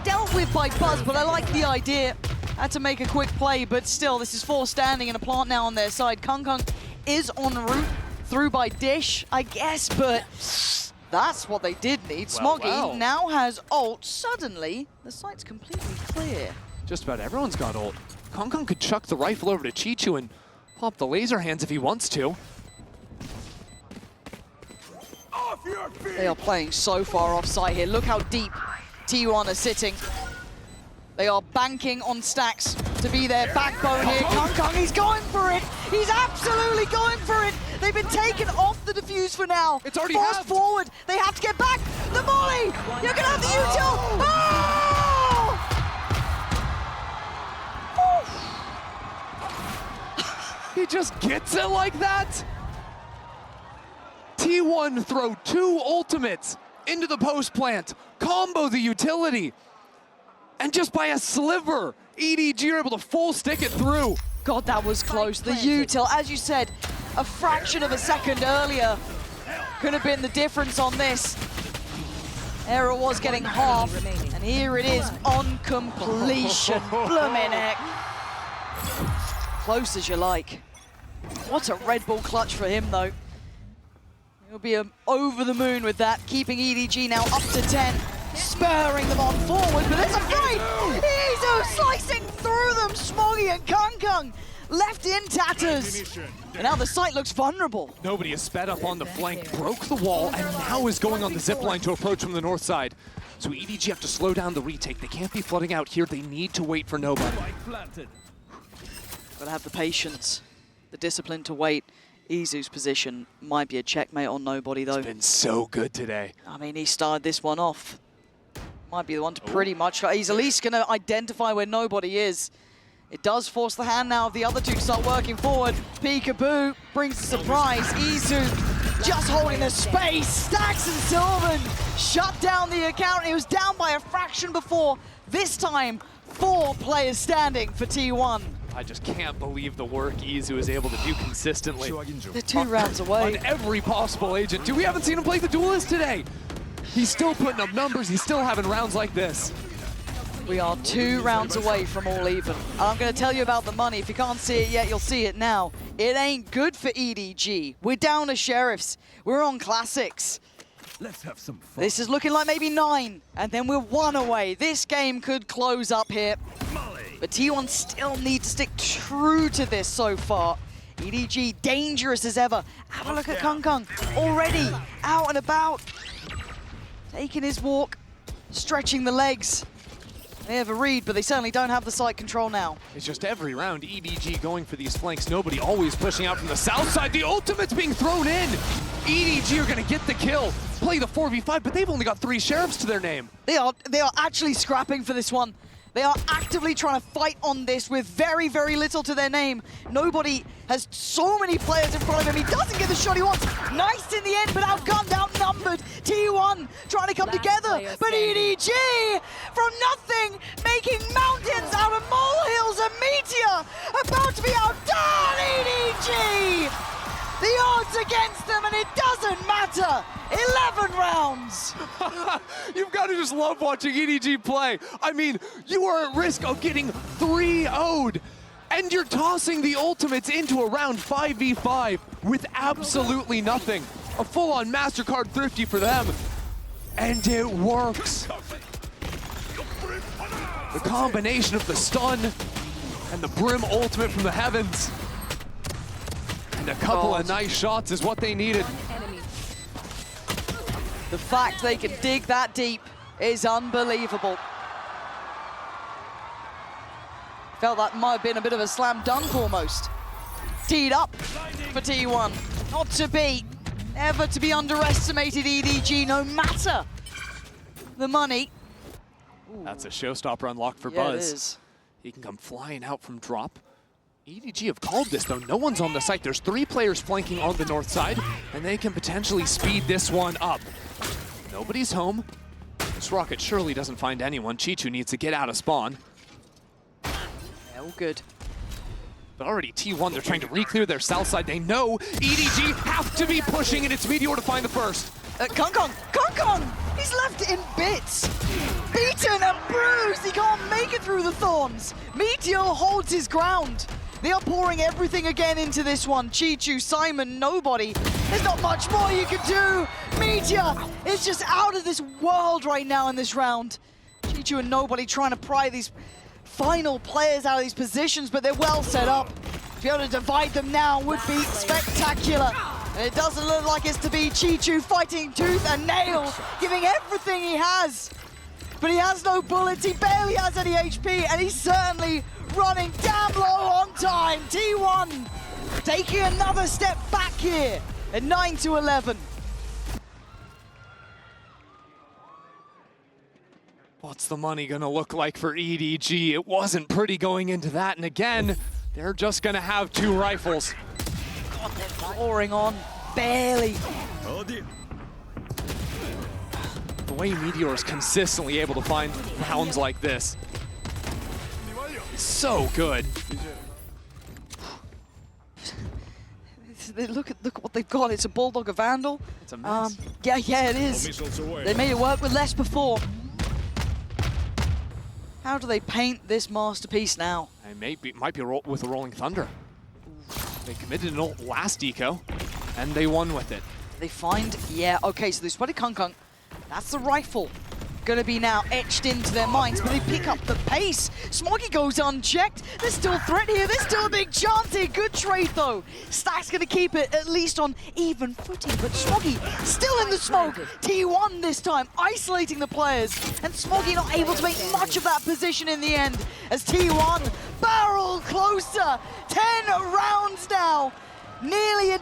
Dealt with by Buzz, but I like the idea. Had to make a quick play, but still, this is 4 standing and a plant now on their side. Kung Kung is en route through by Dish, I guess, but that's what they did need. Smoggy now has ult. Suddenly, the site's completely clear. Just about everyone's got ult. Kong Kong could chuck the rifle over to Chichu and pop the laser hands if he wants to. They are playing so far off site here. Look how deep T1 are sitting. They are banking on stacks to be their backbone here. Kung Kung, he's going for it. He's absolutely going for it. They've been taken off the defuse for now. It's already forced halved. forward. They have to get back. The volley. You're gonna have the util. Oh! He just gets it like that? T1 throw 2 ultimates into the post plant, combo the utility, and just by a sliver, EDG are able to full stick it through. God, that was close. The util, as you said, a fraction of a second earlier could have been the difference on this. Error was getting half, and here it is on completion. Bloomin' heck. Close as you like. What a Red Bull clutch for him, though. He'll be over the moon with that, keeping EDG now up to 10, spurring them on forward, but there's a fight! Izu slicing through them, Smoggy and Kung Kung left in tatters. And now the site looks vulnerable. Nobody is sped up on the flank, broke the wall, and now is going on the zipline to approach from the north side. So EDG have to slow down the retake. They can't be flooding out here. They need to wait for nobody. Gotta have the patience, the discipline to wait. Izu's position might be a checkmate on nobody, though. It's been so good today. I mean, he started this one off. Might be the one to pretty much... He's at least going to identify where nobody is. It does force the hand now of the other two to start working forward. Peekaboo brings the surprise. Izu just holding the space. Stacks and Sylvan shut down the account. He was down by a fraction before. This time, 4 players standing for T1. I just can't believe the work Izu is able to do consistently. They're 2 rounds away. On every possible agent. Dude, we haven't seen him play the duelist today. He's still putting up numbers. He's still having rounds like this. We are 2 rounds away from all even. I'm going to tell you about the money. If you can't see it yet, you'll see it now. It ain't good for EDG. We're down to Sheriffs. We're on Classics. Let's have some fun. This is looking like maybe 9, and then we're 1 away. This game could close up here. But T1 still need to stick true to this so far. EDG dangerous as ever. Have a look at Kung Kung, already out and about. Taking his walk, stretching the legs. They have a read, but they certainly don't have the site control now. It's just every round, EDG going for these flanks. Nobody always pushing out from the south side. The ultimate's being thrown in. EDG are gonna get the kill, play the 4v5, but they've only got 3 sheriffs to their name. They are actually scrapping for this one. They are actively trying to fight on this with very, very little to their name. Nobody has so many players in front of him. He doesn't get the shot he wants. Nice in the end, but outgunned, outnumbered. T1 trying to come together, but EDG from nothing, making mountains out of molehills. A Meteor about to be outdone. EDG! The odds against them, and it doesn't matter. 11 rounds. You've got to just love watching EDG play. I mean, you are at risk of getting 3-0'd, and you're tossing the ultimates into a round 5v5 with absolutely nothing. A full-on MasterCard thrifty for them. And it works. The combination of the stun and the Brim ultimate from the heavens and a couple of nice shots is what they needed. One enemy. The fact they can dig that deep is unbelievable. Felt that might have been a bit of a slam dunk almost. Teed up for T1. Not to be, ever to be underestimated, EDG, no matter the money. That's a showstopper unlocked for Yeah, Buzz. it is. He can come flying out from drop. EDG have called this though. No one's on the site. There's 3 players flanking on the north side, and they can potentially speed this one up. Nobody's home. This rocket surely doesn't find anyone. Chichu needs to get out of spawn. Yeah, all good. But already T1, they're trying to re-clear their south side. They know EDG have to be pushing, and it's Meteor to find the first. Kong! He's left in bits. Beaten and bruised. He can't make it through the thorns. Meteor holds his ground. They are pouring everything again into this one. Chichu, Simon, nobody. There's not much more you can do. Meteor is just out of this world right now in this round. Chichu and nobody trying to pry these final players out of these positions, but they're well set up. To be able to divide them now would be spectacular. And it doesn't look like it's to be. Chichu fighting tooth and nail, giving everything he has. But he has no bullets, he barely has any HP, and he's certainly running damn low on time. T1 taking another step back here at 9-11. What's the money gonna look like for EDG? It wasn't pretty going into that, and again, they're just gonna have 2 rifles. God, they're pouring on, barely. Oh dear. The way Meteor is consistently able to find rounds like this is so good. Look at what they've got. It's a Bulldog, a Vandal. It's a mess. Yeah, it is. Missiles away. They made it work with less before. How do they paint this masterpiece now? It might be with a Rolling Thunder. They committed an ult last eco, and they won with it. They find, yeah, okay, so they spotted Kung. That's the rifle. Gonna be now etched into their minds, but they pick up the pace. Smoggy goes unchecked. There's still a threat here. There's still a big chance here. Good trade, though. Stack's gonna keep it at least on even footing, but Smoggy still in the smoke. T1 this time, isolating the players, and Smoggy not able to make much of that position in the end, as T1 barrel closer. 10 rounds now. Nearly in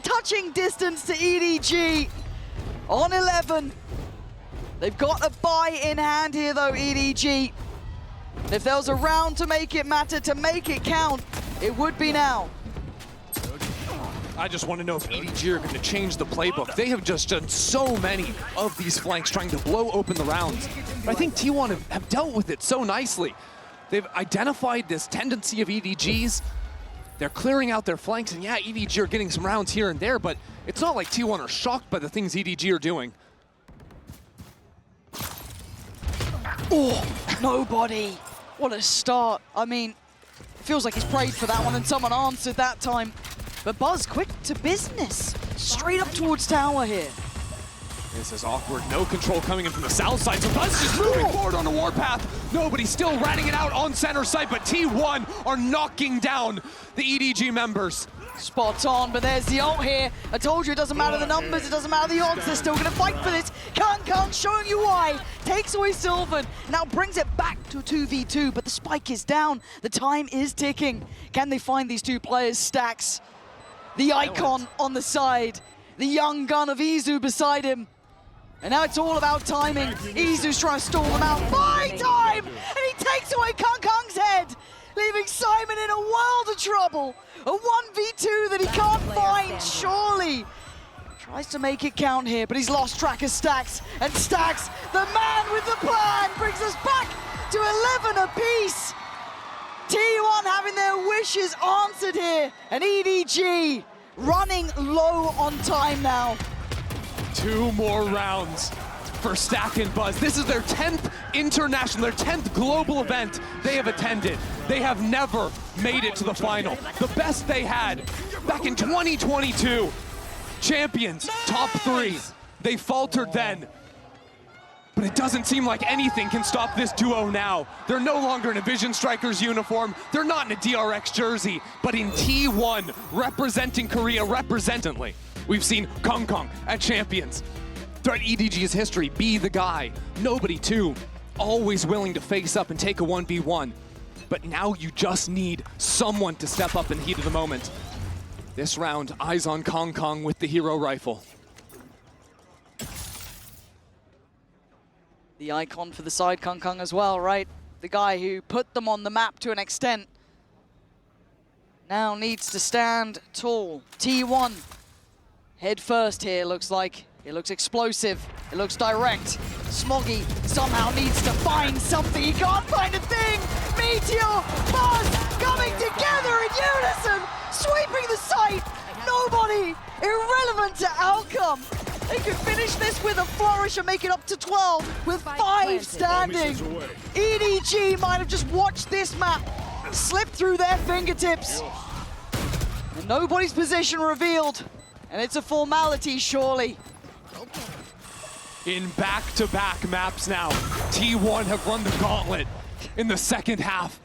touching distance to EDG. On 11. They've got a buy in hand here though, EDG. If there was a round to make it matter, to make it count, it would be now. I just want to know if EDG are going to change the playbook. They have just done so many of these flanks trying to blow open the rounds. But I think T1 have dealt with it so nicely. They've identified this tendency of EDG's. They're clearing out their flanks, and yeah, EDG are getting some rounds here and there, but it's not like T1 are shocked by the things EDG are doing. Oh, nobody. What a start. I mean, it feels like he's prayed for that one and someone answered that time. But Buzz, quick to business. Straight up towards tower here. This is awkward. No control coming in from the south side, so Buzz just moving forward on a warpath. Nobody still ratting it out on center side, but T1 are knocking down the EDG members. Spot on, but there's the ult here. I told you it doesn't matter the numbers, it doesn't matter the odds, they're still gonna fight for this. Kung showing you why. Takes away Sylvan, now brings it back to 2v2, but the spike is down. The time is ticking. Can they find these 2 players? Stacks, the icon on the side, the young gun of Izu beside him. And now it's all about timing. Izu's trying to stall them out. Buy time! And he takes away Kung's head, leaving Simon in a world of trouble. A 1v2 that he can't find, surely. Tries to make it count here, but he's lost track of Stacks. And Stacks, the man with the plan, brings us back to 11 apiece. T1 having their wishes answered here. And EDG running low on time now. 2 more rounds for Stack and Buzz. This is their 10th international, their 10th global event they have attended. They have never made it to the final. The best they had back in 2022. Champions, top 3. They faltered then. But it doesn't seem like anything can stop this duo now. They're no longer in a Vision Strikers uniform. They're not in a DRX jersey, but in T1, representing Korea representantly. We've seen Kong Kong at Champions. Throughout EDG's history, be the guy. Nobody too. Always willing to face up and take a 1v1. But now you just need someone to step up in the heat of the moment. This round, eyes on Kong Kong with the hero rifle. The icon for the side, Kong Kong as well, right? The guy who put them on the map to an extent. Now needs to stand tall. T1, head first here, looks like. It looks explosive, it looks direct. Smoggy somehow needs to find something. He can't find a thing. Meteor, Buzz coming together in unison, sweeping the site. Nobody, irrelevant to outcome. They could finish this with a flourish and make it up to 12 with 5 standing. EDG might have just watched this map slip through their fingertips. And nobody's position revealed. And it's a formality, surely. In back-to-back maps now, T1 have run the gauntlet in the second half.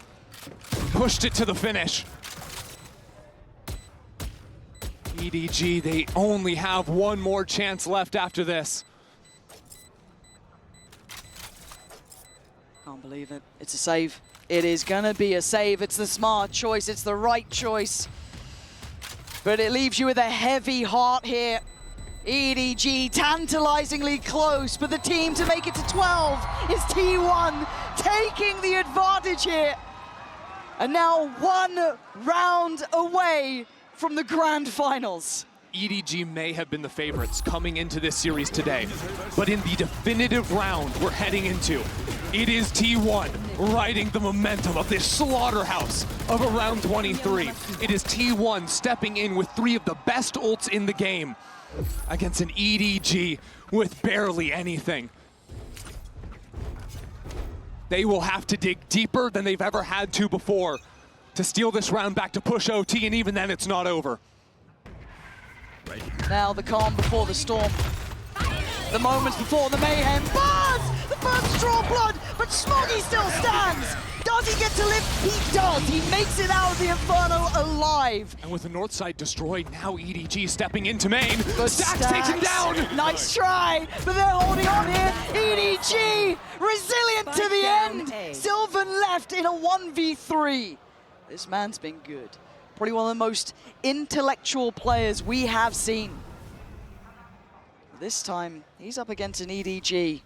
Pushed it to the finish. EDG, they only have one more chance left after this. Can't believe it. It's a save. It is gonna be a save. It's the smart choice. It's the right choice. But it leaves you with a heavy heart here. EDG tantalizingly close, but the team to make it to 12 is T1 taking the advantage here. And now 1 round away from the grand finals. EDG may have been the favorites coming into this series today, but in the definitive round we're heading into, it is T1 riding the momentum of this slaughterhouse of a round 23. It is T1 stepping in with 3 of the best ults in the game against an EDG with barely anything. They will have to dig deeper than they've ever had to before to steal this round back to push OT, and even then it's not over. Now the calm before the storm. The moments before the mayhem. Buzz! The first to draw blood, but Smoggy still stands. Does he get to live? He does. He makes it out of the Inferno alive. And with the north side destroyed, now EDG stepping into main. But Stacks takes him down! Nice try, but they're holding on here. EDG, resilient to the end. Sylvan left in a 1v3. This man's been good. Probably one of the most intellectual players we have seen. This time, he's up against an EDG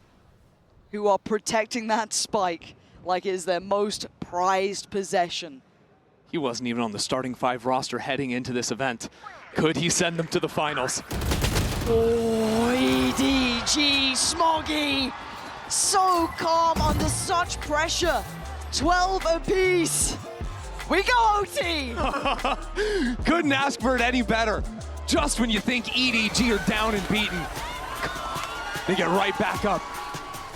who are protecting that spike like it is their most prized possession. He wasn't even on the starting 5 roster heading into this event. Could he send them to the finals? Oh, EDG, Smoggy, so calm under such pressure. 12 apiece. We go OT! Couldn't ask for it any better. Just when you think EDG are down and beaten, they get right back up.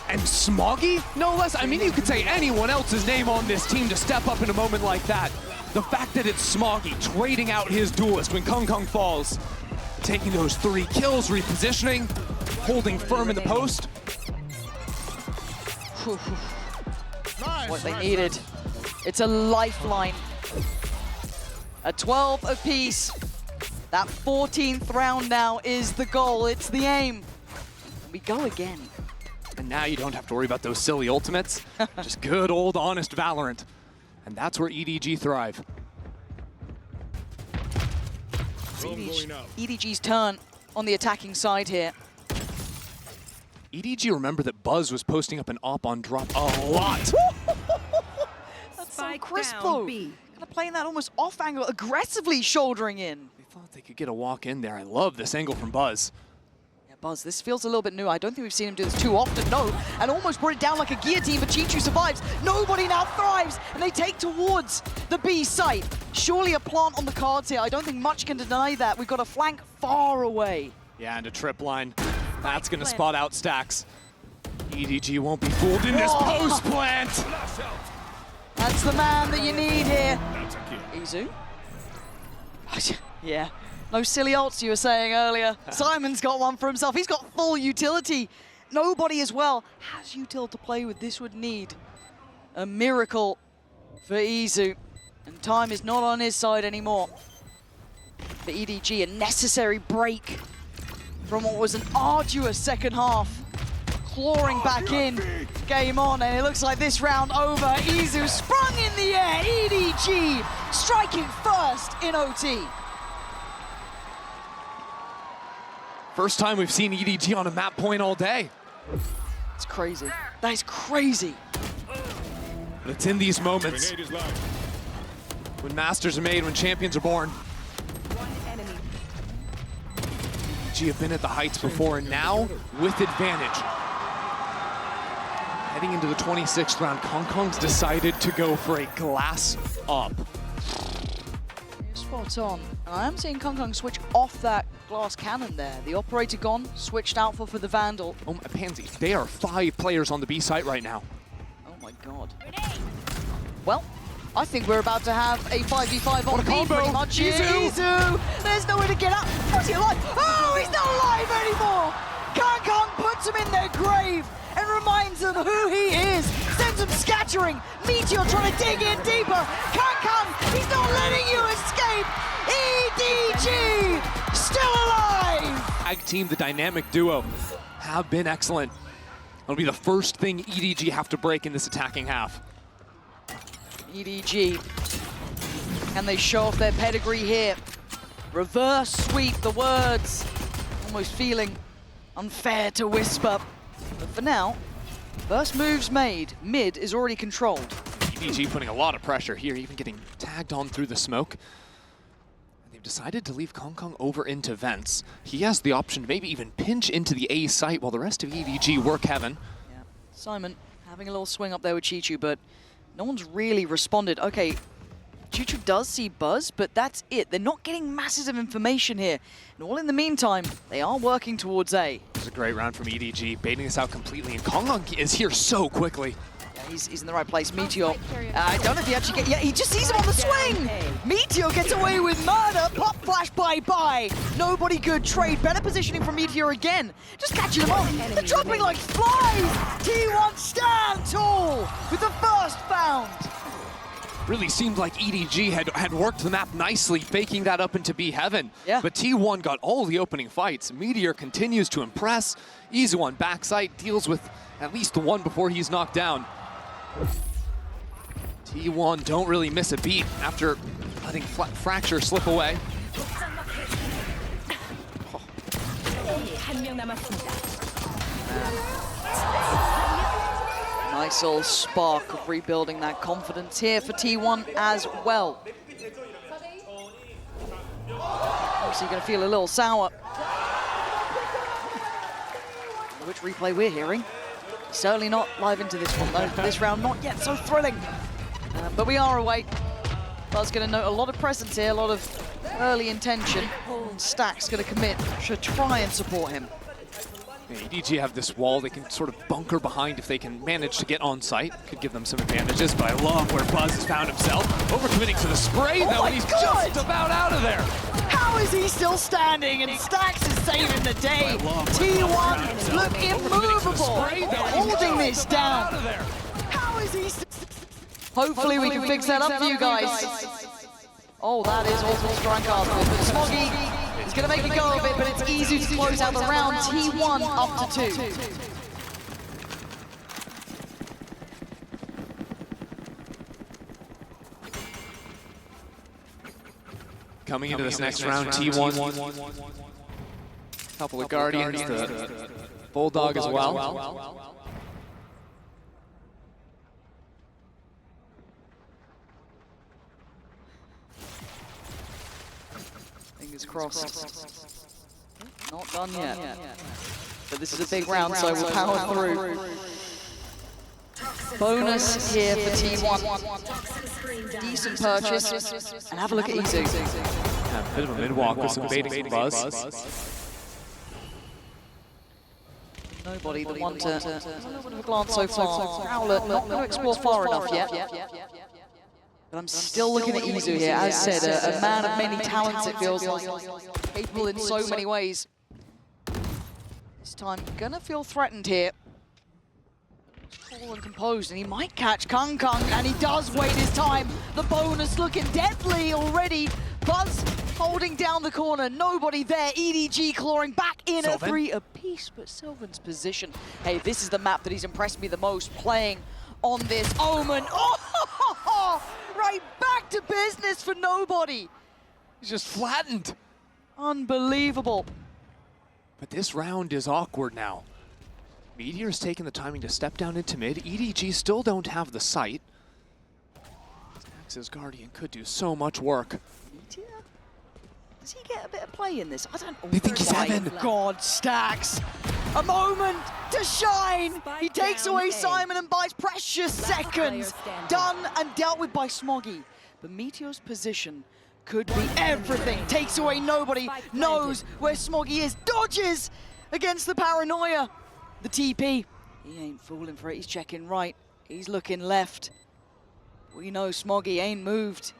And Smoggy, no less. I mean, you could say anyone else's name on this team to step up in a moment like that. The fact that it's Smoggy trading out his duelist when Kong Kong falls, taking those 3 kills, repositioning, holding firm in the post. What they needed. It's a lifeline. A 12 apiece. That 14th round now is the goal. It's the aim. We go again. And now you don't have to worry about those silly ultimates. Just good old honest Valorant. And that's where EDG thrive. EDG's turn on the attacking side here. EDG, remember that Buzz was posting up an op on drop a lot. That's so Spike crisp down though. B. Kind of playing that almost off angle, aggressively shouldering in. They thought they could get a walk in there. I love this angle from Buzz. Yeah, Buzz, this feels a little bit new. I don't think we've seen him do this too often, no. And almost brought it down like a guillotine, but Chichu survives. Nobody now thrives, and they take towards the B site. Surely a plant on the cards here. I don't think much can deny that. We've got a flank far away. Yeah, and a trip line. That's gonna spot out Stacks. EDG won't be fooled in this post plant. That's the man that you need here. That's a kill. Izu? Yeah. No silly ults you were saying earlier. Simon's got one for himself. He's got full utility. nobody as well has util to play with. This would need a miracle for Izu, and time is not on his side anymore. For EDG, a necessary break from what was an arduous second half. Clawing back in, game on, and it looks like this round over. Izu sprung in the air, EDG striking first in OT. First time we've seen EDG on a map point all day. It's crazy. That is crazy. But it's in these moments when masters are made, when champions are born. One enemy. EDG have been at the heights before, and now with advantage. Heading into the 26th round, Kong's decided to go for a glass up. You're spot on. And I am seeing Kong switch off that glass cannon there. The operator gone, switched out for the Vandal. Oh, my Pansy, they are 5 players on the B site right now. Oh my god. Well, I think we're about to have a 5v5 on What a B combo. pretty much. Izu! There's nowhere to get up. What's he alive? Oh, he's not alive anymore! Kong puts him in their grave and reminds them who he is. Sends them scattering. Meteor trying to dig in deeper. Kong, he's not letting you escape. EDG still alive. Tag team, the dynamic duo, have been excellent. It'll be the first thing EDG have to break in this attacking half. EDG, can they show off their pedigree here? Reverse sweep, the words almost feeling unfair to whisper. But for now, first moves made. Mid is already controlled. EDG putting a lot of pressure here, even getting tagged on through the smoke. They've decided to leave Kong over into vents. He has the option to maybe even pinch into the A site while the rest of EDG work heaven. Yeah. Simon having a little swing up there with Chichu, but no one's really responded. Okay, Chichu does see Buzz, but that's it. They're not getting masses of information here. And all in the meantime, they are working towards A. This is a great round from EDG, baiting this out completely, and Kong is here so quickly. Yeah, he's in the right place. Meteor, I don't know if he actually gets, yeah, he just sees him on the swing! Meteor gets away with murder, pop flash bye-bye. Nobody good trade, better positioning from Meteor again. Just catching them off, they're dropping like flies! T1 stand tall with the first found. Really seemed like EDG had worked the map nicely, faking that up into B heaven. Yeah. But T1 got all the opening fights. Meteor continues to impress. Izu on backside deals with at least the one before he's knocked down. T1 don't really miss a beat after letting Fracture slip away. 한 명 남았습니다. Nice little spark of rebuilding that confidence here for T1 as well. Obviously going to feel a little sour. Which replay we're hearing. Certainly not live into this one though. This round not yet so thrilling. But we are awake. Buzz going to note a lot of presence here, a lot of early intention. Stack's going to commit, should try and support him. Yeah, EDG have this wall they can sort of bunker behind if they can manage to get on site. Could give them some advantages, but I love where Buzz has found himself. Overcommitting to the spray though, and he's just about out of there. How is he still standing? And Stax is saving the day. T1 look immovable, holding this down. How is he? Hopefully we can fix that up for you guys. Oh, that is awful strike after. But Smoggy is going to make it go a bit, but it's easy to close out the round. T1 up to 2. Coming into this next round, T1. Couple of Guardians, the Bulldog as well. Fingers crossed. Not done yet. But this is a big round, so we'll power through. Bonus here for T1. Decent purchase. And have a look at Izu. Yeah, a bit of a mid-walk with some baiting from Buzz. Nobody the one to a little bit of a glance so far. Rowlet not going to explore far enough yet. But I'm still looking at Izu here. As said, a man of many talents, it feels like. Capable in so many ways. This time, gonna feel threatened here. Cool and composed, and he might catch Kung Kung, and he does wait his time. The bonus looking deadly already. Buzz holding down the corner, nobody there. EDG clawing back in at 3 apiece, but Sylvan's position. Hey, this is the map that he's impressed me the most, playing on this Omen. Oh, right back to business for nobody. He's just flattened. Unbelievable. But this round is awkward now. Meteor's taking the timing to step down into mid. EDG still don't have the sight. Axe's Guardian could do so much work. Meteor? Does he get a bit of play in this? I don't know. They think he's Heaven. God, Stacks. A moment to shine. He takes away Simon and buys precious seconds. Done and dealt with by Smoggy. But Meteor's position could be everything. Takes away nobody. Knows where Smoggy is. Dodges against the paranoia. The TP. He ain't fooling for it. He's checking right. He's looking left. We know Smoggy ain't moved.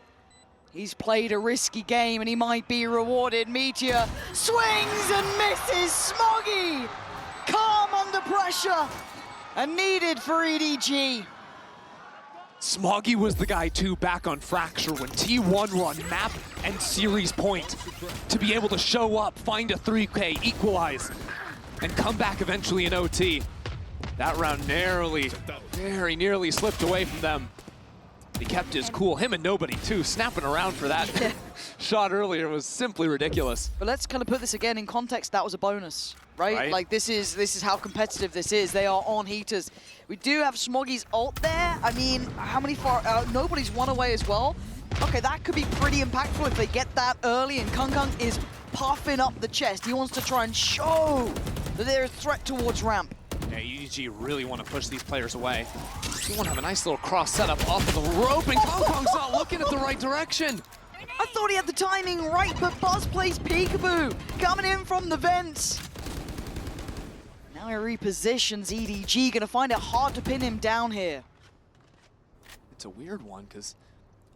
He's played a risky game and he might be rewarded. Meteor swings and misses. Smoggy calm under pressure and needed for EDG. Smoggy was the guy too back on Fracture when T1 run map and series point to be able to show up, find a 3K, equalize, and come back eventually in OT. That round narrowly, very nearly slipped away from them. He kept his cool, him and nobody too, snapping around for that shot earlier was simply ridiculous. But let's kind of put this again in context. That was a bonus, right? Like this is how competitive this is. They are on heaters. We do have Smoggy's ult there. I mean, how many far? Nobody's one away as well. Okay, that could be pretty impactful if they get that early. And Kung Kung is puffing up the chest. He wants to try and show that they're a threat towards ramp. Yeah, EDG really want to push these players away. You want to have a nice little cross setup off of the rope, and Kung Kung's not looking at the right direction. I thought he had the timing right, but Buzz plays peekaboo, coming in from the vents. Now he repositions EDG, gonna find it hard to pin him down here. It's a weird one, because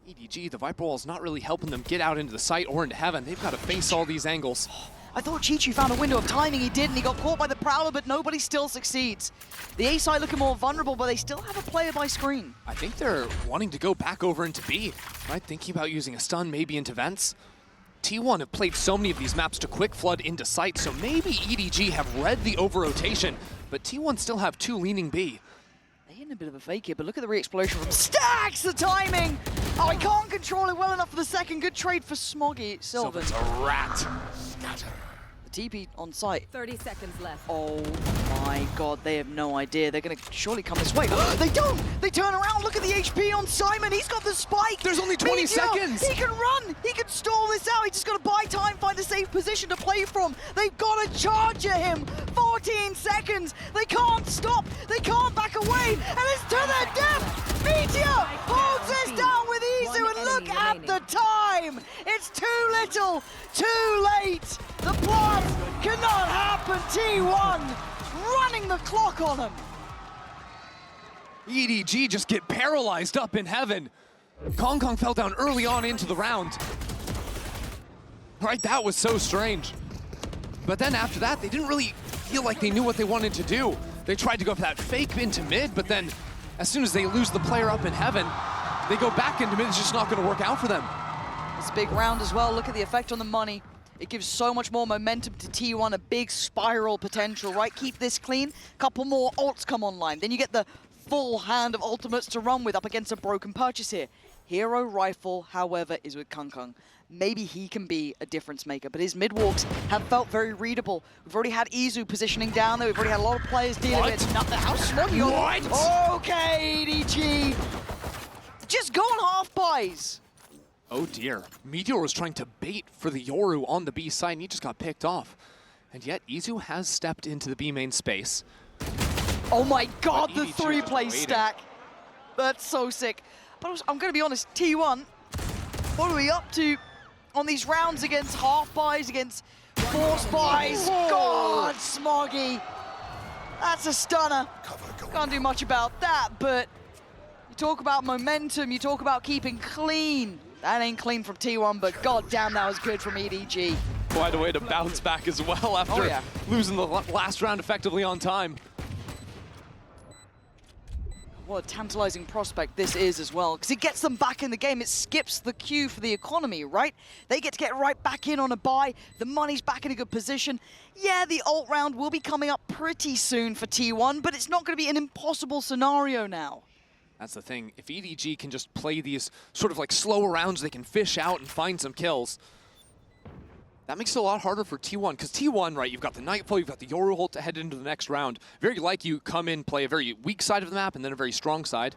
EDG, the Viper Wall is not really helping them get out into the site or into heaven. They've got to face all these angles. I thought Chi-Chi found a window of timing, he didn't. He got caught by the Prowler, but nobody still succeeds. The A side looking more vulnerable, but they still have a player by screen. I think they're wanting to go back over into B, right? Thinking about using a stun maybe into vents. T1 have played so many of these maps to quick flood into sight, so maybe EDG have read the over-rotation, but T1 still have 2 leaning B. They're in a bit of a fake here, but look at the re-explosion from Stacks, the timing! Oh, he can't control it well enough for the second. Good trade for Smoggy. Sylvan. Sylvan's a rat. The TP on site. 30 seconds left. Oh my god, they have no idea. They're going to surely come this way. They don't! They turn around, look at the HP on Simon. He's got the spike. There's only 20 Meteor, seconds. He can run. He can stall this out. He's just got to buy time, find a safe position to play from. They've got to charge at him. 14 seconds. They can't stop. They can't back away. And it's to their death. Meteor holds this down with Izu. And look at the time. It's too little, too late. The plot cannot happen. T1 running the clock on him. EDG just get paralyzed up in heaven. Kung Kung fell down early on into the round. Right, that was so strange. But then after that, they didn't really feel like they knew what they wanted to do. They tried to go for that fake into mid, but then as soon as they lose the player up in heaven, they go back into mid. It's just not going to work out for them. It's a big round as well. Look at the effect on the money. It gives so much more momentum to T1, a big spiral potential, right? Keep this clean, couple more ults come online. Then you get the full hand of ultimates to run with up against a broken purchase here. Hero Rifle, however, is with Kung Kung. Maybe he can be a difference maker, but his mid-walks have felt very readable. We've already had Izu positioning down there. We've already had a lot of players dealing with it. How Smoggy on. Okay, EDG. Just go on half buys. Oh dear, Meteor was trying to bait for the Yoru on the B side and he just got picked off. And yet Izu has stepped into the B main space. Oh my god, the EDG 3-play just stack. That's so sick. But I'm gonna be honest, T1, what are we up to on these rounds against half buys, against force buys? God, Smoggy. That's a stunner. Can't do much about that, but you talk about momentum, you talk about keeping clean. That ain't clean from T1, but god damn, that was good from EDG. quite a way to bounce back as well after losing the last round effectively on time. What a tantalizing prospect this is as well, because it gets them back in the game. It skips the queue for the economy, right? They get to get right back in on a buy. The money's back in a good position. Yeah, the ult round will be coming up pretty soon for T1, but it's not going to be an impossible scenario now. That's the thing. If EDG can just play these sort of like slower rounds, they can fish out and find some kills. That makes it a lot harder for T1, because T1, right, you've got the Nightfall, you've got the Yoru ult to head into the next round. Very like you come in, play a very weak side of the map, and then a very strong side,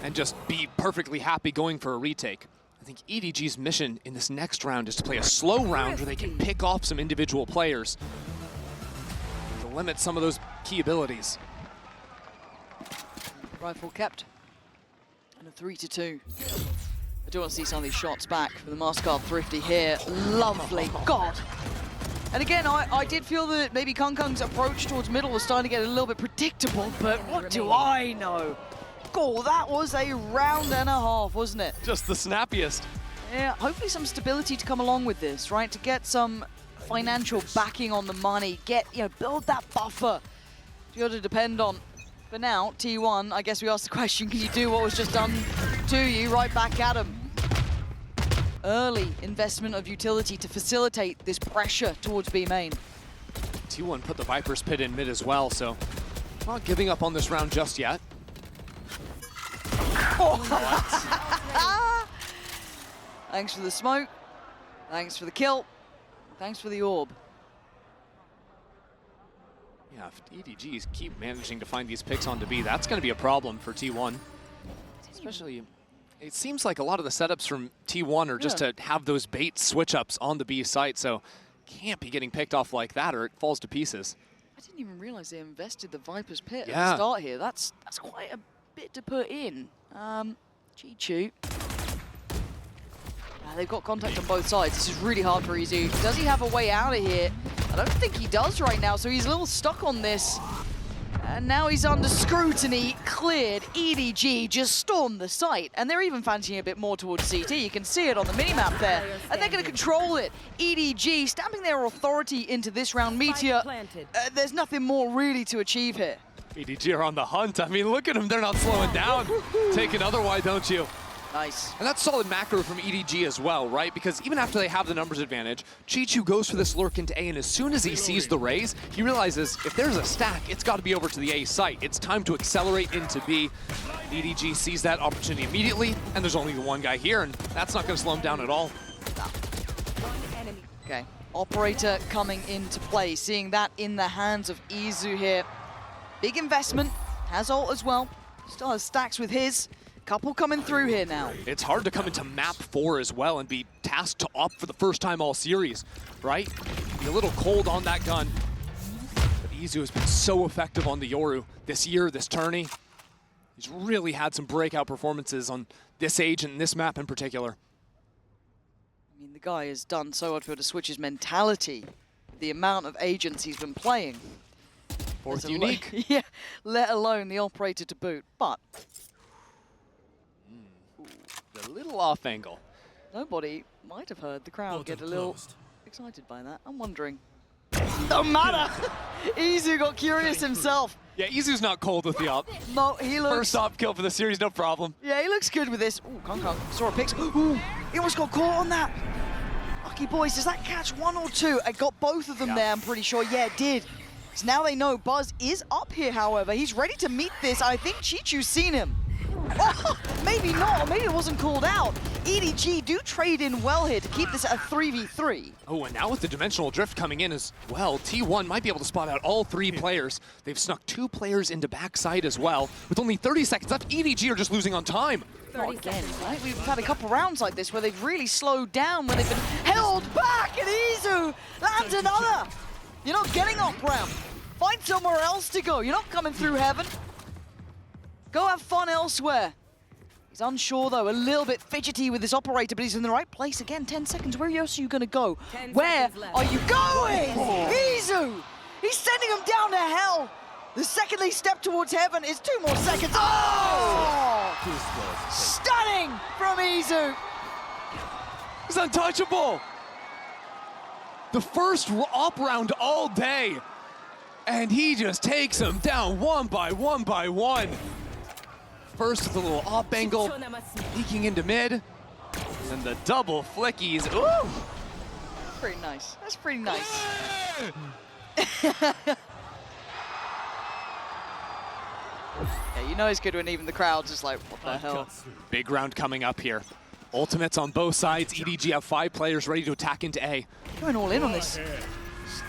and just be perfectly happy going for a retake. I think EDG's mission in this next round is to play a slow round where they can pick off some individual players to limit some of those key abilities. Rifle kept, and a 3-2. I do want to see some of these shots back for the Mastercard Thrifty here. Lovely, God. And again, I did feel that maybe Kung Kung's approach towards middle was starting to get a little bit predictable, but what do I know? God, that was a round and a half, wasn't it? Just the snappiest. Yeah, hopefully some stability to come along with this, right? To get some financial backing on the money, build that buffer you got to depend on. For now, T1, I guess we asked the question, can you do what was just done to you? Right back at him. Early investment of utility to facilitate this pressure towards B main. T1 put the Viper's Pit in mid as well, so not giving up on this round just yet. Thanks for the smoke. Thanks for the kill. Thanks for the orb. Yeah, if EDGs keep managing to find these picks onto B, that's going to be a problem for T1. Especially, it seems like a lot of the setups from T1 are just to have those bait switch-ups on the B site, so can't be getting picked off like that or it falls to pieces. I didn't even realize they invested the Viper's Pit at the start here. That's quite a bit to put in. Chichu. They've got contact on both sides. This is really hard for Izu. Does he have a way out of here? I don't think he does right now, so he's a little stuck on this. And now he's under scrutiny, cleared. EDG just stormed the site, and they're even fancying a bit more towards CT. You can see it on the minimap there, and they're going to control it. EDG stamping their authority into this round. Meteor, there's nothing more really to achieve here. EDG are on the hunt. I mean, look at them. They're not slowing down. Take another, why don't you? Nice. And that's solid macro from EDG as well, right? Because even after they have the numbers advantage, Chichu goes for this lurk into A, and as soon as he sees the raise, he realizes if there's a stack, it's got to be over to the A site. It's time to accelerate into B. EDG sees that opportunity immediately, and there's only the one guy here, and that's not going to slow him down at all. Okay, Operator coming into play, seeing that in the hands of Izu here. Big investment, has ult as well, still has stacks with his. Couple coming through here now. It's hard to come into map 4 as well and be tasked to op for the first time all series, right? Be a little cold on that gun. But Izu has been so effective on the Yoru this year, this tourney. He's really had some breakout performances on this age and this map in particular. I mean, the guy has done so much to switch his mentality. The amount of agents he's been playing. Fourth unique. Yeah, let alone the operator to boot. But a little off angle. Nobody might have heard the crowd get a little excited by that. I'm wondering. Don't matter! Izu got curious himself. Yeah, Izu's not cold with the op. No, he looks... First op kill for the series, no problem. Yeah, he looks good with this. Ooh, Kung Kung saw a pick. Ooh, he almost got caught on that. Lucky boys, does that catch one or two? I got both of them there, I'm pretty sure. Yeah, it did. So now they know Buzz is up here, however. He's ready to meet this. I think Chichu's seen him. Oh, maybe not, or maybe it wasn't called out. EDG do trade in well here to keep this at a 3v3. Oh, and now with the Dimensional Drift coming in as well, T1 might be able to spot out all 3 players. They've snuck 2 players into backside as well. With only 30 seconds left, EDG are just losing on time. Not again, right? We've had a couple rounds like this where they've really slowed down, when they've been held back, and Izu lands another. You're not getting up ramp. Find somewhere else to go. You're not coming through heaven. Go have fun elsewhere. He's unsure, though, a little bit fidgety with this operator, but he's in the right place. Again, 10 seconds. Where else are you going to go? Where are you going? Izu! He's sending him down to hell. The second they step towards heaven is 2 more seconds. Oh! Stunning from Izu. He's untouchable. The first op round all day. And he just takes them down one by one by one. First with a little op angle, 10초 남았습니다. leaking into mid. And the double flickies. Ooh! Pretty nice. That's pretty nice. Yeah, you know it's good when even the crowd's just like, what the hell? Big round coming up here. Ultimates on both sides. EDG have 5 players ready to attack into A. Going all in on this.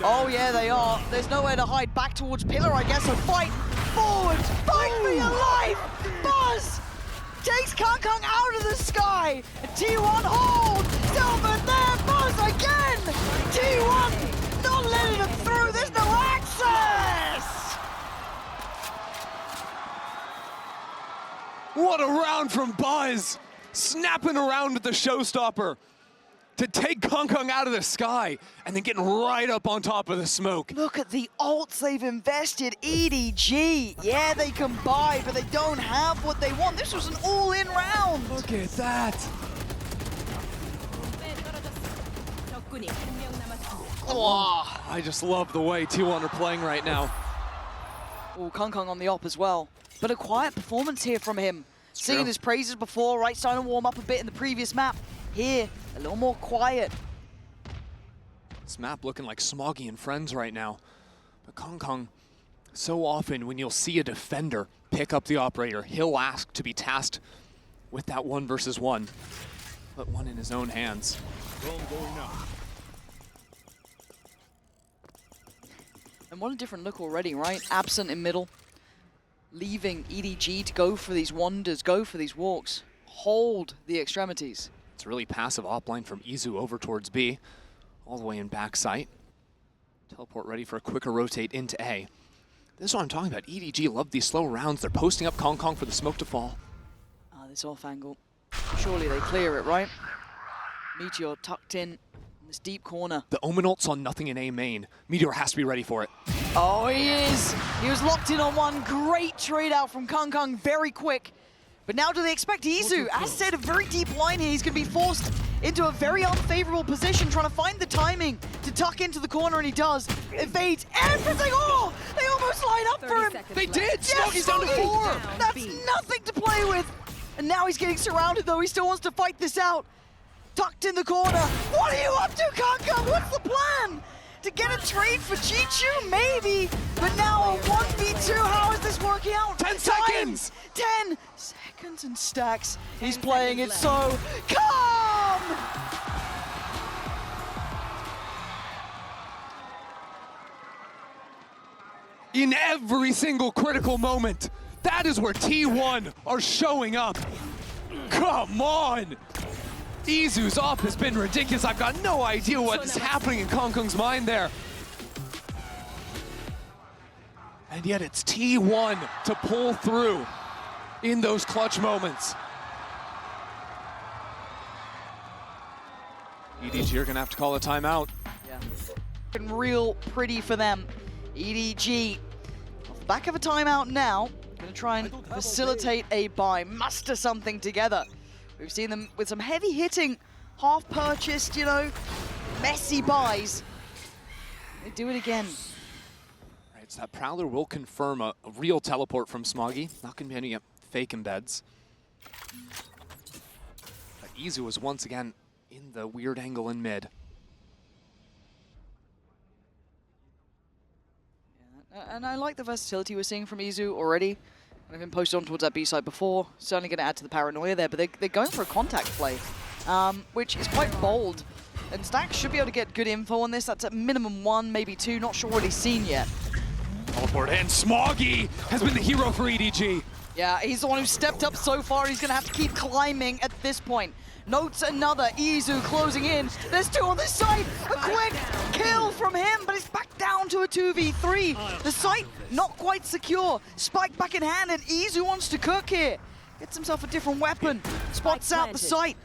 Oh yeah, they are. There's nowhere to hide. Back towards Pillar, I guess. So fight forward. Fight for your life. Buzz takes Kangkang out of the sky. T1 hold. Silver there. Buzz again. T1 not letting him through. There's no access. What a round from Buzz! Snapping around with the showstopper to take Kangkang out of the sky and then getting right up on top of the smoke. Look at the ults they've invested. EDG. Yeah, they can buy, but they don't have what they want. This was an all-in round. Look at that. 적군이 1명 남았습니다. Oh, I just love the way T1 are playing right now. Oh, Kangkang on the op as well. But a quiet performance here from him. Singing his praises before, right, starting to warm up a bit in the previous map. Here, a little more quiet. This map looking like Smoggy and friends right now. But Kangkang, so often when you'll see a defender pick up the operator, he'll ask to be tasked with that 1 versus 1. Put one in his own hands. Going up. And what a different look already, right? Absent in middle. Leaving EDG to go for these wonders, go for these walks. Hold the extremities. It's a really passive offline from Izu over towards B. All the way in backside. Teleport ready for a quicker rotate into A. This is what I'm talking about. EDG love these slow rounds. They're posting up Kangkang for the smoke to fall. Ah, this off angle. Surely they clear it, right? Meteor tucked in this deep corner. The Omen ult saw nothing in A main. Meteor has to be ready for it. Oh, he is. He was locked in on one. Great trade out from Kangkang, very quick. But now do they expect Izu? As said, a very deep line here. He's going to be forced into a very unfavorable position, trying to find the timing to tuck into the corner, and he does. Evades everything. Oh, they almost line up for him. They did! Yes, Smoggy's down to 4! That's nothing to play with. And now he's getting surrounded, though. He still wants to fight this out. Tucked in the corner. What are you up to, Kangkang? What's the plan? To get a trade for Chichu? Maybe. But now a 1v2. How is this working out? 10 seconds! 10 seconds and stacks. He's playing it so calm. In every single critical moment, that is where T1 are showing up. Come on! Izu's op has been ridiculous. I've got no idea what's happening in Kangkang's mind there. And yet it's T1 to pull through in those clutch moments. EDG are gonna have to call a timeout. Yeah. Looking real pretty for them. EDG off the back of a timeout now. Gonna try and facilitate a buy, muster something together. We've seen them with some heavy hitting, half purchased, you know, messy buys. They do it again. Right, so that Prowler will confirm a real teleport from Smoggy. Not gonna be any fake embeds. But Izu was once again in the weird angle in mid. Yeah, and I like the versatility we're seeing from Izu already. I've been posted on towards that B side before. Certainly going to add to the paranoia there, but they're going for a contact play, which is quite bold. And Stax should be able to get good info on this. That's at minimum 1, maybe 2. Not sure what he's seen yet. Teleport in. Smoggy has been the hero for EDG. Yeah, he's the one who stepped up so far. He's going to have to keep climbing at this point. Notes another. Izu closing in. There's 2 on this side. A quick kill from him, but it's back down to a 2v3. The site not quite secure. Spike back in hand, and Izu wants to cook here. Gets himself a different weapon. Spots out the site.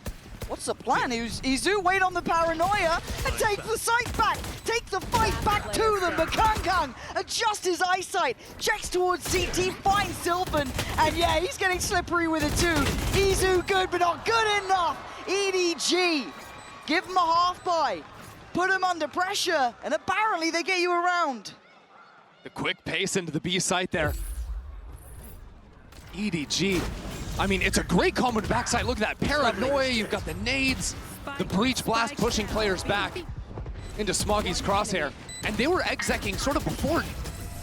What's the plan? Izu wait on the paranoia and take the site back. Take the fight back to them. But Kangkang adjusts his eyesight. Checks towards CT, finds Sylvan. And yeah, he's getting slippery with it too. Izu good, but not good enough. EDG, give him a half buy. put him under pressure, and apparently they get you around. The quick pace into the B site there. EDG. I mean, it's a great combo to backside. Look at that paranoia. You've got the nades, the breach blast pushing players back into Smoggy's crosshair. And they were execing sort of before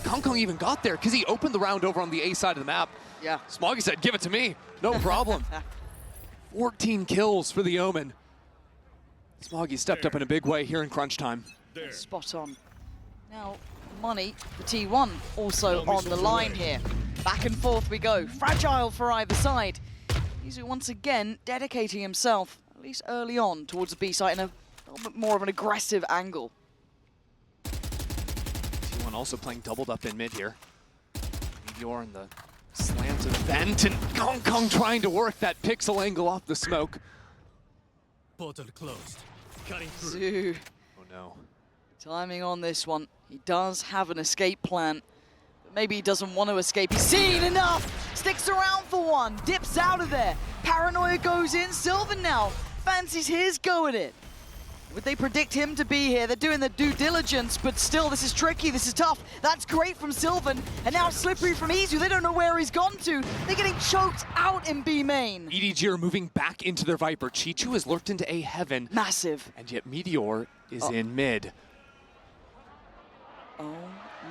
Kong even got there, because he opened the round over on the A side of the map. Yeah. Smoggy said, give it to me, no problem. 14 kills for the Omen. Smoggy stepped up in a big way here in crunch time. Spot on. Now, money for T1 also on the line here. Back and forth we go. Fragile for either side. Izu once again dedicating himself, at least early on, towards the B site in a little bit more of an aggressive angle. T1 also playing doubled up in mid here. Meteor in the slanted vent, and Kong trying to work that pixel angle off the smoke. Portal closed. Cutting through. Zoo. Oh no. Timing on this one. He does have an escape plan, but maybe he doesn't want to escape. He's seen enough! Sticks around for one, dips out of there. Paranoia goes in, Sylvan now fancies his go at it. Would they predict him to be here? They're doing the due diligence, but still, this is tricky, this is tough. That's great from Sylvan, and now slippery from Izu. They don't know where he's gone to. They're getting choked out in B main. EDG are moving back into their Viper. Chichu has lurked into A heaven. Massive. And yet Meteor is in mid. Oh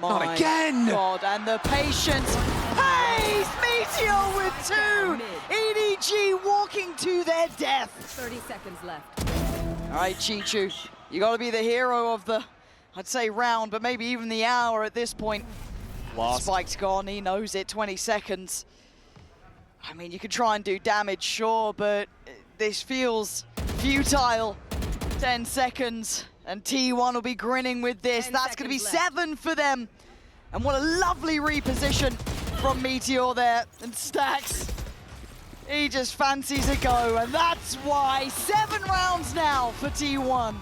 Not my again! God, and the patience pays Meteor with two! EDG walking to their death. 30 seconds left. All right, Chichu, you gotta be the hero of the, I'd say round, but maybe even the hour at this point. Lost. Spike's gone, he knows it, 20 seconds. I mean, you could try and do damage, sure, but this feels futile. 10 seconds, and T1 will be grinning with this. That's gonna be 7 for them. And what a lovely reposition from Meteor there, and Stacks. He just fancies a go, and that's why 7 rounds now for T1.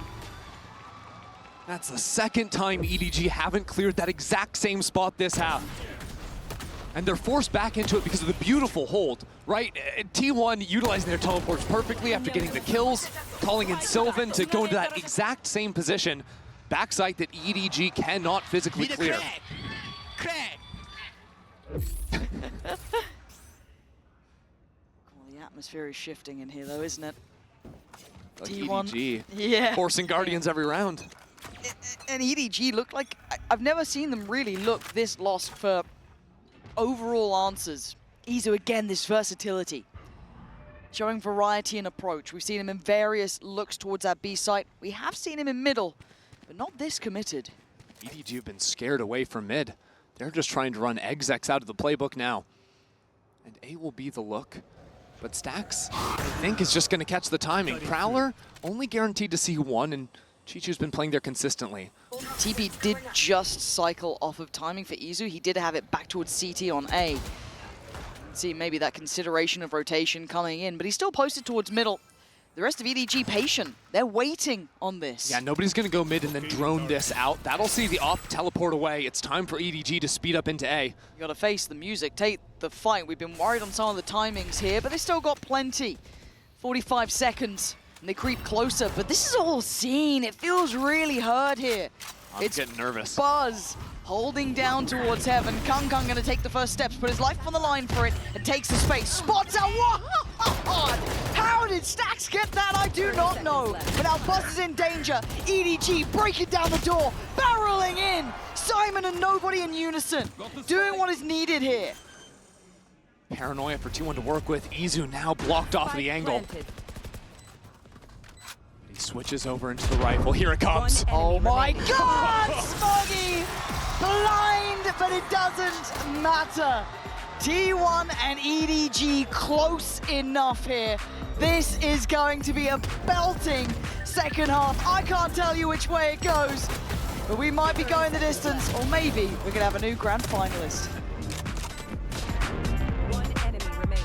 That's the second time EDG haven't cleared that exact same spot this half. And they're forced back into it because of the beautiful hold, right? T1 utilizing their teleports perfectly after getting the kills, calling in Sylvan to go into that exact same position. Backside that EDG cannot physically clear. The atmosphere is shifting in here though, isn't it? Like T1, EDG, yeah. forcing Guardians every round. And EDG look like, I've never seen them really look this lost for overall answers. Izu again, this versatility. Showing variety in approach. We've seen him in various looks towards that B site. We have seen him in middle, but not this committed. EDG have been scared away from mid. They're just trying to run execs out of the playbook now. And A will be the look. But Stacks, I think, is just going to catch the timing. Prowler only guaranteed to see one, and Chichu's been playing there consistently. TP did just cycle off of timing for Izu. He did have it back towards CT on A. See maybe that consideration of rotation coming in, but he still posted towards middle. The rest of EDG patient. They're waiting on this. Yeah, nobody's going to go mid and then drone this out. That'll see the op teleport away. It's time for EDG to speed up into A. You gotta face the music, take the fight. We've been worried on some of the timings here, but they still got plenty. 45 seconds, and they creep closer, but this is all seen. It feels really hurt here. I'm getting nervous. Buzz holding down towards heaven. Kung gonna take the first steps, put his life on the line for it, and takes the space. Spots out, what? How did Stacks get that? I do not know. But now Buzz is in danger. EDG breaking down the door, barreling in. Simon and nobody in unison, doing what is needed here. Paranoia for T1 to work with. Izu now blocked off the angle. He switches over into the rifle. Here it comes. Oh my God, Smoggy! Blind, but it doesn't matter. T1 and EDG close enough here. This is going to be a belting second half. I can't tell you which way it goes, but we might be going the distance, or maybe we're gonna have a new grand finalist. One enemy remaining.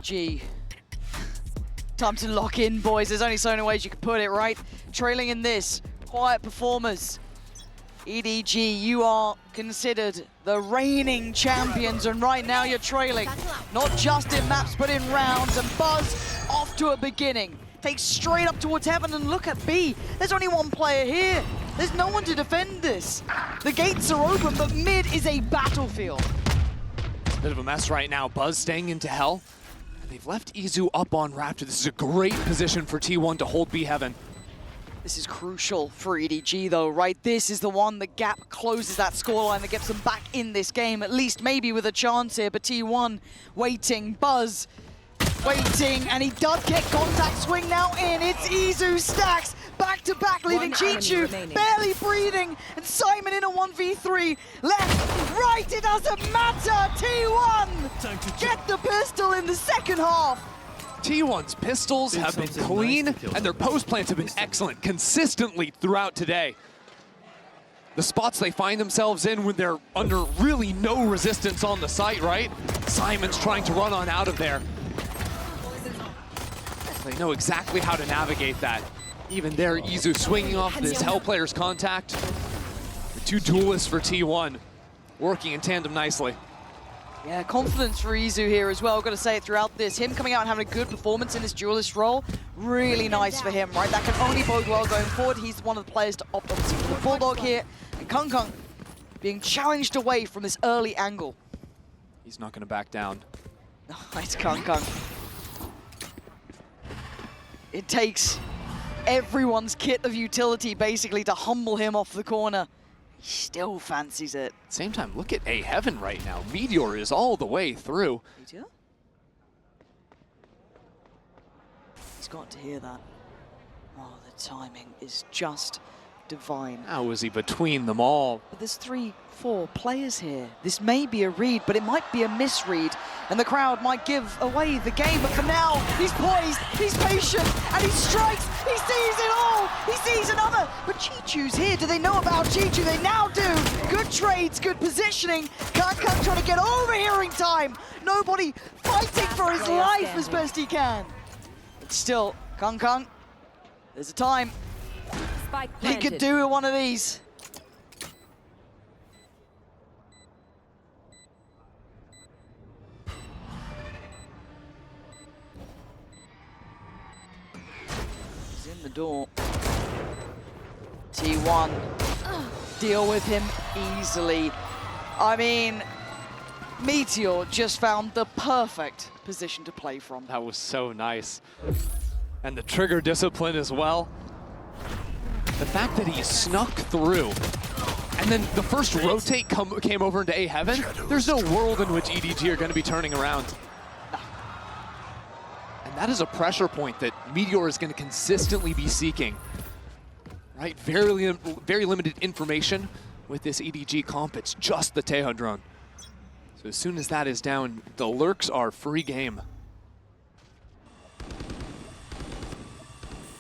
G. Time to lock in, boys. There's only so many ways you can put it, right? Trailing in this, quiet performers. EDG, you are considered the reigning champions, and right now you're trailing. Not just in maps, but in rounds, and Buzz off to a beginning. Takes straight up towards heaven, and look at B. There's only one player here. There's no one to defend this. The gates are open, but mid is a battlefield. Bit of a mess right now. Buzz staying into hell. And they've left Izu up on Raptor. This is a great position for T1 to hold B heaven. This is crucial for EDG though, right? This is the one, the gap closes that scoreline that gets them back in this game, at least maybe with a chance here, but T1 waiting, Buzz waiting, and he does get contact, swing now in, it's Izu stacks, back to back, leaving Chichu barely breathing, and Simon in a 1v3, left, right, it doesn't matter, T1 get the pistol in the second half. T1's pistols have been clean, and their post plants have been excellent consistently throughout today. The spots they find themselves in when they're under really no resistance on the site, right? Simon's trying to run on out of there. They know exactly how to navigate that. Even there, Izu swinging off this Hell player's contact. The two duelists for T1 working in tandem nicely. Yeah, confidence for Izu here as well. Got to say it throughout this. Him coming out and having a good performance in his duelist role, really nice for him, right? That can only bode well going forward. He's one of the players to opt obviously for the Bulldog here. And Kung Kung being challenged away from this early angle. He's not going to back down. Nice Kung Kung. It takes everyone's kit of utility basically to humble him off the corner. He still fancies it. Same time, look at A Heaven right now. Meteor is all the way through. Meteor? He's got to hear that. Oh, the timing is just divine. How is he between them all? But there's 3, 4 players here. This may be a read, but it might be a misread. And the crowd might give away the game. But for now, he's poised, he's patient, and he strikes. He sees it all. He sees another. But Chichu's here. Do they know about Chichu? They now do. Good trades, good positioning. Kung Kung trying to get overhearing time. Nobody fighting for his life as best he can. But still, Kung Kung, there's a time. He could do with one of these. He's in the door. T1 deal with him easily. I mean, Meteor just found the perfect position to play from. That was so nice. And the trigger discipline as well. The fact that he snuck through, and then the first rotate came over into A Heaven, there's no world in which EDG are going to be turning around. And that is a pressure point that Meteor is going to consistently be seeking. Right, very limited information with this EDG comp. It's just the Teja drone. So as soon as that is down, the lurks are free game.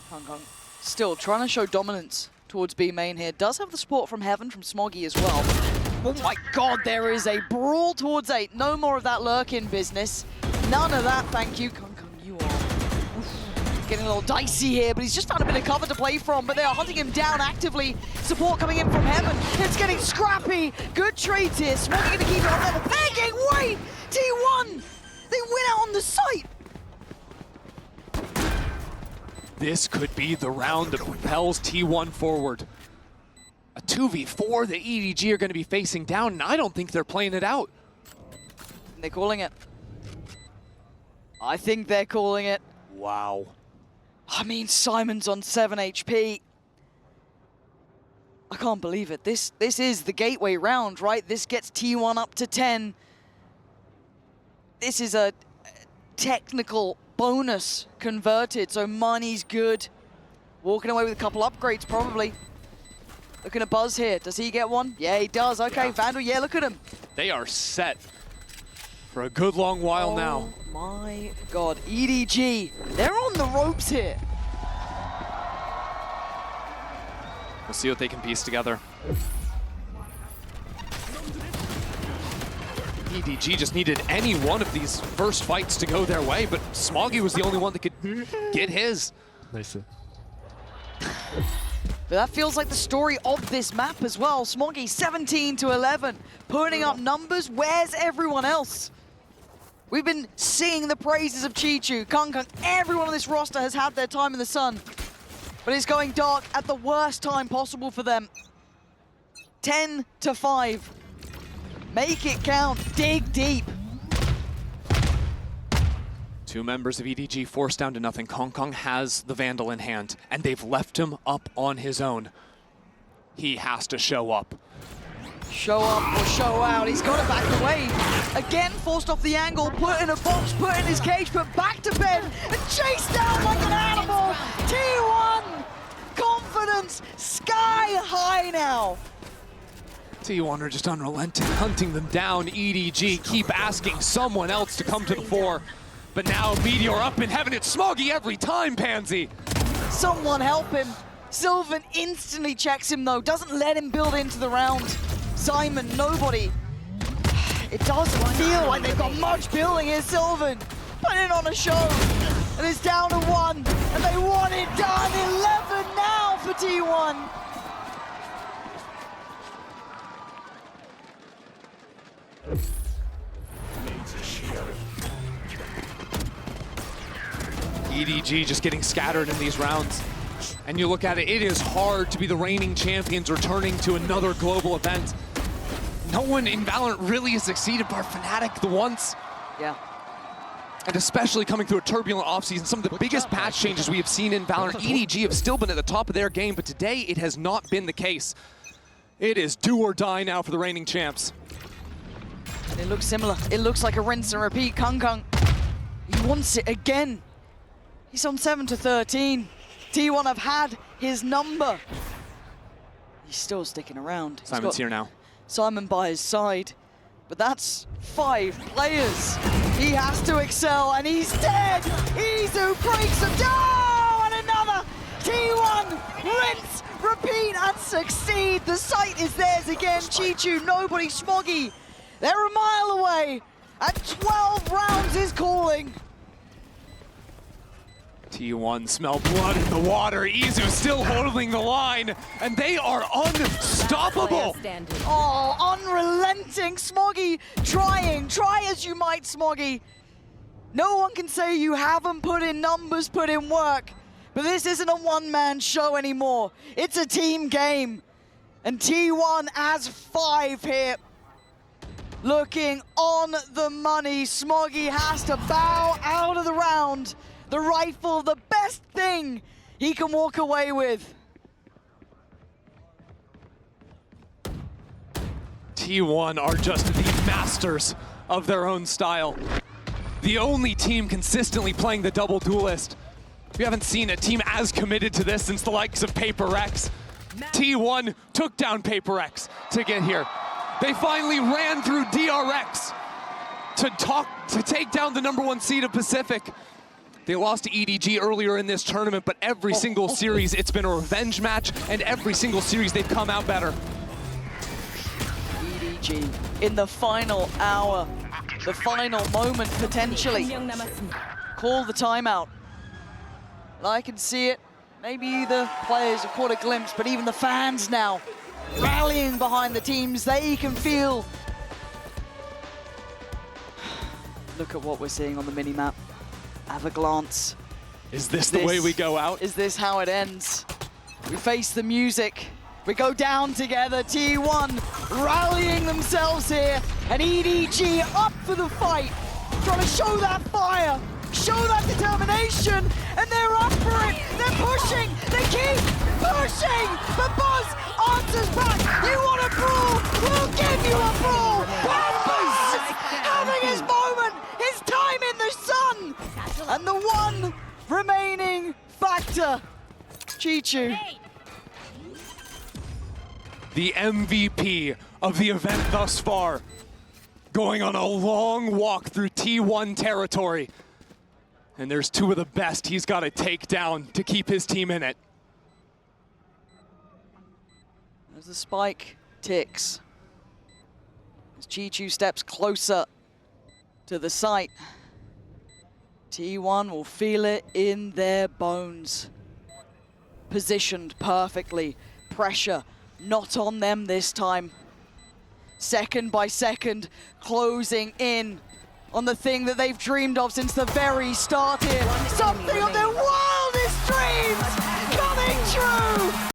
Kung Kung still trying to show dominance towards B main here. Does have the support from Heaven, from Smoggy as well. Oh my god, there is a brawl towards 8. No more of that lurk-in business. None of that, thank you. Kung Kung, you are getting a little dicey here, but he's just found a bit of cover to play from, but they are hunting him down actively. Support coming in from Heaven. It's getting scrappy. Good trades here. Smoggy going to keep it on level. Begging, wait! T1! They win out on the site! This could be the round that propels T1 forward. A 2v4 that EDG are going to be facing down, and I don't think they're playing it out. They're calling it. I think they're calling it. Wow. I mean, Simon's on 7 HP. I can't believe it. This is the gateway round, right? This gets T1 up to 10. This is a technical bonus converted, so money's good. Walking away with a couple upgrades, probably. Looking at Buzz here. Does he get one? Yeah, he does. Okay, yeah. Vandal, yeah, look at him. They are set for a good long while now. Oh my god. EDG, they're on the ropes here. We'll see what they can piece together. EDG just needed any one of these first fights to go their way, but Smoggy was the only one that could get his. Nice. But that feels like the story of this map as well. Smoggy 17 to 11, putting up numbers. Where's everyone else? We've been seeing the praises of Chichu, Kung, everyone on this roster has had their time in the sun. But it's going dark at the worst time possible for them. 10 to 5. Make it count, dig deep. Two members of EDG forced down to nothing. Kong has the Vandal in hand, and they've left him up on his own. He has to show up. Show up or show out. He's got to back away. Again, forced off the angle, put in a box, put in his cage, put back to bed, and chased down like an animal. T1, confidence sky high now. T1 are just unrelenting, hunting them down. EDG keep asking someone else to come to the fore. But now Meteor up in heaven. It's Smoggy every time, Pansy. Someone help him. Sylvan instantly checks him though, doesn't let him build into the round. Simon, nobody. It doesn't feel like they've got much building here. Sylvan putting on a show. And it's down to 1. And they want it done. 11 now for T1. EDG just getting scattered in these rounds. And you look at it, it is hard to be the reigning champions returning to another global event. No one in Valorant really has succeeded bar Fnatic the once. Yeah. And especially coming through a turbulent offseason, some of the biggest patch changes we have seen in Valorant. EDG have still been at the top of their game, but today it has not been the case. It is do or die now for the reigning champs. And it looks similar. It looks like a rinse and repeat. Kung, he wants it again. He's on 7 to 13. T1 have had his number. He's still sticking around. Simon's here now. Simon by his side. But that's 5 players. He has to excel, and he's dead. Izu breaks him down, and another. T1 rinse, repeat, and succeed. The site is theirs again. Chichu, nobody, Smoggy. They're a mile away, and 12 rounds is calling. T1 smell blood in the water. Izu still holding the line, and they are unstoppable. Oh, unrelenting. Smoggy trying. Try as you might, Smoggy. No one can say you haven't put in numbers, put in work. But this isn't a one-man show anymore. It's a team game. And T1 has 5 here. Looking on the money. Smoggy has to bow out of the round. The rifle, the best thing he can walk away with. T1 are just the masters of their own style. The only team consistently playing the double duelist. We haven't seen a team as committed to this since the likes of Paper X. T1 took down Paper X to get here. They finally ran through DRX to take down the #1 seed of Pacific. They lost to EDG earlier in this tournament, but every single series it's been a revenge match, and every single series they've come out better. EDG in the final hour, the final moment potentially. Call the timeout. And I can see it. Maybe the players have caught a glimpse, but even the fans now rallying behind the teams. They can feel. Look at what we're seeing on the mini-map. Have a glance. Is this the way we go out? Is this how it ends? We face the music. We go down together. T1 rallying themselves here. And EDG up for the fight. Trying to show that fire. Show that determination. And they're up for it. They're pushing. They keep pushing. But Buzz answers back. You want a brawl? We'll give you a brawl. And Buzz having his moment. His time in the sun. And the one remaining factor, Chichu. The MVP of the event thus far, going on a long walk through T1 territory. And there's 2 of the best he's got to take down to keep his team in it. As the spike ticks, as Chichu steps closer to the site, T1 will feel it in their bones. positioned perfectly. Pressure not on them this time. Second by second, closing in on the thing that they've dreamed of since the very start here. Something of their wildest dreams coming true!